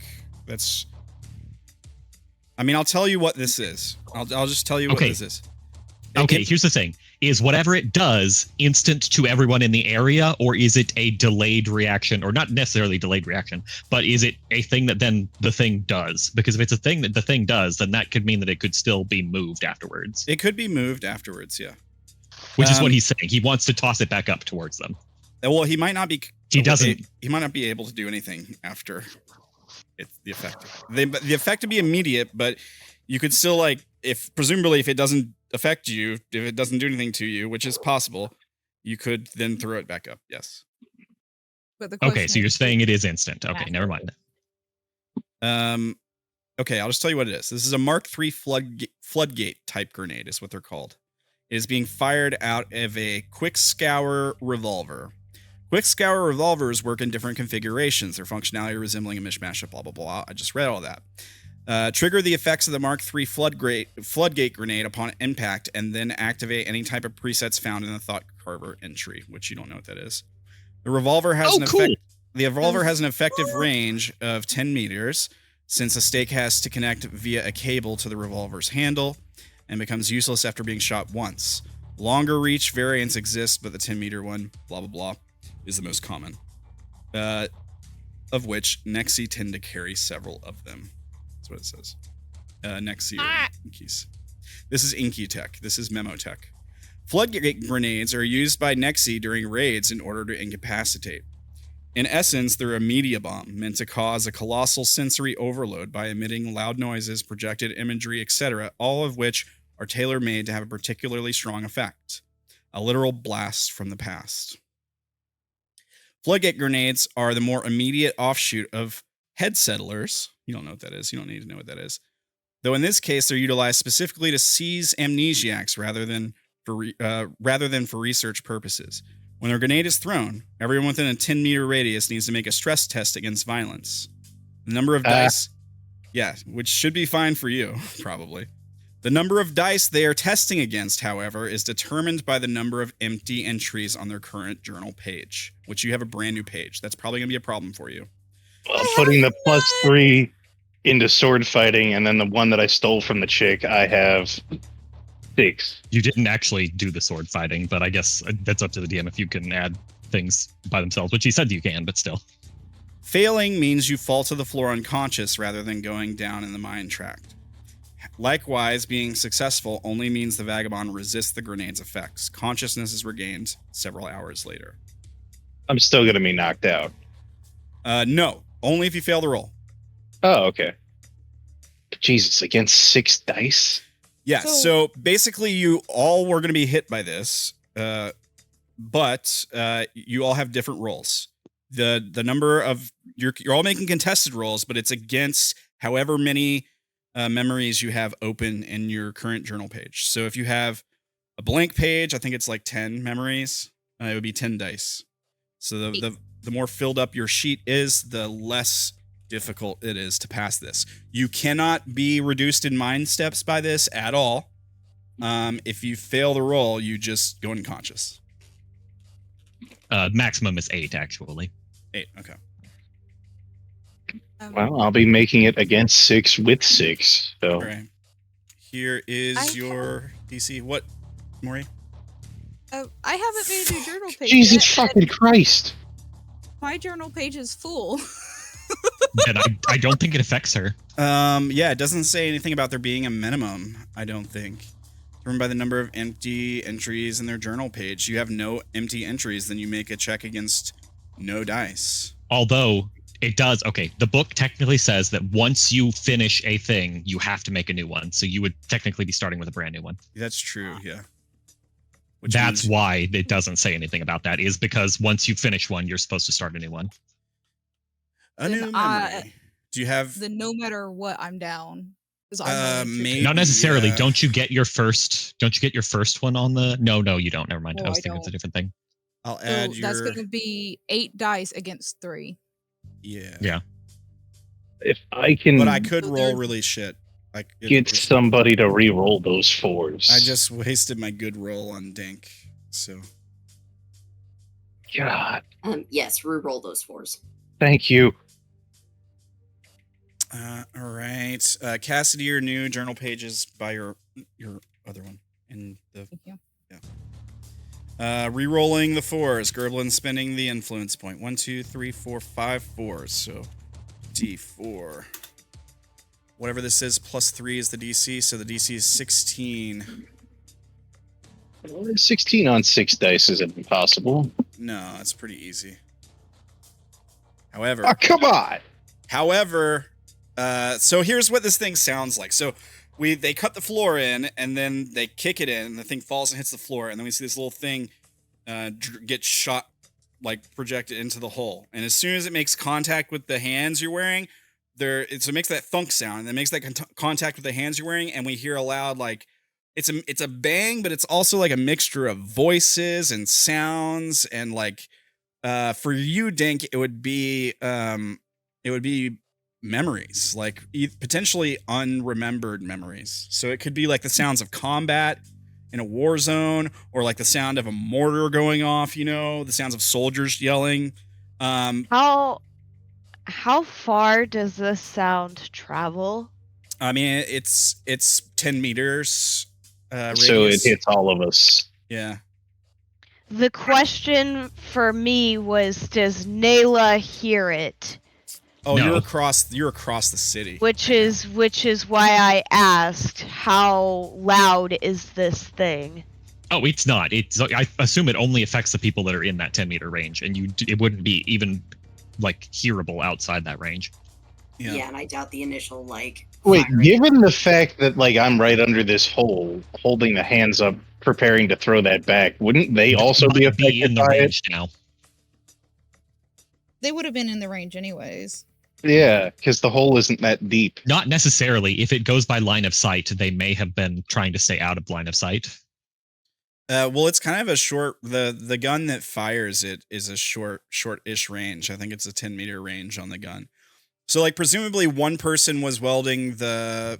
B: I mean, I'll tell you what this is. I'll just tell you what
D: Okay.
B: this is.
D: Okay, here's the thing. Is whatever it does instant to everyone in the area, or is it a delayed reaction, or not necessarily delayed reaction, but is it a thing that then the thing does? Because if it's a thing that the thing does, then that could mean that it could still be moved afterwards.
B: It could be moved afterwards, yeah.
D: Which is what he's saying. He wants to toss it back up towards them.
B: Well, he might not be.
D: He doesn't.
B: He might not be able to do anything after it's the effect. The effect would be immediate, but you could still presumably if it doesn't affect you, if it doesn't do anything to you, which is possible, you could then throw it back up. Yes.
G: But the
D: Okay,
G: question
D: so you're
G: is-
D: saying it is instant. Okay, never mind.
B: Okay, I'll just tell you what it is. This is a Mark III floodgate type grenade, is what they're called. It is being fired out of a quick scour revolver. Quick scour revolvers work in different configurations. Their functionality resembling a mishmash of blah blah blah. I just read all that. Trigger the effects of the Mark III floodgate grenade upon impact, and then activate any type of presets found in the Thought Carver entry, which you don't know what that is. The revolver has The revolver has an effective range of 10 meters, since a stake has to connect via a cable to the revolver's handle. and becomes useless after being shot once. Longer reach variants exist, but the 10-meter one, blah, blah, blah, is the most common. Of which Nexi tend to carry several of them. That's what it says. Nexi or Inkies. This is Inky tech. This is Memo tech. Floodgate grenades are used by Nexi during raids in order to incapacitate. In essence, they're a media bomb meant to cause a colossal sensory overload by emitting loud noises, projected imagery, etc., all of which are tailor-made to have a particularly strong effect. A literal blast from the past. Floodgate grenades are the more immediate offshoot of head settlers. You don't know what that is. You don't need to know what that is. Though in this case, they're utilized specifically to seize amnesiacs rather than for research purposes. When a grenade is thrown, everyone within a 10-meter radius needs to make a stress test against violence. The number of dice... Yeah, which should be fine for you, probably. The number of dice they are testing against, however, is determined by the number of empty entries on their current journal page, which you have a brand new page. That's probably going to be a problem for you.
C: Well, putting the +3 into sword fighting, and then the one that I stole from the chick, I have 6.
D: You didn't actually do the sword fighting, but I guess that's up to the DM if you can add things by themselves, which he said you can, but still.
B: Failing means you fall to the floor unconscious rather than going down in the mine tract. Likewise, being successful only means the vagabond resists the grenade's effects. Consciousness is regained several hours later.
C: I'm still going to be knocked out.
B: No, only if you fail the roll.
C: Oh, okay. Jesus, against 6 dice?
B: Yeah, so basically you all were going to be hit by this, but you all have different rolls. The number of... You're all making contested rolls, but it's against however many memories you have open in your current journal page. So if you have a blank page, I think it's like 10 memories, it would be 10 dice. So the more filled up your sheet is, the less difficult it is to pass this. You cannot be reduced in mind steps by this at all. If you fail the roll, you just go unconscious.
D: Maximum is 8, actually.
B: 8, okay.
C: Well, I'll be making it against 6 with 6. So.
B: All right. Here is your DC. What, Maury?
G: I haven't made a new journal page
C: Jesus
G: yet,
C: fucking Christ.
G: my journal page is full.
D: And I don't think it affects her.
B: Yeah, it doesn't say anything about there being a minimum, I don't think. Determined by the number of empty entries in their journal page. You have no empty entries, then you make a check against no dice.
D: Although it does, okay, the book technically says that once you finish a thing, you have to make a new one. So you would technically be starting with a brand new one.
B: That's true, yeah.
D: That's why it doesn't say anything about that, is because once you finish one, you're supposed to start a new one.
B: A new memory. Do you have...
G: Then no matter what, I'm down.
B: Maybe,
D: not necessarily.
B: yeah.
D: Don't you get your first one on the... No, you don't. Never mind.
G: No,
D: I was
G: I
D: thinking it's a
G: don't.
D: different thing.
B: I'll add your...
G: That's going to be 8 dice against 3.
B: Yeah.
D: Yeah.
C: If I can...
B: But I could roll really shit.
C: Get somebody to re-roll those 4s.
B: I just wasted my good roll on Dank, so...
C: God.
F: Yes, re-roll those 4s.
C: Thank you.
B: All right. Cassidy, your new journal pages by your other one. In the...
G: Thank you.
B: Yeah. Re-rolling the 4s. Gerblin spending the influence point. 1, 2, 3, 4, 5 4s. So D4. Whatever this is, plus 3 is the DC, so the DC is 16.
C: 16 on 6 dice isn't impossible.
B: No, it's pretty easy. However...
C: Oh, come on!
B: However, so here's what this thing sounds like. So they cut the floor in, and then they kick it in, and the thing falls and hits the floor, and then we see this little thing get shot, like projected into the hole. And as soon as it makes contact with the hands you're wearing, so it makes that thunk sound, and it makes that contact with the hands you're wearing, and we hear a loud, like, it's a bang, but it's also like a mixture of voices and sounds, and like, for you, Dank, it would be memories, like potentially unremembered memories. So it could be like the sounds of combat in a war zone, or like the sound of a mortar going off, the sounds of soldiers yelling.
E: How far does this sound travel?
B: I mean, it's 10 meters.
C: So it
B: radius.
C: hits all of us.
B: Yeah.
E: The question for me was, does Naela hear it?
B: Oh,
D: No.
B: you're across the city.
E: Which
B: right
E: is why I asked, how loud is this thing?
D: Oh, it's not. I assume it only affects the people that are in that 10-meter range, and it wouldn't be even like hearable outside that range.
B: now.
F: Yeah, and I doubt the initial like.
C: Wait,
F: firing.
C: given the fact that like I'm right under this hole, holding the hands up, preparing to throw that back, wouldn't they also be
D: Might
C: affected
D: be in the
C: by it?
D: range now.
G: They would have been in the range anyways.
C: Yeah, because the hole isn't that deep.
D: Not necessarily. If it goes by line of sight, they may have been trying to stay out of line of sight.
B: Well, it's kind of a short. The gun that fires it is a short-ish range. I think it's a 10-meter range on the gun. So, like, presumably one person was welding the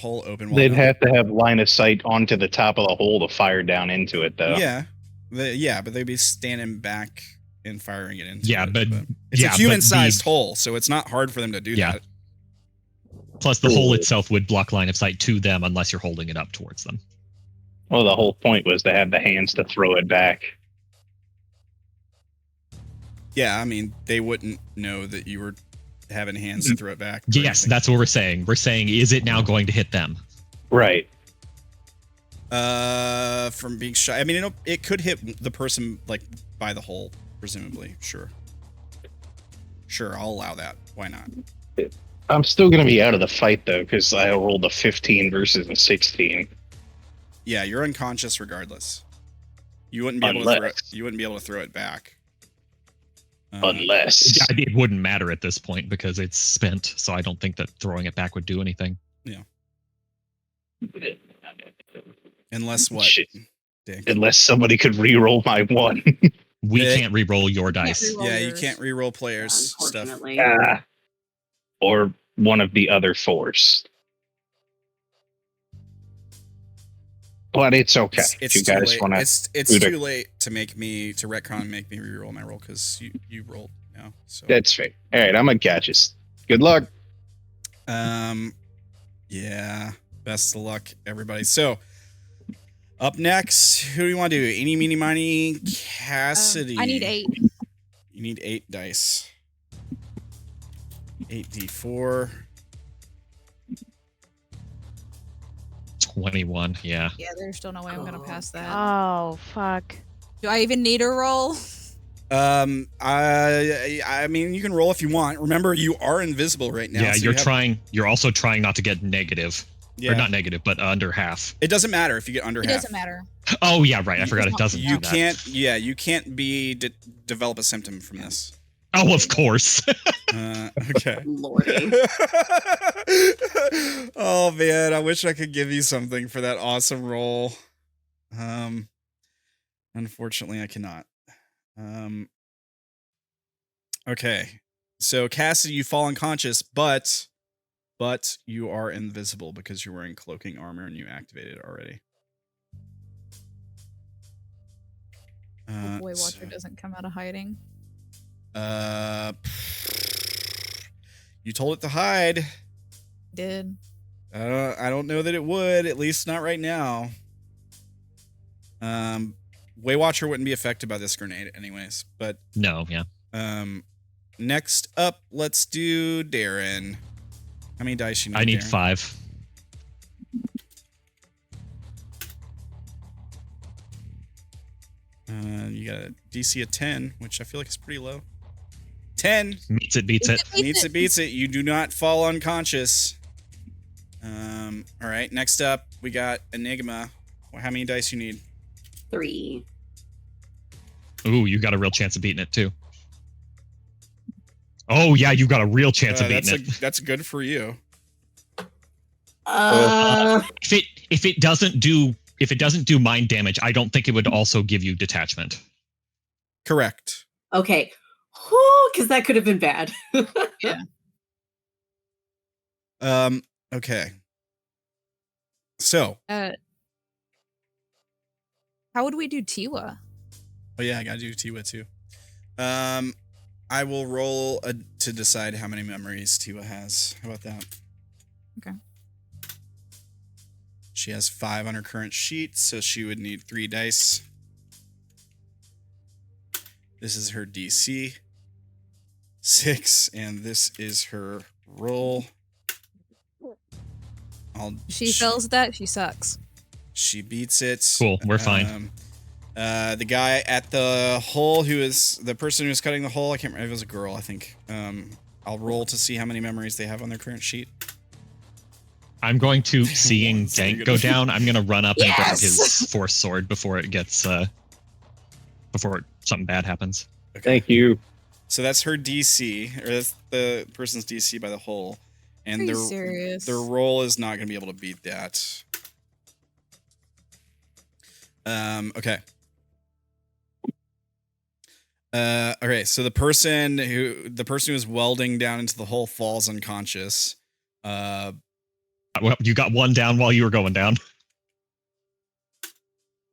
B: hole open.
C: They'd have to have line of sight onto the top of the hole to fire down into it, though.
B: Yeah, but they'd be standing back and firing it into.
D: Yeah,
B: it,
D: but
B: it's
D: yeah,
B: a
D: but
B: human-sized
D: the-
B: hole, so it's not hard for them to do
D: Yeah.
B: that.
D: Plus, the hole itself would block line of sight to them unless you're holding it up towards them.
C: Well, the whole point was to have the hands to throw it back.
B: Yeah, I mean, they wouldn't know that you were having hands to throw it back. or
D: Yes,
B: anything.
D: that's what we're saying. We're saying, is it now going to hit them?
C: Right.
B: From being shot. I mean, it could hit the person like by the hole, presumably. Sure, I'll allow that. Why not?
C: I'm still going to be out of the fight, though, because I rolled a 15 versus a 16.
B: Yeah, you're unconscious regardless. You wouldn't be able to
C: Unless.
B: throw it back.
C: Unless.
D: Yeah, it wouldn't matter at this point because it's spent, so I don't think that throwing it back would do anything.
B: Unless what?
C: Shit.
B: Dank?
C: Unless somebody could re-roll my one.
D: We
B: Yeah.
D: can't re-roll your dice.
G: re-roll
B: Yeah, you
G: yours.
B: can't re-roll players' stuff.
F: Unfortunately.
C: Or one of the other fours. But it's okay.
B: It's
C: if you
B: too
C: guys
B: late.
C: want to.
B: It's
C: do the-
B: too late to retcon and make me re-roll my roll because you rolled now. So
C: That's fair. All right, I'm going to catch us. Good luck.
B: yeah. Best of luck, everybody. So up next, who do you want to do? Eeny, meeny, miny, Cassidy.
G: I need 8.
B: You need 8 dice. 8d4.
D: 21, yeah.
G: Yeah, there's still no way I'm gonna pass that.
E: Oh, fuck.
G: Do I even need a roll?
B: I mean, you can roll if you want. Remember, you are invisible right now.
D: Yeah,
B: so
D: you're also trying not to get negative.
B: Yeah.
D: Or not negative, but under half.
B: It doesn't matter if you get under
G: It
B: half.
G: doesn't matter.
D: Oh, yeah, right. I forgot it doesn't
B: You
D: do that.
B: can't. Yeah, you can't develop a symptom from this.
D: Oh, of course.
B: Okay.
F: Lordy.
B: Oh man, I wish I could give you something for that awesome roll. Unfortunately, I cannot. Okay. So Cassidy, you fall unconscious, but you are invisible because you're wearing cloaking armor and you activated it already.
G: The Boy Watcher doesn't come out of hiding.
B: You told it to hide.
G: Did.
B: I don't know that it would, at least not right now. Waywatcher wouldn't be affected by this grenade anyways, but
D: No, yeah.
B: next up, let's do Derrin. How many dice you need?
D: I need
B: Derrin?
D: 5.
B: You got a DC of 10, which I feel like is pretty low. 10
D: Meets it, beats it.
B: meets it, beats it. You do not fall unconscious. All right. Next up, we got Enigma. Well, how many dice you need?
F: 3.
D: Ooh, you got a real chance of beating it too. Oh yeah, you got a real chance of beating it.
B: That's good for you.
D: If it doesn't do mind damage, I don't think it would also give you detachment.
B: Correct.
F: Okay. Because that could have been bad.
B: Okay. So,
G: How would we do Tiwa?
B: oh yeah, I gotta do Tiwa too. I will roll to decide how many memories Tiwa has. How about that?
G: Okay.
B: She has 5 on her current sheet, so she would need 3 dice. This is her DC. 6, and this is her roll.
G: She fails that, she sucks.
B: She beats it.
D: Cool, we're fine.
B: The guy at the hole, who is the person who's cutting the hole, I can't remember, it was a girl, I think. I'll roll to see how many memories they have on their current sheet.
D: I'm going to, seeing Dank go down, I'm going to run up and grab his force sword before it gets, before something bad happens.
B: Okay.
C: Thank you.
B: So that's her DC, or that's the person's DC by the hole. And their roll is not going to be able to beat that. Okay. Okay, so the person who is welding down into the hole falls unconscious.
D: Well, you got one down while you were going down.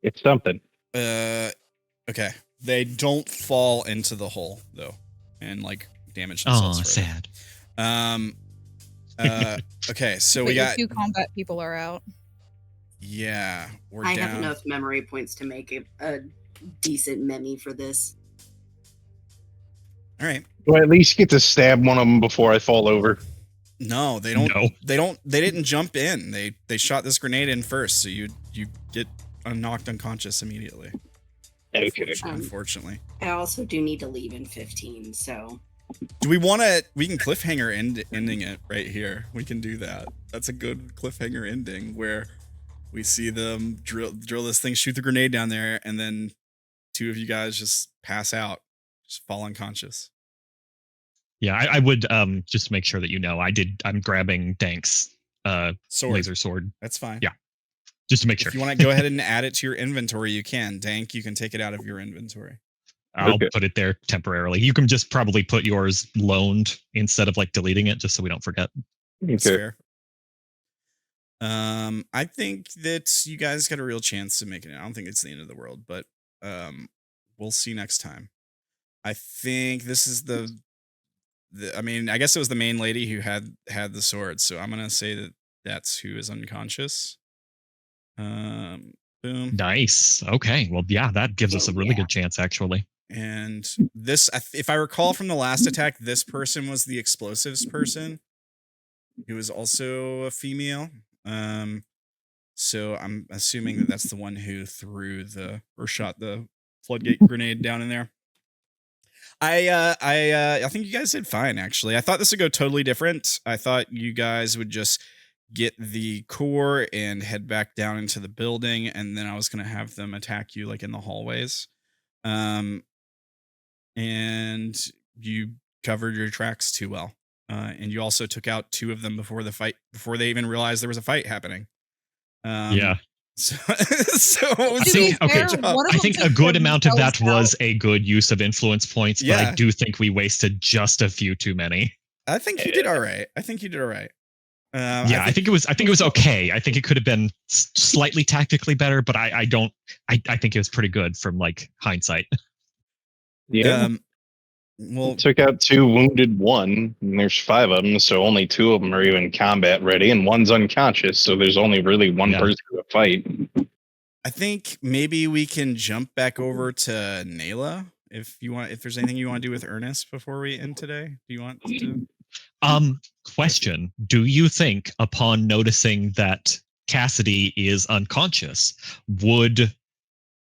C: It's something.
B: Okay. They don't fall into the hole though, and like damage themselves.
D: Oh, sad.
B: Okay, so
G: but
B: we got
G: 2 combat people are out.
B: Yeah, we're
F: I
B: down.
F: have enough memory points to make a decent meme for this.
B: All right.
C: Do I at least get to stab one of them before I fall over?
B: No, they don't.
D: No.
B: They didn't jump in. They shot this grenade in first, so you get knocked unconscious immediately.
C: Okay.
B: Unfortunately.
F: I also do need to leave in 15, so.
B: Do we want to? We can cliffhanger ending it right here. We can do that. That's a good cliffhanger ending where we see them drill this thing, shoot the grenade down there, and then 2 of you guys just pass out, just fall unconscious.
D: Yeah, I would just to make sure that you know, I'm grabbing Dank's laser sword.
B: That's fine.
D: Yeah. Just to make sure.
B: If you want to go ahead and add it to your inventory, you can. Dank, you can take it out of your inventory.
D: I'll put it there temporarily. You can just probably put yours loaned instead of like deleting it, just so we don't forget.
B: That's fair. I think that you guys got a real chance of making it. I don't think it's the end of the world, but we'll see next time. I think this is I mean, I guess it was the main lady who had the sword, so I'm gonna say that that's who is unconscious. Boom.
D: Nice. Okay. Well, yeah, that gives us a really good chance, actually.
B: And this, if I recall from the last attack, this person was the explosives person, who was also a female. So I'm assuming that that's the one who threw or shot the floodgate grenade down in there. I think you guys did fine, actually. I thought this would go totally different. I thought you guys would just get the core and head back down into the building, and then I was going to have them attack you like in the hallways. And you covered your tracks too well. And you also took out 2 of them before they even realized there was a fight happening.
D: Yeah.
B: So
D: I think a good amount of that was a good use of influence points, but I do think we wasted just a few too many.
B: I think you did all right. I think it was okay. I think it could have been slightly tactically better, but I think it was pretty good from like hindsight.
C: Yeah. Well, took out 2, wounded 1, and there's 5 of them, so only 2 of them are even combat ready, and 1's unconscious, so there's only really 1 person to fight.
B: I think maybe we can jump back over to Naela if there's anything you want to do with Ernest before we end today. Do you want to?
D: Question. Do you think upon noticing that Cassidy is unconscious, would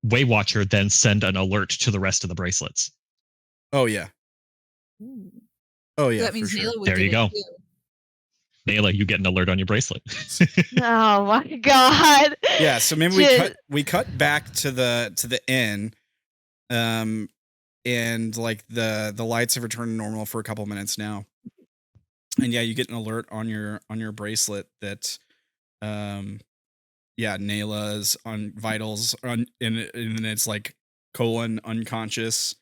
D: Waywatcher then send an alert to the rest of the bracelets?
B: Oh, yeah.
G: Ooh.
B: Oh, yeah.
G: So that means Naela would
D: there you go. Naela, you get an alert on your bracelet.
E: Oh my god.
B: Yeah, so maybe we cut back to the inn. And like the lights have returned to normal for a couple minutes now. And yeah, you get an alert on your bracelet that Naela's on vitals and it's like unconscious.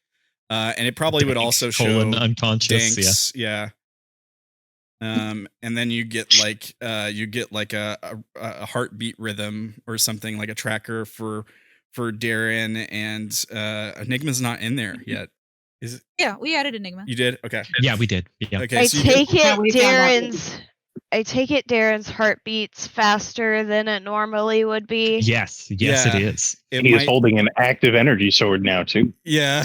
B: And it probably would also show
D: unconscious.
B: Dank's, yeah. And then you get like a heartbeat rhythm or something, like a tracker for Derrin, and Enigma's not in there yet. Is it?
G: Yeah, we added Enigma.
B: You did? Okay.
D: Yeah, we did. Yeah.
B: Okay.
E: I
B: so
E: take it Darren's I take it Darren's heart beats faster than it normally would be.
D: Yes, it
B: Yeah.
D: is.
B: It
C: He is
B: might,
C: holding an active energy sword now too.
B: yeah.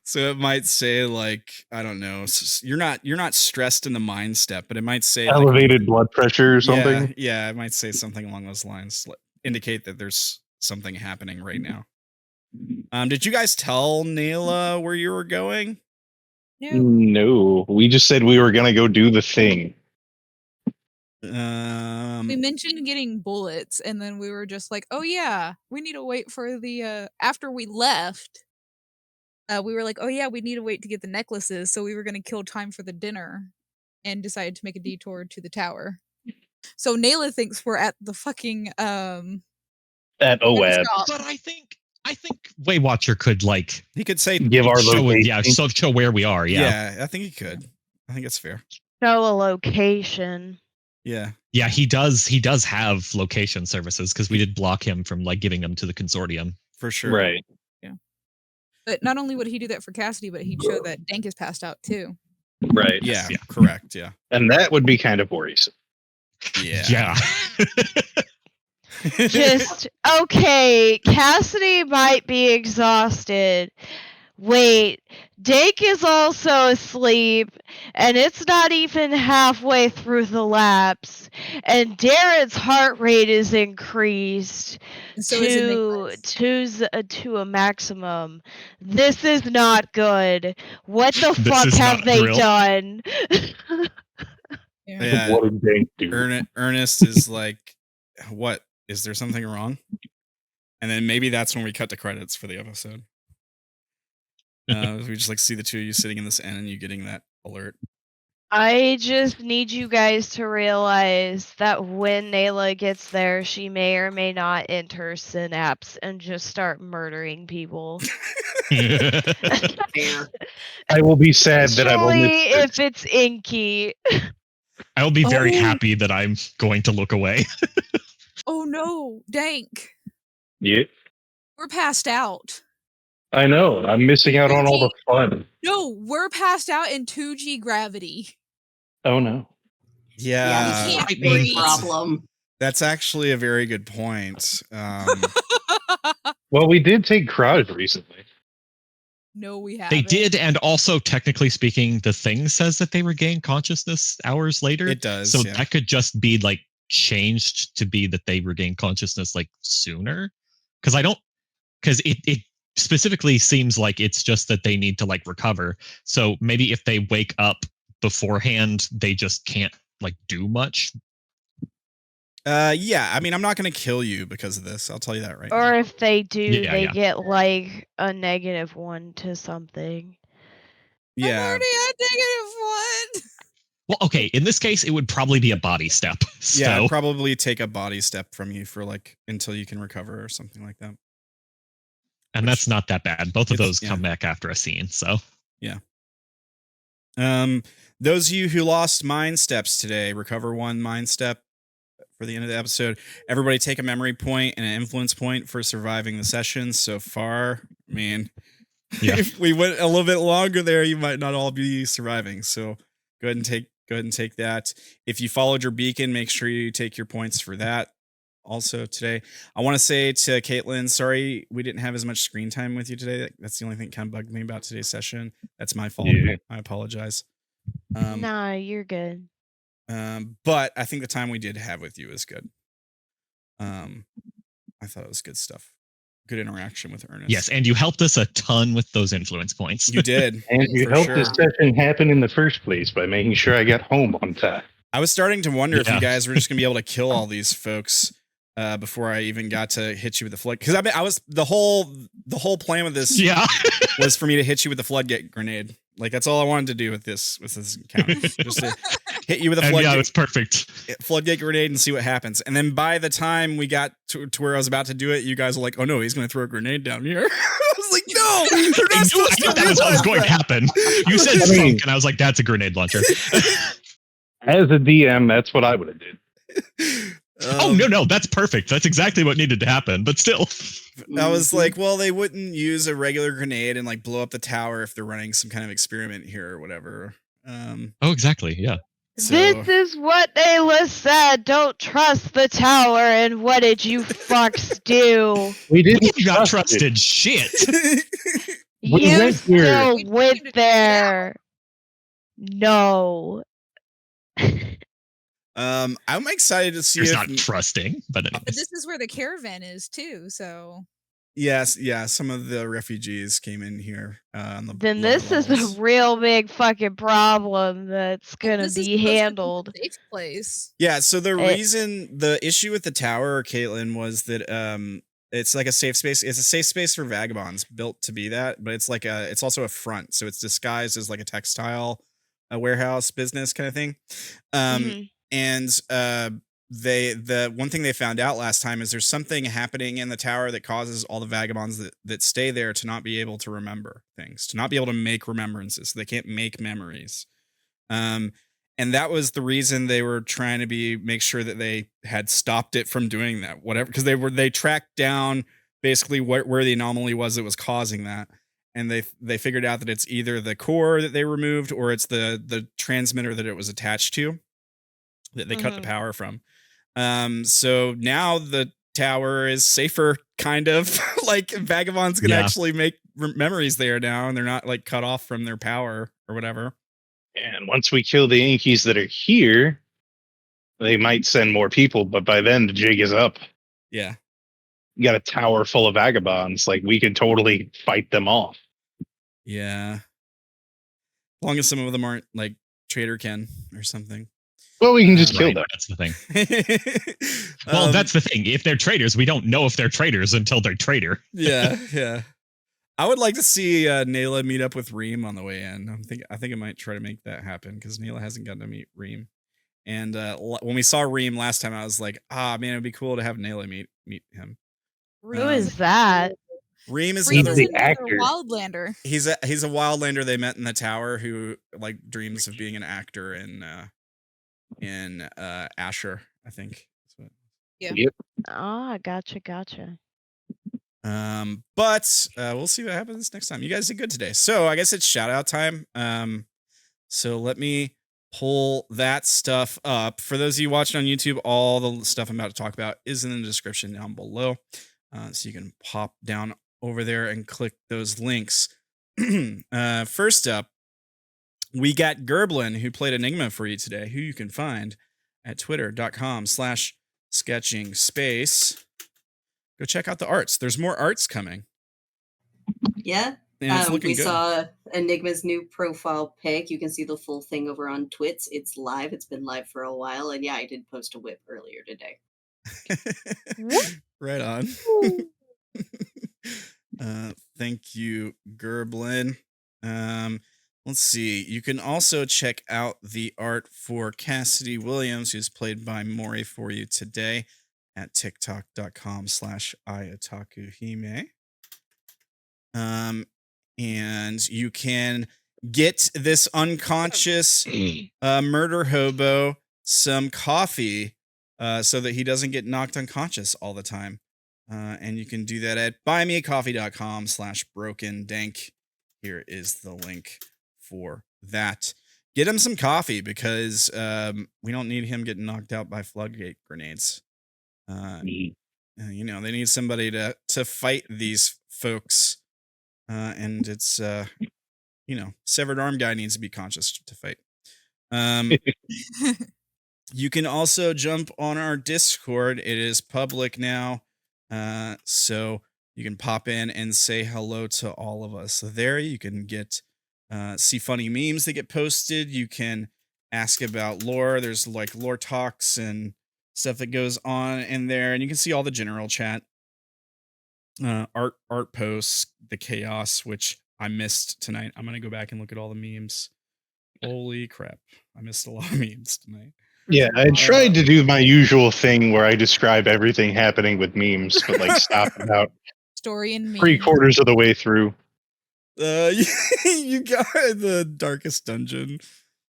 B: So it might say like, I don't know, you're not stressed in the mind step, but it might say like,
C: Elevated blood pressure or something.
B: Yeah, it might say something along those lines, indicate that there's something happening right now. Did you guys tell Naela where you were going?
C: No, we just said we were gonna go do the thing.
G: We mentioned getting bullets, and then we were just like, "Oh yeah, we need to wait for the." After we left, we were like, "Oh yeah, we need to wait to get the necklaces." So we were gonna kill time for the dinner, and decided to make a detour to the tower. So Naela thinks we're at the fucking
C: At
G: gun
C: OAB.
G: shop.
D: But I think Waywatcher could like
B: He could say
C: Give our
D: show
C: location.
D: show where we are. Yeah.
B: I think he could. I think it's fair.
E: Show a location.
B: Yeah.
D: Yeah, he does have location services because we did block him from like giving them to the consortium.
B: For sure.
C: Right.
G: But not only would he do that for Cassidy, but he'd show that Dank is passed out too.
C: Right.
B: Yeah,
D: Yeah.
B: correct. Yeah.
C: And that would be kind of worrisome.
B: Yeah.
E: Just okay, Cassidy might be exhausted. Wait, Dank is also asleep, and it's not even halfway through the lapse, and Darren's heart rate is increased
G: And so is Enigma's.
E: to a maximum. This is not good. What the
D: This
E: fuck
D: is
E: have
D: not
E: they
D: real.
E: done?
B: Yeah.
C: What did Dank do?
B: Ernest is like, what? Is there something wrong? And then maybe that's when we cut to credits for the episode. We just like see the two of you sitting in this inn and you getting that alert.
E: I just need you guys to realize that when Naela gets there, she may or may not enter Synapse and just start murdering people.
F: Fair.
C: I will be sad that I've
E: Especially
C: only.
E: if it's inky.
D: I will be very
G: Oh.
D: happy that I'm going to look away.
G: Oh no, Dank,
C: Yeah,
G: we're passed out.
C: I know. I'm missing out on all the fun.
G: No, we're passed out in 2G gravity.
C: Oh no.
B: Yeah.
G: we can't
D: I mean,
G: breathe.
F: Problem.
B: That's actually a very good point.
C: Well, we did take Crowd recently.
G: No, we haven't.
D: They did, and also technically speaking, the thing says that they regain consciousness hours later.
B: It does.
D: So
B: yeah.
D: that could just be like changed to be that they regain consciousness like sooner. Because it specifically seems like it's just that they need to like recover. So maybe if they wake up beforehand, they just can't like do much.
B: Yeah, I mean, I'm not going to kill you because of this. I'll tell you that right
E: Or
B: now.
E: if they do,
D: Yeah,
E: they
D: yeah.
E: get like a -1 to something.
G: I'm
B: Yeah.
G: already at -1.
D: Well, okay, in this case, it would probably be a body step. So
B: Yeah, I'd probably take a body step from you for like until you can recover or something like that.
D: and that's not that bad. Both of
B: It's-
D: those come back after a scene. So
B: Those of you who lost mind steps today, recover 1 mind step for the end of the episode. Everybody take a memory point and an influence point for surviving the session so far. I mean,
D: Yeah.
B: if we went a little bit longer there, you might not all be surviving. So go ahead and take that. If you followed your beacon, make sure you take your points for that. Also today, I want to say to Caitlin, sorry we didn't have as much screen time with you today. That's the only thing that kind of bugged me about today's session. That's my fault.
C: Yeah.
B: I apologize.
E: Nah, you're good.
B: But I think the time we did have with you is good. I thought it was good stuff. Good interaction with Ernest.
D: yes, and you helped us a ton with those influence points.
B: You did.
C: And you
B: For
C: helped
B: sure.
C: this session happen in the first place by making sure I got home on time.
B: I was starting to wonder if
D: Yeah.
B: you guys were just gonna be able to kill all these folks before I even got to hit you with the flood. Because I was the whole plan with this
D: Yeah.
B: was for me to hit you with the floodgate grenade. Like that's all I wanted to do with this encounter. Just to hit you with a
D: And yeah,
B: floodgate,
D: it's perfect.
B: floodgate grenade and see what happens. And then by the time we got to where I was about to do it, you guys were like, "Oh no, he's going to throw a grenade down here." I was like, "No, they're
D: I
B: not
D: knew
B: supposed to
D: that was what was
B: realize
D: going to
B: that."
D: happen. You said
C: I mean-
D: smoke, and I was like, "That's a grenade launcher."
C: As a DM, that's what I would have did.
D: Oh no, that's perfect. That's exactly what needed to happen. But still,
B: I was like, well, they wouldn't use a regular grenade and like blow up the tower if they're running some kind of experiment here or whatever.
D: oh, exactly. Yeah.
B: So,
E: This is what Naela said. Don't trust the tower. And what did you fucks do?
C: We didn't
D: You got
C: trust
D: trusted. Shit.
C: We
E: You
C: went here.
E: still
G: We
E: went
G: needed to check it out.
E: there. No.
B: I'm excited to see
D: It's
B: if
D: not trusting, but
G: But
D: anyways.
G: this is where the caravan is too. So
B: yes, yeah, some of the refugees came in here on the
E: Then
B: lower
E: this is
B: levels.
E: a real big fucking problem that's gonna
G: this is
E: be
G: supposed to
E: handled.
G: a safe place.
B: Yeah, so the
E: It-
B: reason the issue with the tower, Caitlin, was that it's like a safe space. It's a safe space for vagabonds, built to be that, but it's also a front, so it's disguised as like a textile warehouse business kind of thing.
E: Mhm.
B: And the one thing they found out last time is there's something happening in the tower that causes all the vagabonds that stay there to not be able to remember things, to not be able to make remembrances. So they can't make memories. And that was the reason they were trying to make sure that they had stopped it from doing that, whatever, because they tracked down basically where the anomaly was that was causing that. And they figured out that it's either the core that they removed or it's the transmitter that it was attached to that they cut the power from. So now the tower is safer, kind of. Like vagabonds can actually make memories there now, and they're not like cut off from their power or whatever.
C: And once we kill the Yankees that are here, they might send more people, but by then the jig is up.
B: Yeah.
C: You got a tower full of vagabonds. Like, we could totally fight them off.
B: Yeah. As long as some of them aren't like Trader Ken or something.
C: Well, we can just kill
D: Right,
C: them.
D: that's the thing. Well, that's the thing. If they're traitors, we don't know if they're traitors until they're traitor.
B: Yeah, yeah. I would like to see Naela meet up with Reem on the way in. I think I might try to make that happen because Naela hasn't gotten to meet Reem. And when we saw Reem last time, I was like, man, it'd be cool to have Naela meet him.
E: Who is that?
B: Reem is
G: Reem
B: another
G: is another wildlander.
B: He's a wildlander they met in the tower who like dreams of being an actor in Asher, I think.
G: Yeah.
C: Yep.
E: Ah, gotcha.
B: But we'll see what happens next time. You guys did good today. So I guess it's shout out time. So let me pull that stuff up. For those of you watching on YouTube, all the stuff I'm about to talk about is in the description down below. So you can pop down over there and click those links. First up, we got Gerblin, who played Enigma for you today, who you can find at twitter.com/sketchingspace. Go check out the arts. There's more arts coming.
F: Yeah.
B: And it's looking
F: we
B: good.
F: saw Enigma's new profile pic. You can see the full thing over on Twits. It's live. It's been live for a while. And yeah, I did post a whip earlier today.
B: Right on. Thank you, Gerblin. Let's see. You can also check out the art for Cassidy Williams, who's played by Mori for you today at tiktok.com/iatakuhime. And you can get this unconscious murder hobo some coffee so that he doesn't get knocked unconscious all the time. And you can do that at buymeacoffee.com/brokendank. Here is the link for that. Get him some coffee because we don't need him getting knocked out by floodgate grenades. They need somebody to fight these folks. And it's, severed arm guy needs to be conscious to fight. You can also jump on our Discord. It is public now. So you can pop in and say hello to all of us. So there you can see funny memes that get posted. You can ask about lore. There's like lore talks and stuff that goes on in there. And you can see all the general chat. Art posts, the chaos, which I missed tonight. I'm gonna go back and look at all the memes. Holy crap, I missed a lot of memes tonight.
C: Yeah, I tried to do my usual thing where I describe everything happening with memes, but like stop about
G: Story and meme.
C: 3/4 of the way through.
B: You got the darkest dungeon.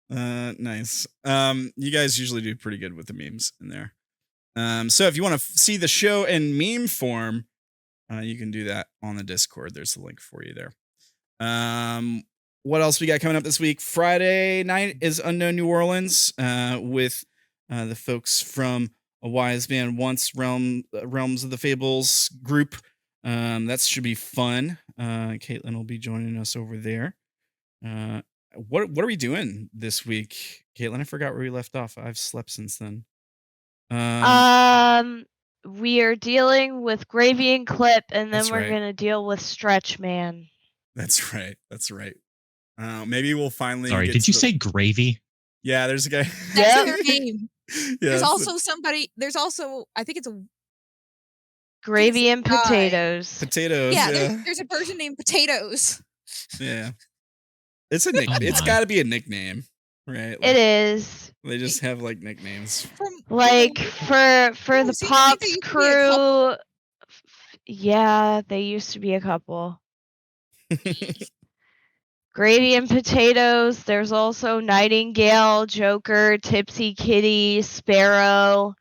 B: Nice. You guys usually do pretty good with the memes in there. So if you want to see the show in meme form, you can do that on the Discord. There's the link for you there. what else we got coming up this week? Friday night is Unknown New Orleans with the folks from A Wise Man Once Realms of the Fables group. That should be fun. Caitlin will be joining us over there. What are we doing this week, Caitlin? I forgot where we left off. I've slept since then.
E: We are dealing with Gravy and Clip, and then
B: That's
E: we're
B: right.
E: gonna deal with Stretch Man.
B: That's right. That's right. Maybe we'll finally.
D: Sorry,
B: get
D: did
B: to
D: you
B: the-
D: say gravy?
B: Yeah, there's a guy.
G: That's
E: Yep.
G: their name.
B: Yeah,
G: There's
B: that's
G: also somebody. There's also I think it's a
E: Gravy and
G: guy.
E: potatoes.
B: potatoes.
G: yeah.
B: Yeah,
G: There's a person named Potatoes.
B: yeah. It's a nick.
D: Oh
B: It's
D: my.
B: got to be a nickname, right?
E: It is.
B: They just have like nicknames.
G: From
E: Like for
G: Oh,
E: the
G: see, I think there
E: Pops
G: used to be a couple.
E: crew. Yeah, they used to be a couple. Gravy and potatoes. There's also Nightingale, Joker, Tipsy Kitty, Sparrow.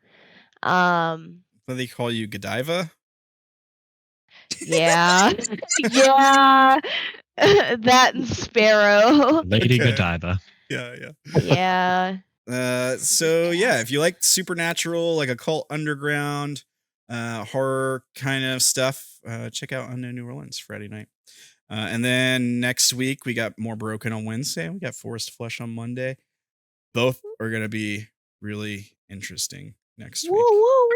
B: What do they call you, Godiva?
E: Yeah, yeah. That and Sparrow.
D: Lady
B: Okay.
D: Godiva.
B: Yeah,
E: Yeah.
B: So yeah, if you like supernatural, like occult underground, horror kind of stuff, check out Unknown New Orleans Friday night. And then next week we got More Broken on Wednesday, and we got Forest Flesh on Monday. Both are gonna be really interesting next
E: Woo,
B: week.
E: woo,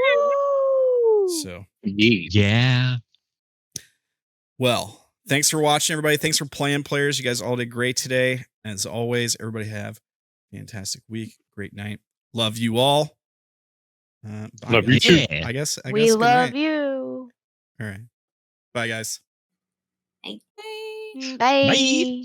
E: woo.
B: So
D: Yeah.
B: well, thanks for watching, everybody. Thanks for playing, players. You guys all did great today. As always, everybody have a fantastic week, great night. Love you all. Bye,
C: Love you
B: guys.
C: too.
D: Yeah.
B: I guess.
E: We
B: good
E: love
B: night.
E: you.
B: All right. Bye, guys.
G: Hey.
E: Bye.
D: Bye.